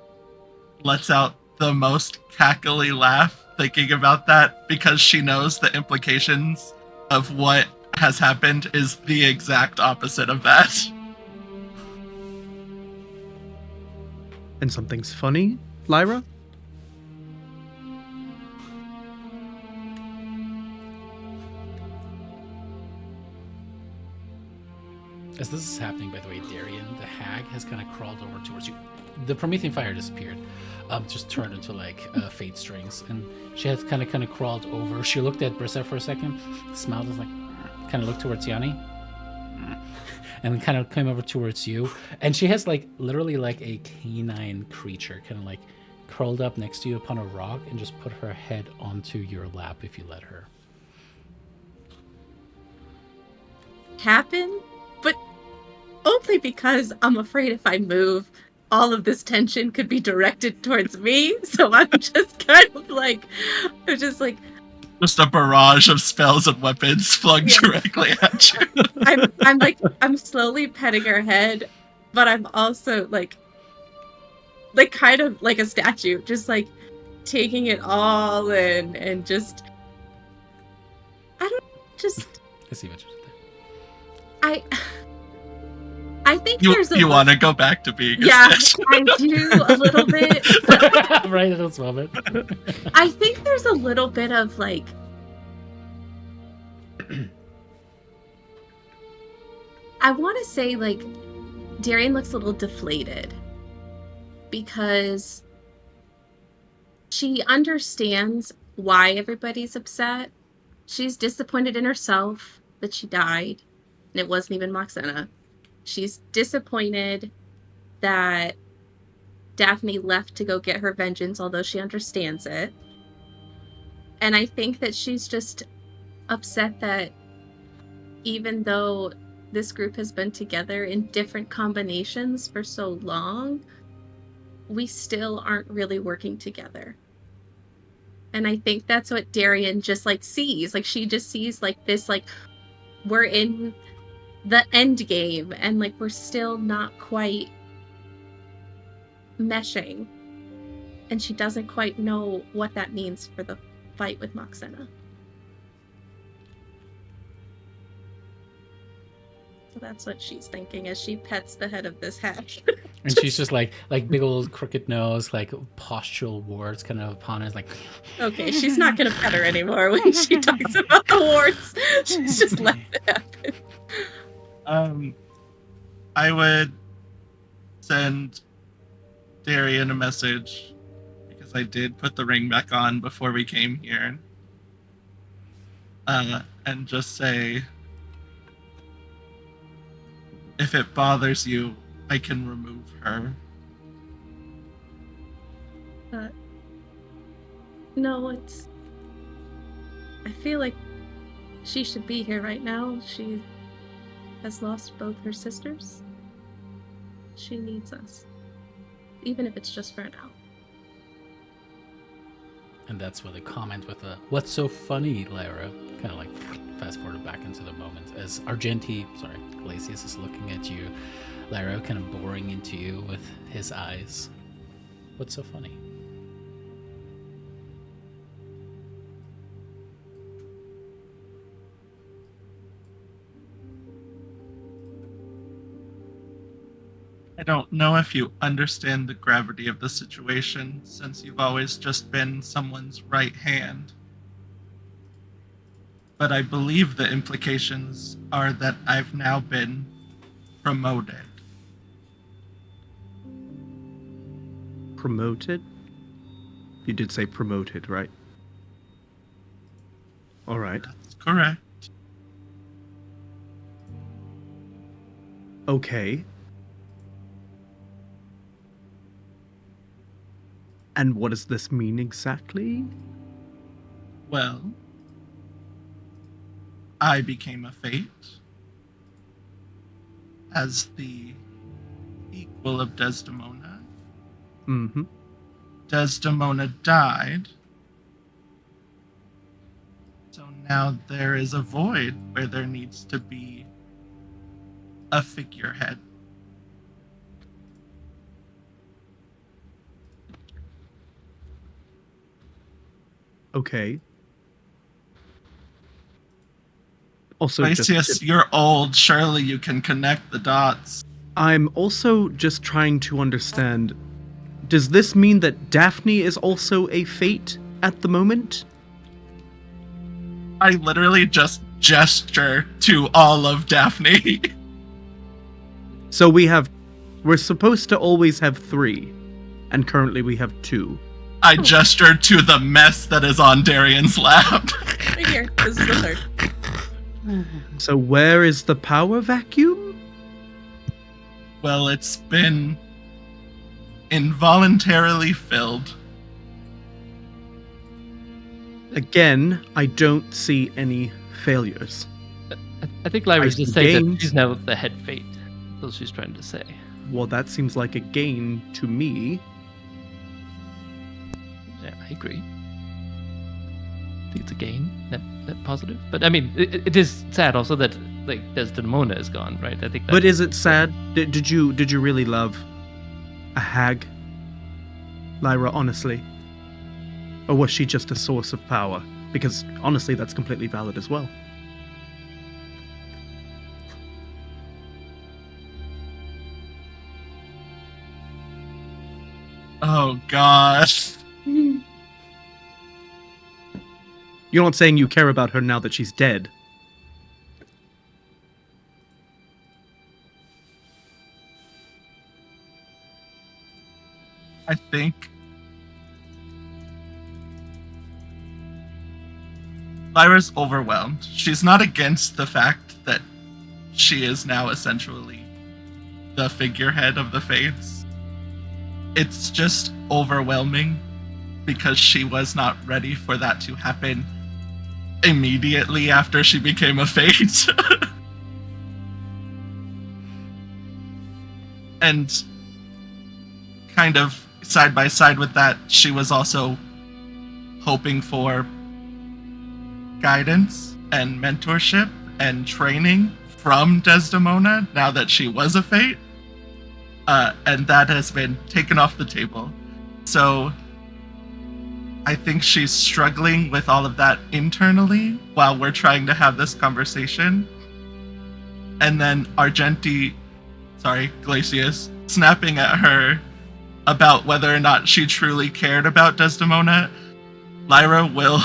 lets out the most cackly laugh thinking about that because she knows the implications of what has happened is the exact opposite of that. And something's funny, Lyra? As this is happening, by the way, Darian, the hag, has kind of crawled over towards you. The Promethean fire disappeared, just turned into like fate strings, and she has kind of crawled over. She looked at Brissa for a second, smiled, was like, kind of looked towards Yanni, and then kind of came over towards you. And she has like literally like a canine creature, kind of like curled up next to you upon a rock, and just put her head onto your lap if you let her. Happen, but only because I'm afraid if I move, all of this tension could be directed towards me. So I'm just Just a barrage of spells and weapons flung Yeah. directly at you. I'm slowly petting her head, but I'm also like kind of like a statue, just like taking it all in and just I see what you're saying. I think You, there's a you want to go back to being a yeah, statue. I do a little bit. Right at this moment. I think there's a little bit of like I want to say like Darian looks a little deflated because she understands why everybody's upset. She's disappointed in herself that she died, and it wasn't even Moxena. She's disappointed that Daphne left to go get her vengeance, although she understands it. And I think that she's just upset that even though this group has been together in different combinations for so long, we still aren't really working together. And I think that's what Darian just like sees. Like she just sees like this, like we're in the end game and like we're still not quite meshing. And she doesn't quite know what that means for the fight with Moxena. So that's what she's thinking as she pets the head of this hack. And she's just like big old crooked nose, like postural warts kind of upon her. It's like, Okay, she's not gonna pet her anymore when she talks about the warts. She's just let it happen. I would send Darian a message because I did put the ring back on before we came here. And just say, if it bothers you, I can remove her. No, it's... I feel like she should be here right now. She has lost both her sisters. She needs us. Even if it's just for now. and that's where the comment with the "What's so funny, Lyra?" kind of like fast forward back into the moment as Glacius is looking at you, Lyra kind of boring into you with his eyes. What's so funny? I don't know if you understand the gravity of the situation, since you've always just been someone's right hand. But I believe the implications are that I've now been promoted. Promoted? You did say promoted, right? All right. That's correct. Okay. And what does this mean exactly? Well, I became a fate as the equal of Desdemona. Mm-hmm. Desdemona died. So now there is a void where there needs to be a figurehead. Okay. Also, Glacius, you're old. Surely you can connect the dots. I'm also just trying to understand, does this mean that Daphne is also a fate at the moment? I literally just gesture to all of Daphne. So we're supposed to always have 3, and currently we have 2. I gestured to the mess that is on Darian's lap. Right here. This is the third. So where is the power vacuum? Well, it's been involuntarily filled. Again, I don't see any failures. I think Lyra's I just saying that gained- she's now the head fate. That's what she's trying to say. Well, that seems like a gain to me. Yeah, I agree. I think it's a gain, net positive. But I mean, it is sad also that like Desdemona is gone, right? I think. But is it sad? Did you really love a hag, Lyra? Honestly, or was she just a source of power? Because honestly, that's completely valid as well. Oh gosh. You're not saying you care about her now that she's dead. I think Lyra's overwhelmed. She's not against the fact that she is now essentially the figurehead of the Fates. It's just overwhelming because she was not ready for that to happen immediately after she became a Fate. And kind of side by side with that, she was also hoping for guidance and mentorship and training from Desdemona now that she was a Fate. And that has been taken off the table. So I think she's struggling with all of that internally while we're trying to have this conversation. And then Glacius, snapping at her about whether or not she truly cared about Desdemona, Lyra will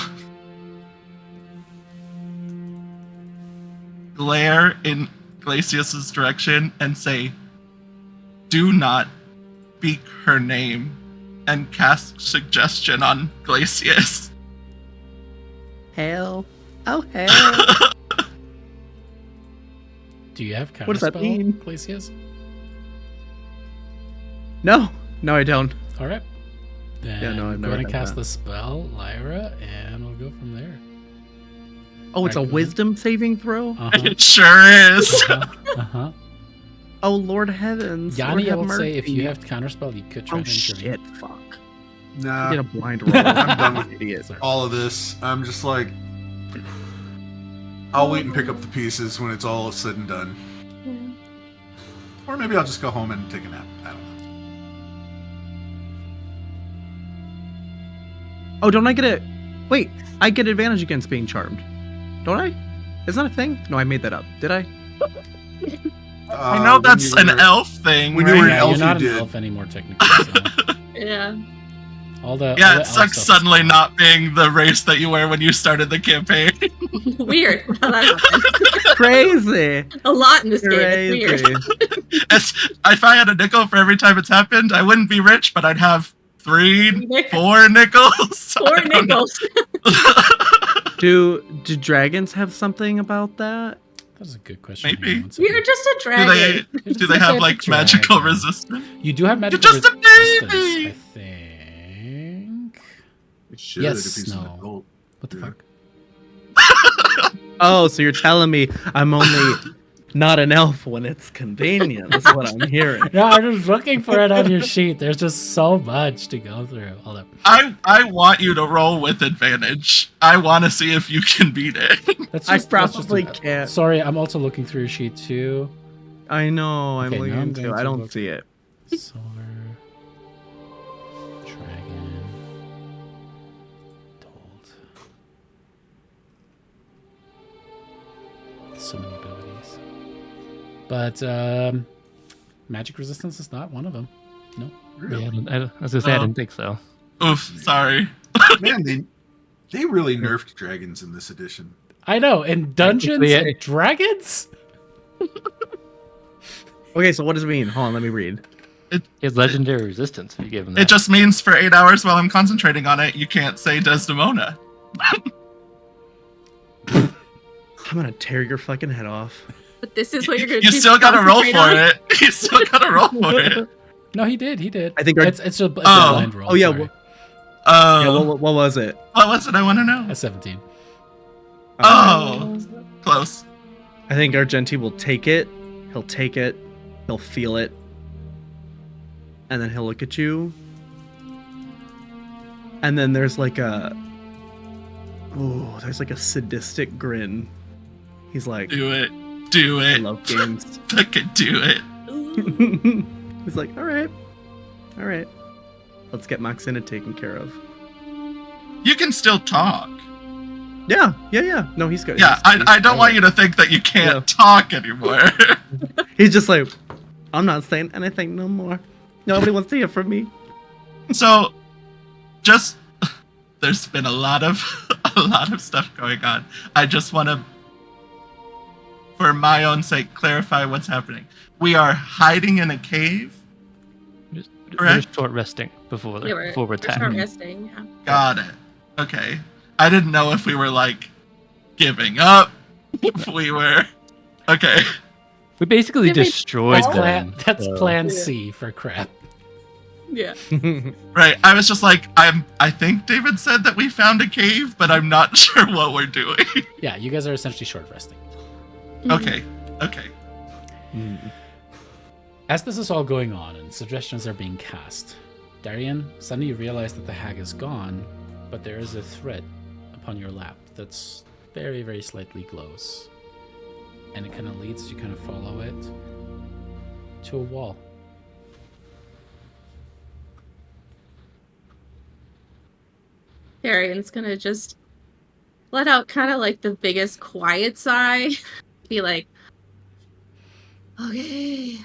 glare in Glacius's direction and say, "Do not speak her name," and cast suggestion on Glacius. Hell. Oh, hell. Do you have What does that counterspell, mean? Glacius? No, I don't. All right. Then Yeah, no, I've go never ahead and done cast that. the spell, Lyra, and we'll go from there. Oh, it's a Alright, go ahead. wisdom saving throw? Uh-huh. It sure is. Uh-huh. Oh, Lord heavens. Lord Yanni, I have will say, if mercy. you have counterspell, you could try Oh, to intervene. shit, fuck. I Nah, did a blind roll. I'm done with idiot. Sorry. all of this. I'm just like, I'll wait and pick up the pieces when it's all said and done. Or maybe I'll just go home and take a nap. I don't know. Oh, don't I get it? Wait, I get advantage against being charmed. Don't I? Is that a thing? No, I made that up. Did I? I know that's an elf thing. when you right? were an Yeah, elf, you're not you an did. elf anymore, technically. So. Yeah. All the Yeah, all the it elf sucks stuff is suddenly fine. not being the race that you were when you started the campaign. Weird. How that happened. Crazy. A lot in this game. It's weird. If I had a nickel for every time it's happened, I wouldn't be rich, but I'd have 3, Nick- 4 nickels. 4 nickels. Do dragons have something about that? That's a good question. Maybe. Hang on one second. You're just a do dragon. they do they have like Dragon. magical resistance? You do have magical just a resistance, baby! I think. It should Yes, if he's an no. adult. What the Yeah. fuck? Oh, so you're telling me I'm only not an elf when it's convenient. That's what I'm hearing. No, I'm just looking for it on your sheet. There's just so much to go through. Hold up. I want you to roll with advantage. I want to see if you can beat it. Let's I let's just probably do that. can't. Sorry, I'm also looking through your sheet too. I know. I'm Okay, now looking I'm into. going I to don't look. see it. Sword. Dragon. Told. So many abilities. But magic resistance is not one of them. No. Really? I was gonna say I Oh. didn't think so. Oof, sorry. Man, they really nerfed dragons in this edition. I know. In Dungeons Technically, and Dragons? Okay, so what does it mean? Hold on, let me read. He has legendary resistance if you give him that. It just means for 8 hours while I'm concentrating on it, you can't say Desdemona. I'm gonna tear your fucking head off. But this is what you're going to You do. still gotta roll for concentrate on? it. You still gotta roll for it. No, he did. He did. I think our- it's just it's a Oh. blind roll. Oh, yeah, sorry. Yeah, Oh, what was it? what was it? I want to know. A 17. Oh, close. I think Argenti will take it. He'll take it. He'll feel it. And then he'll look at you. And then there's like a... Oh, there's like a sadistic grin. He's like, Do it. Do I it. love games. Fucking do it. Ooh. He's like, alright. Alright. Let's get Maxina taken care of. You can still talk. Yeah. No, he's good. Yeah, I don't want you to think that you can't Yeah. talk anymore. He's just like, I'm not saying anything no more. Nobody wants to hear from me. So, just there's been a lot of stuff going on. I just want to, for my own sake, clarify what's happening. We are hiding in a cave. We're Correct. short resting before Yeah, we're we're start attacking. resting. Yeah. Got it. Okay. I didn't know if we were like giving up. If we were. Okay. We basically Did we- destroyed That's them. That's so- plan Yeah. C for crap. Yeah. Right. I was just like, I think David said that we found a cave, but I'm not sure what we're doing. Yeah, you guys are essentially short resting. Okay. Okay. Mm. As this is all going on and suggestions are being cast, Darian, suddenly you realize that the hag is gone, but there is a thread upon your lap that's very, very slightly glows. And it kind of leads, as you kind of follow it, to a wall. Darian's gonna just let out kind of like the biggest quiet sigh. Be like, okay,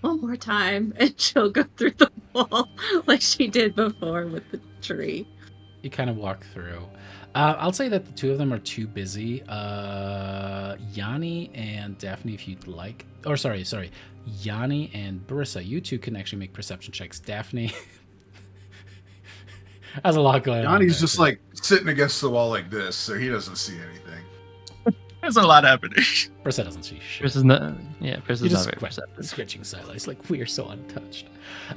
one more time. And she'll go through the wall like she did before with the tree. You kind of walk through. I'll say that the two of them are too busy. Yanni and Daphne, if you'd like. Or sorry. Yanni and Barissa, you two can actually make perception checks. Daphne has a lot going on. Yanni's there, just so- like sitting against the wall like this, so he doesn't see anything. There's a lot happening. Barissa doesn't see shit. Chris is not. Yeah, Chris You is not just very perceptive. scratching sideways like we are so untouched.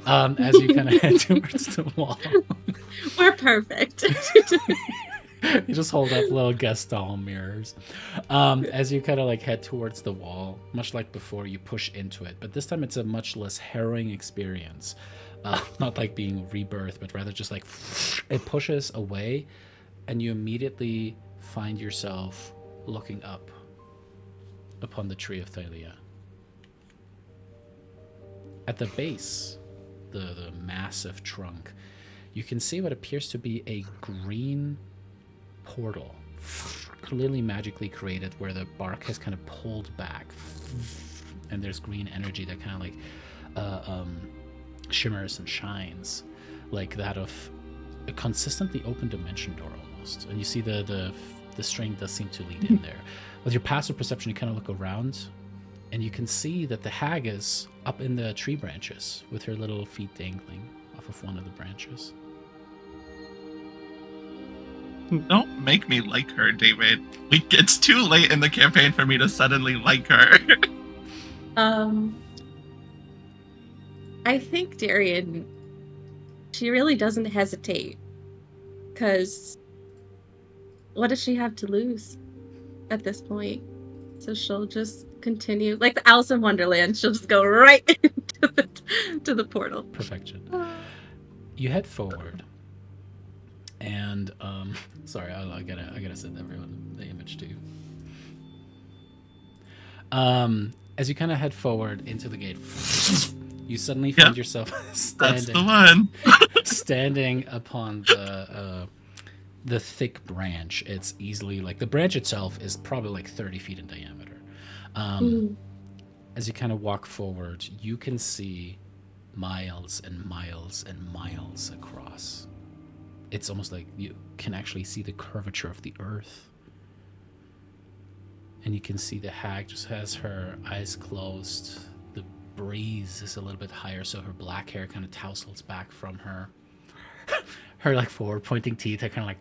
As you kind of head towards the wall, We're perfect. you just hold up little Gaston mirrors. As you kind of like head towards the wall, much like before, you push into it, but this time it's a much less harrowing experience. Not like being rebirthed, but rather just like it pushes away, and you immediately find yourself looking up upon the tree of Thylea. At the base, the massive trunk, you can see what appears to be a green portal, clearly magically created, where the bark has kind of pulled back, and there's green energy that kind of like shimmers and shines, like that of a consistently open dimension door almost. And you see the string does seem to lead in there. With your passive perception, you kind of look around, and you can see that the hag is up in the tree branches with her little feet dangling off of one of the branches. Don't make me like her, David. It's too late in the campaign for me to suddenly like her. I think Darian, she really doesn't hesitate. Because what does she have to lose at this point? So she'll just continue, like the Alice in Wonderland, she'll just go right to the portal. Perfection. You head forward, and sorry, I gotta send everyone the image too. As you kind of head forward into the gate, you suddenly find yourself That's the one. standing upon the thick branch. It's easily like the branch itself is probably like 30 feet in diameter. As you kind of walk forward, you can see miles and miles and miles across. It's almost like you can actually see the curvature of the earth. And you can see the hag just has her eyes closed. The breeze is a little bit higher, so her black hair kind of tousles back from her. Her like forward pointing teeth are kind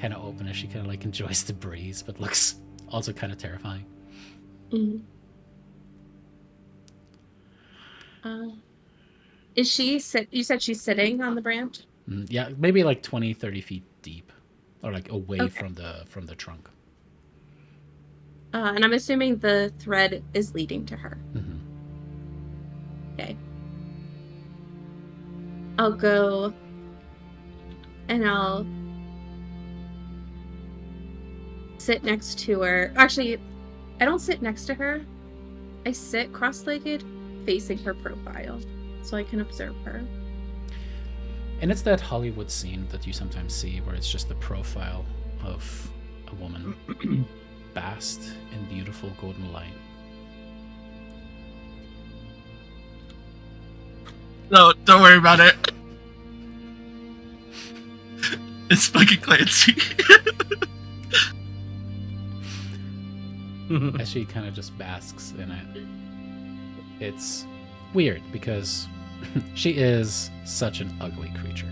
of open as she kind of like enjoys the breeze, but looks also kind of terrifying. Is she you said she's sitting on the branch? Yeah, maybe like 20, 30 feet deep, or like away Okay. from the trunk. And I'm assuming the thread is leading to her. Mhm. Okay. I'll go and I'll sit next to her. Actually, I don't sit next to her. I sit cross-legged facing her profile so I can observe her. And it's that Hollywood scene that you sometimes see where it's just the profile of a woman basked in beautiful golden light. No, don't worry about it. It's fucking Clancy. As she kind of just basks in it. It's weird because she is such an ugly creature.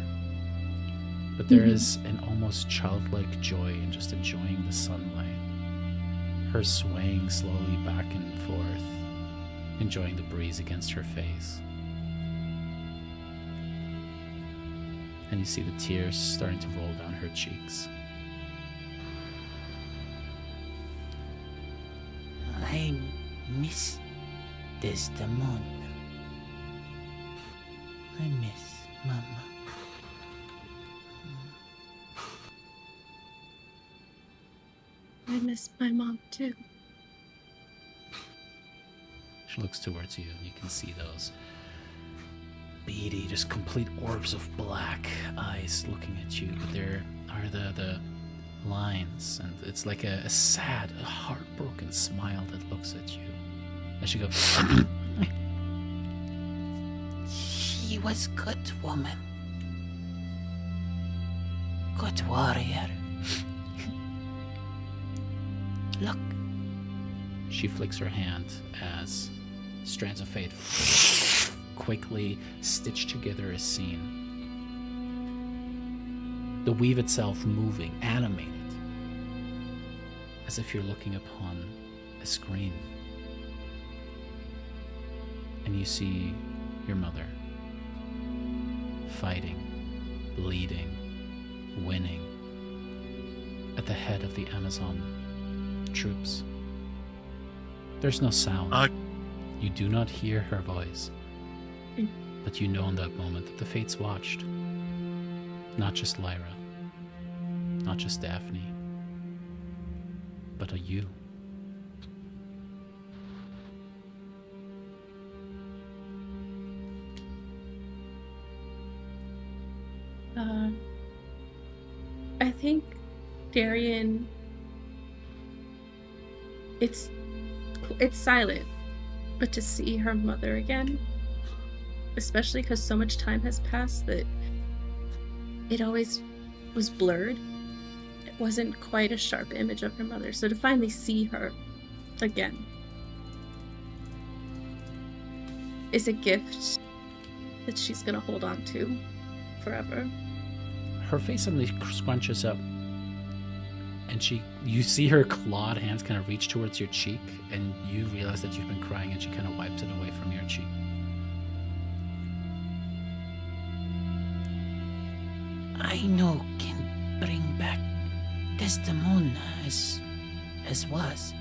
But there is an almost childlike joy in just enjoying the sunlight. her swaying slowly back and forth, enjoying the breeze against her face. And you see the tears starting to roll down her cheeks. I miss Desdemona. I miss Mama. I miss my mom too. She looks towards you, and you can see those beady, just complete orbs of black eyes looking at you. But there are the lines, and it's like a sad, a heartbroken smile that looks at you. And she goes, She was good woman. Good warrior. Look. She flicks her hand as strands of fate quickly stitch together a scene. The weave itself moving, animated, as if you're looking upon a screen. And you see your mother fighting, bleeding, winning at the head of the Amazon troops. There's no sound. You do not hear her voice. But you know in that moment that the Fates watched. Not just Lyra, not just Daphne, but a you. I think Darian. It's silent, but to see her mother again, especially because so much time has passed that it always was blurred. It wasn't quite a sharp image of her mother. So to finally see her again is a gift that she's gonna hold on to forever. Her face suddenly scrunches up, and you see her clawed hands kind of reach towards your cheek, and you realize that you've been crying, and she kind of wipes it away from your cheek. I know can bring back Desdemona as was.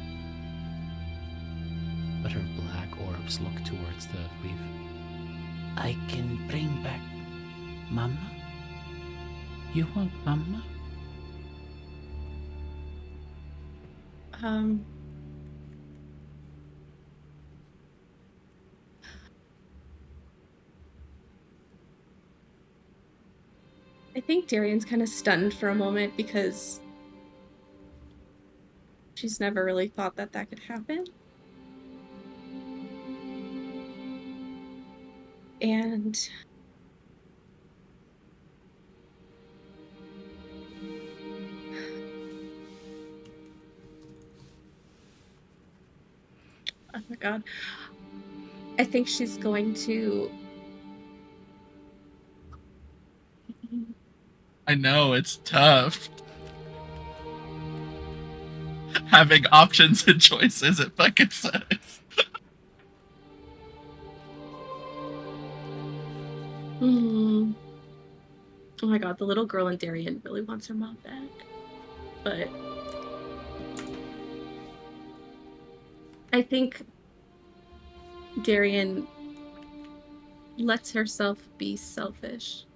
But her black orbs look towards the weave. I can bring back Mama. You want Mama? I think Darian's kind of stunned for a moment because she's never really thought that could happen. And oh my god. I think she's going to... I know, it's tough. Having options and choices, it fucking sucks. Oh my god, the little girl in Darian really wants her mom back. But I think Darian lets herself be selfish.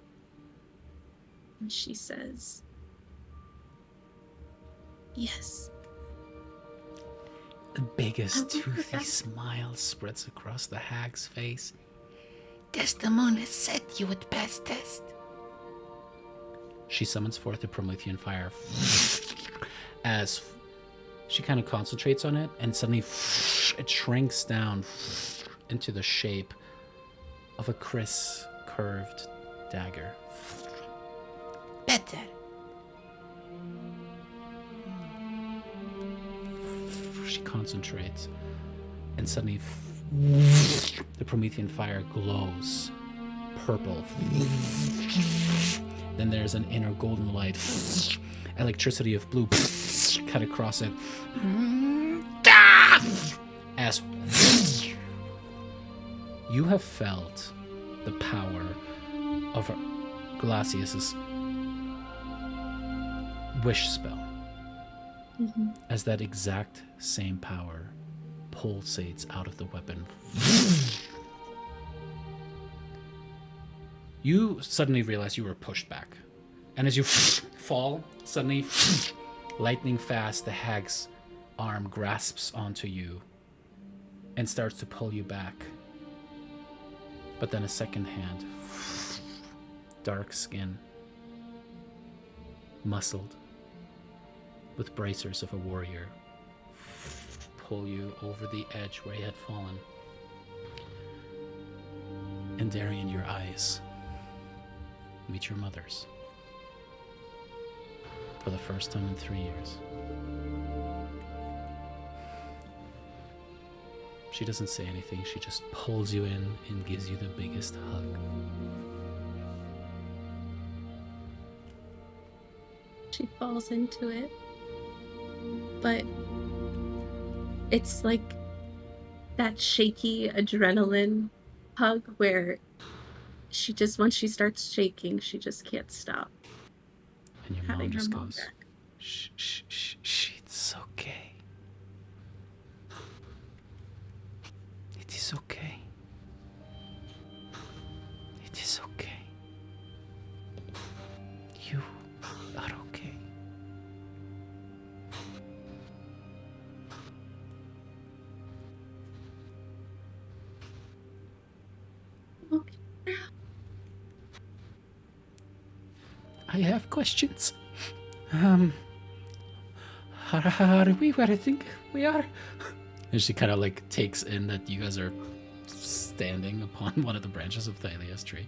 And she says, yes. The biggest toothy smile spreads across the hag's face. Desdemona said you would pass test. She summons forth the Promethean fire as she kind of concentrates on it, and suddenly it shrinks down into the shape of a crisp, curved dagger. Better. She concentrates, and suddenly the Promethean fire glows purple. Then there's an inner golden light, electricity of blue cut across it, as you have felt the power of Glacius's wish spell, as that exact same power pulsates out of the weapon. You suddenly realize you were pushed back, and as you fall, suddenly, lightning fast, the hag's arm grasps onto you and starts to pull you back. But then a second hand, dark skin, muscled, with bracers of a warrior, pull you over the edge where you had fallen. And Darian, your eyes meet your mother's for the first time in 3 years. She doesn't say anything, she just pulls you in and gives you the biggest hug. She falls into it. But it's like that shaky adrenaline hug where she just, once she starts shaking, she just can't stop. And your Having mom her just mom goes, back. shh, shh, shh, shh, it's okay. It is okay. It is okay. You are okay. Okay. I have questions. Are we where I think we are? And she kind of like takes in that you guys are standing upon one of the branches of Thylea's tree.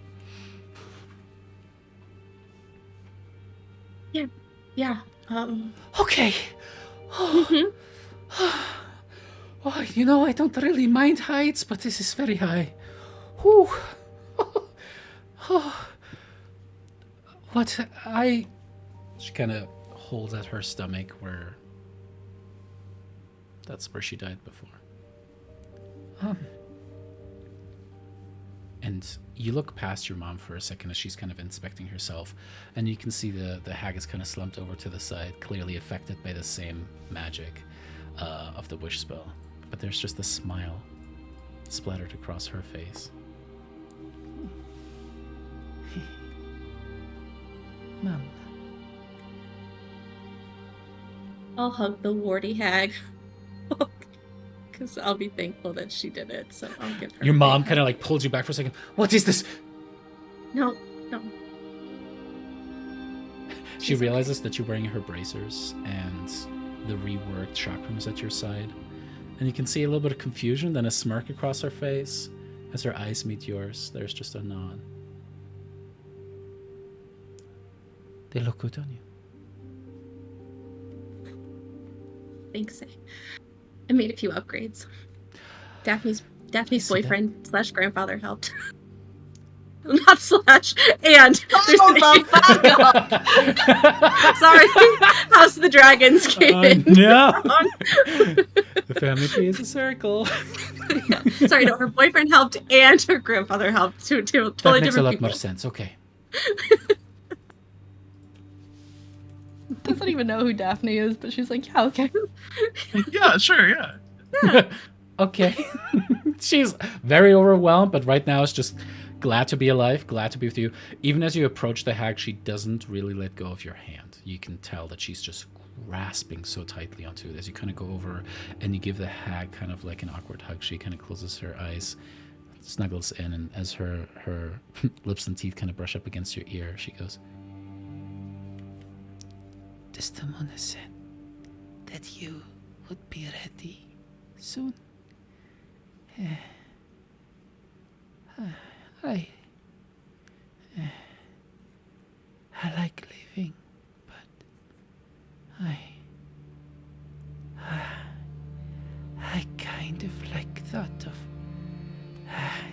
Yeah. Okay. Mhm. Oh, you know, I don't really mind heights, but this is very high. Whew. What I... She kind of holds at her stomach where... That's where she died before. And you look past your mom for a second as she's kind of inspecting herself, and you can see the hag is kind of slumped over to the side, clearly affected by the same magic of the wish spell. But there's just a smile splattered across her face. Mom. I'll hug the warty hag. Because I'll be thankful that she did it, so I'll give her Your a mom big kind of hug. like pulls you back for a second. What is this? No. She She's realizes that you're wearing her bracers and the reworked chakram is at your side. And you can see a little bit of confusion, then a smirk across her face. As her eyes meet yours, there's just a nod. They look good on you. Thanks. I made a few upgrades. Daphne's boyfriend / grandfather helped. Not slash and there's the fuck up! Sorry, House of the Dragons came. No! The family tree is a circle. Yeah. Sorry, no, her boyfriend helped and her grandfather helped. Two totally That makes a different lot people. more sense. Okay. Doesn't even know who Daphne is, but she's like, yeah, okay. Yeah, sure, yeah. Okay. She's very overwhelmed, but right now it's just glad to be alive, glad to be with you. Even as you approach the hag, she doesn't really let go of your hand. You can tell that she's just grasping so tightly onto it. As you kind of go over and you give the hag kind of like an awkward hug, she kind of closes her eyes, snuggles in, and as her lips and teeth kind of brush up against your ear, she goes, Desdemona said that you would be ready soon. I like living, but I kind of like thought of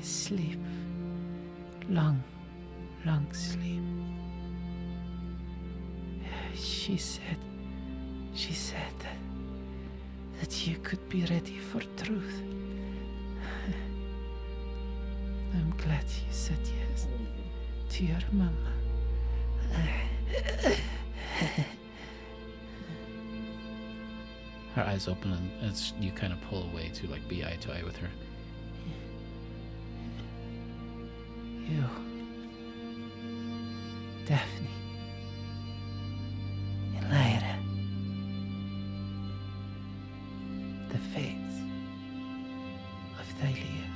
sleep, long sleep. She said that that you could be ready for truth. I'm glad you said yes to your mama. Her eyes open and you kind of pull away to like be eye to eye with her. You, Daphne, Lyra, the fates of Thylea.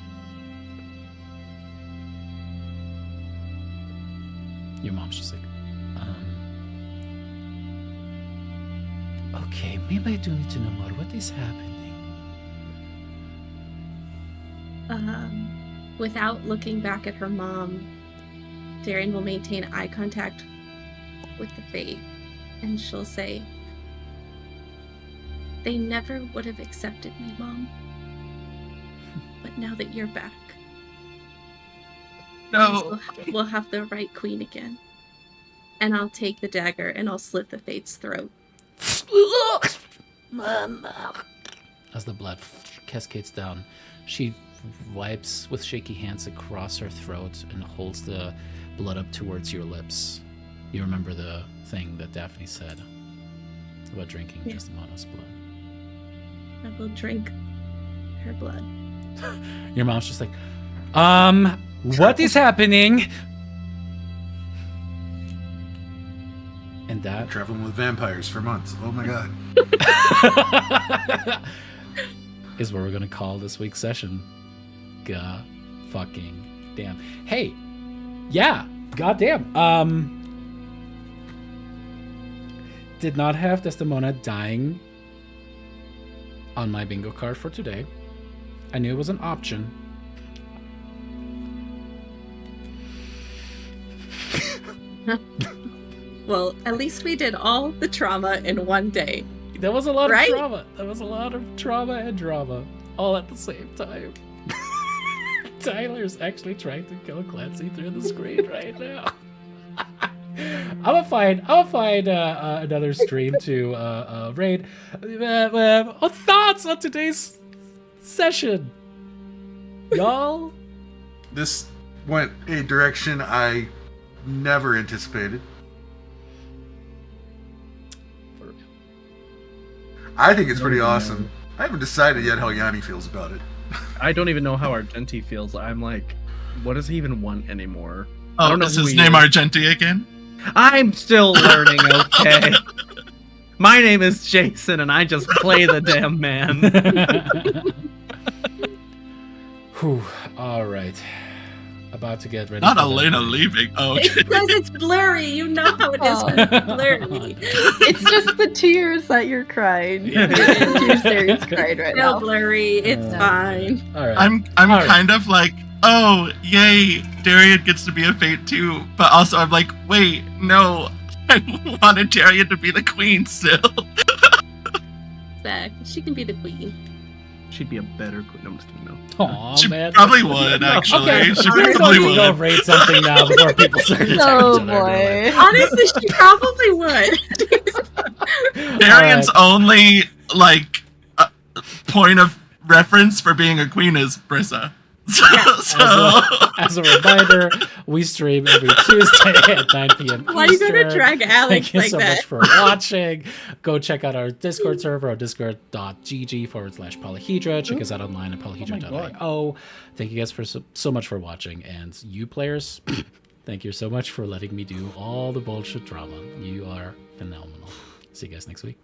Your mom's just like, Okay, maybe I do need to know more. What is happening? Without looking back at her mom, Darian will maintain eye contact with the Fate, and she'll say, "They never would have accepted me, Mom. But now that you're back, No. we'll have the right queen again. And I'll take the dagger and I'll slit the Fate's throat." Mama. as the blood cascades down, she wipes with shaky hands across her throat and holds the blood up towards your lips. You remember the thing that Daphne said about drinking Desdemona's blood. I will drink her blood. Your mom's just like, what is happening? And that Traveling with vampires for months. Oh my god. is what we're gonna call this week's session. God fucking damn. Hey, yeah, goddamn. Did not have Desdemona dying on my bingo card for today. I knew it was an option. Well, at least we did all the trauma in one day. There was a lot Right? of trauma. There was a lot of trauma and drama all at the same time. Tyler's actually trying to kill Clancy through the screen right now. I'll find another stream to raid. Thoughts on today's session, y'all? This went a direction I never anticipated. I think it's pretty awesome. I haven't decided yet how Yanni feels about it. I don't even know how Argenti feels. I'm like, what does he even want anymore? I Oh, don't know is who his he name is. Argenti again? I'm still learning, okay? My name is Jason, and I just play the damn man. Whew, all right. About to get ready. Not for Elena that. leaving. Oh, It's okay. because it's blurry. You know how it is when it's blurry. It's just the tears that you're crying. Yeah. The tears Darian's crying right Real now. blurry. It's fine. All right. I'm All right. kind of like, oh, yay, Darian gets to be a Fate too. But also I'm like, wait, no, I wanted Darian to be the queen still. Zach, she can be the queen. She'd be a better queen. No, I'm just kidding. No. Aw, She man. probably would, actually. Okay, She we're probably going to go would. rate something now before people start attacking Oh each other. boy. Honestly, she probably would. Darian's only, like, point of reference for being a queen is Brissa. So, As a reminder, we stream every Tuesday at 9 p.m. Why are you Eastern. gonna drag Alex Thank you like so that? much for watching. Go check out our Discord server, discord.gg/polyhedra. Check us out online at polyhedra.io. Thank you guys for so much for watching. And you players, thank you so much for letting me do all the bullshit drama. You are phenomenal. See you guys next week.